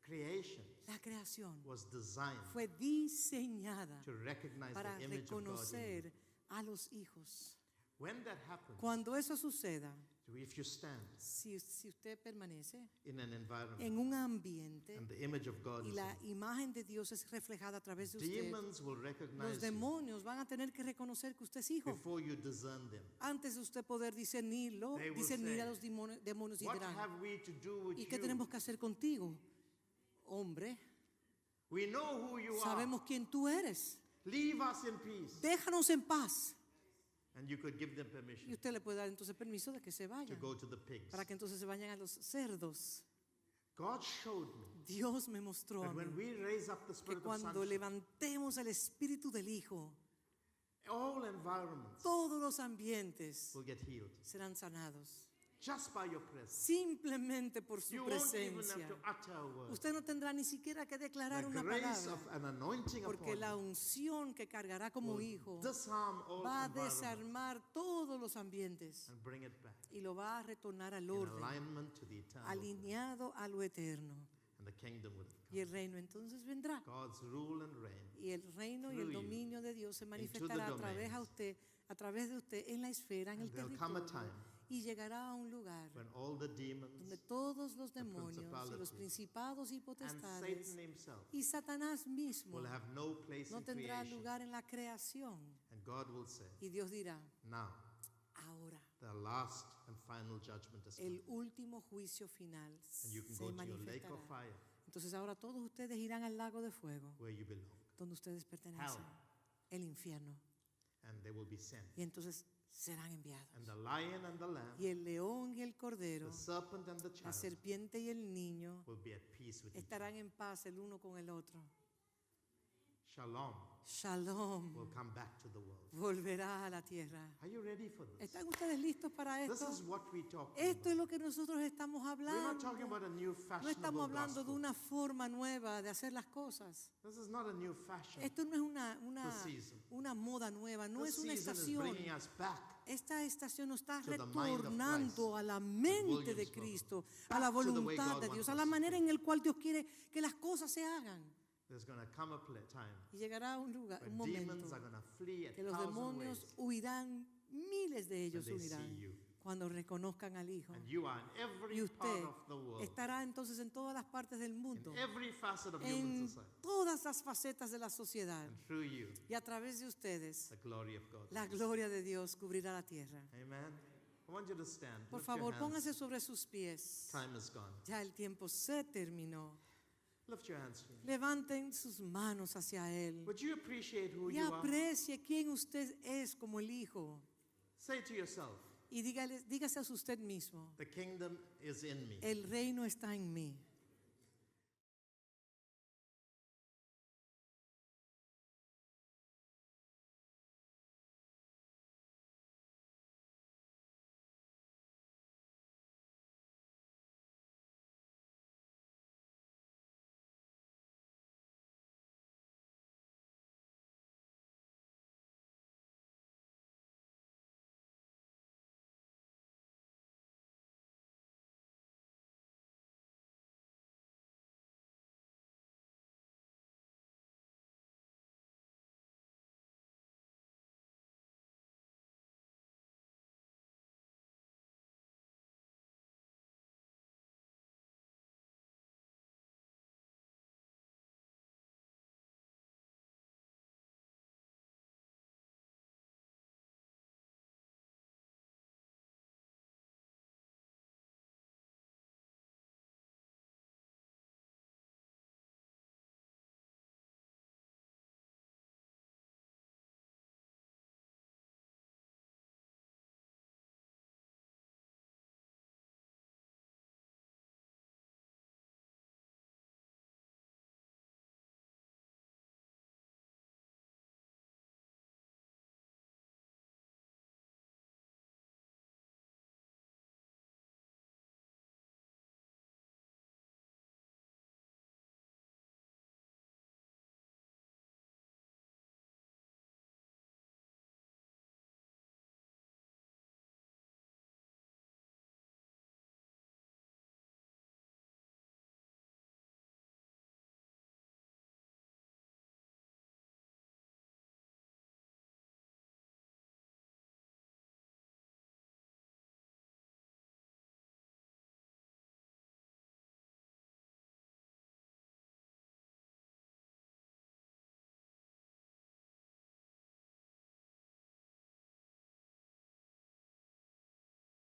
Speaker 1: Creation
Speaker 2: La creación
Speaker 1: was designed
Speaker 2: fue diseñada
Speaker 1: to recognize
Speaker 2: para
Speaker 1: the image of God in you.
Speaker 2: reconocer a los hijos.
Speaker 1: When that happens,
Speaker 2: Cuando eso suceda,
Speaker 1: if you stand
Speaker 2: si usted permanece
Speaker 1: in an environment
Speaker 2: en un ambiente
Speaker 1: and the image of God
Speaker 2: y
Speaker 1: is
Speaker 2: la
Speaker 1: in
Speaker 2: imagen de Dios es reflejada a través de
Speaker 1: you,
Speaker 2: usted,
Speaker 1: demons will
Speaker 2: los
Speaker 1: recognize you
Speaker 2: demonios van a tener que reconocer que usted es hijo.
Speaker 1: before you discern them.
Speaker 2: Antes de usted poder discernirlo,
Speaker 1: They will
Speaker 2: discernir
Speaker 1: say,
Speaker 2: a los demonios y
Speaker 1: What
Speaker 2: dirán,
Speaker 1: have we to do with
Speaker 2: ¿y qué
Speaker 1: you?
Speaker 2: tenemos que hacer contigo? Hombre,
Speaker 1: We know who you are.
Speaker 2: sabemos quién tú eres.
Speaker 1: Leave us in peace.
Speaker 2: Déjanos en paz.
Speaker 1: And you could give them
Speaker 2: Y
Speaker 1: permission
Speaker 2: usted le puede dar entonces permiso de que se
Speaker 1: to
Speaker 2: vayan,
Speaker 1: go to the pigs.
Speaker 2: para que entonces se vayan a los cerdos.
Speaker 1: God showed me
Speaker 2: Dios me mostró a
Speaker 1: that
Speaker 2: mí
Speaker 1: when we raise up the
Speaker 2: que
Speaker 1: spirit of
Speaker 2: cuando
Speaker 1: sonship,
Speaker 2: levantemos el espíritu del Hijo,
Speaker 1: all environments
Speaker 2: todos los ambientes
Speaker 1: will get healed
Speaker 2: serán sanados.
Speaker 1: just by your presence.
Speaker 2: Simplemente por su
Speaker 1: You won't even
Speaker 2: presencia.
Speaker 1: have to utter a word.
Speaker 2: Usted no tendrá ni siquiera que declarar
Speaker 1: The
Speaker 2: una
Speaker 1: grace
Speaker 2: palabra,
Speaker 1: of an anointing
Speaker 2: porque
Speaker 1: upon
Speaker 2: la
Speaker 1: you
Speaker 2: unción que cargará como
Speaker 1: will
Speaker 2: hijo
Speaker 1: disarm all
Speaker 2: va a
Speaker 1: environments
Speaker 2: desarmar todos los ambientes
Speaker 1: and bring it back
Speaker 2: y lo va a retornar al
Speaker 1: in
Speaker 2: orden,
Speaker 1: alignment to the eternal
Speaker 2: alineado a lo eterno.
Speaker 1: and the kingdom will
Speaker 2: Y el
Speaker 1: come.
Speaker 2: reino entonces vendrá.
Speaker 1: God's rule and reign
Speaker 2: Y el reino y el
Speaker 1: through you
Speaker 2: dominio de Dios se
Speaker 1: the
Speaker 2: manifestará
Speaker 1: domains.
Speaker 2: a través de usted en la esfera, en el
Speaker 1: And there'll come a
Speaker 2: territorio.
Speaker 1: time
Speaker 2: Y llegará a un lugar
Speaker 1: when all the demons
Speaker 2: donde todos los
Speaker 1: the
Speaker 2: demonios y los
Speaker 1: principalities,
Speaker 2: principados y
Speaker 1: and
Speaker 2: potestades
Speaker 1: Satan himself
Speaker 2: y Satanás mismo
Speaker 1: will have no place
Speaker 2: no
Speaker 1: in
Speaker 2: tendrá
Speaker 1: creation.
Speaker 2: lugar en la creación.
Speaker 1: And God will say,
Speaker 2: Y Dios dirá,
Speaker 1: now
Speaker 2: ahora
Speaker 1: the last and final judgment is come.
Speaker 2: el último juicio final
Speaker 1: And you can
Speaker 2: se
Speaker 1: go to your lake of
Speaker 2: manifestará.
Speaker 1: fire
Speaker 2: Entonces ahora todos ustedes irán al lago de fuego
Speaker 1: where you belong.
Speaker 2: donde ustedes pertenecen, el infierno.
Speaker 1: And they will be sent.
Speaker 2: Y entonces serán enviados.
Speaker 1: And the lion and the lamb,
Speaker 2: Y el león y el cordero,
Speaker 1: the serpent and the
Speaker 2: la
Speaker 1: child
Speaker 2: serpiente y el niño
Speaker 1: will be at peace with each other.
Speaker 2: estarán en paz el uno con el otro.
Speaker 1: Shalom
Speaker 2: Shalom
Speaker 1: will come back to the world.
Speaker 2: volverá a la tierra.
Speaker 1: Are you ready for this?
Speaker 2: ¿Están ustedes listos para
Speaker 1: This
Speaker 2: esto?
Speaker 1: is what we talk
Speaker 2: Esto es
Speaker 1: about.
Speaker 2: lo que nosotros estamos
Speaker 1: We're not talking
Speaker 2: hablando.
Speaker 1: about a new
Speaker 2: No estamos
Speaker 1: fashionable
Speaker 2: hablando de
Speaker 1: gospel.
Speaker 2: una forma nueva de hacer las cosas.
Speaker 1: This is not a new fashion.
Speaker 2: Esto no es
Speaker 1: This season.
Speaker 2: una moda nueva, no
Speaker 1: This
Speaker 2: es una
Speaker 1: season is
Speaker 2: estación.
Speaker 1: bringing us back
Speaker 2: Esta estación nos está
Speaker 1: to the mind of
Speaker 2: retornando
Speaker 1: Christ,
Speaker 2: a la mente de
Speaker 1: Williams
Speaker 2: Cristo,
Speaker 1: Back
Speaker 2: a la
Speaker 1: to the way
Speaker 2: voluntad
Speaker 1: God
Speaker 2: de
Speaker 1: wants
Speaker 2: Dios, a
Speaker 1: us
Speaker 2: la
Speaker 1: to
Speaker 2: manera
Speaker 1: do.
Speaker 2: en la cual Dios quiere que las cosas se hagan.
Speaker 1: There's going to come a time
Speaker 2: Y llegará un lugar, un
Speaker 1: when
Speaker 2: momento,
Speaker 1: demons are going to flee a
Speaker 2: que los
Speaker 1: thousand
Speaker 2: demonios
Speaker 1: ways
Speaker 2: huirán, miles de ellos
Speaker 1: when they
Speaker 2: huirán,
Speaker 1: see you.
Speaker 2: cuando reconozcan al Hijo.
Speaker 1: And you are in
Speaker 2: Y
Speaker 1: every part
Speaker 2: usted
Speaker 1: of the world,
Speaker 2: estará entonces en todas las partes del
Speaker 1: in
Speaker 2: mundo,
Speaker 1: every facet of human
Speaker 2: en
Speaker 1: society.
Speaker 2: todas las facetas de la sociedad.
Speaker 1: And through you,
Speaker 2: Y a través de ustedes,
Speaker 1: the glory of God.
Speaker 2: la gloria de Dios cubrirá la tierra.
Speaker 1: Amen. I want you to stand.
Speaker 2: Por
Speaker 1: Lift your
Speaker 2: favor,
Speaker 1: hands.
Speaker 2: póngase sobre sus pies.
Speaker 1: Time is gone.
Speaker 2: Ya el tiempo se terminó.
Speaker 1: Lift your hands. to me.
Speaker 2: Levanten sus manos hacia Él
Speaker 1: Would you appreciate who
Speaker 2: y
Speaker 1: you are?
Speaker 2: aprecie quién usted es como el Hijo.
Speaker 1: Say to yourself,
Speaker 2: Y dígase a usted mismo,
Speaker 1: the kingdom is in me.
Speaker 2: el reino está en mí.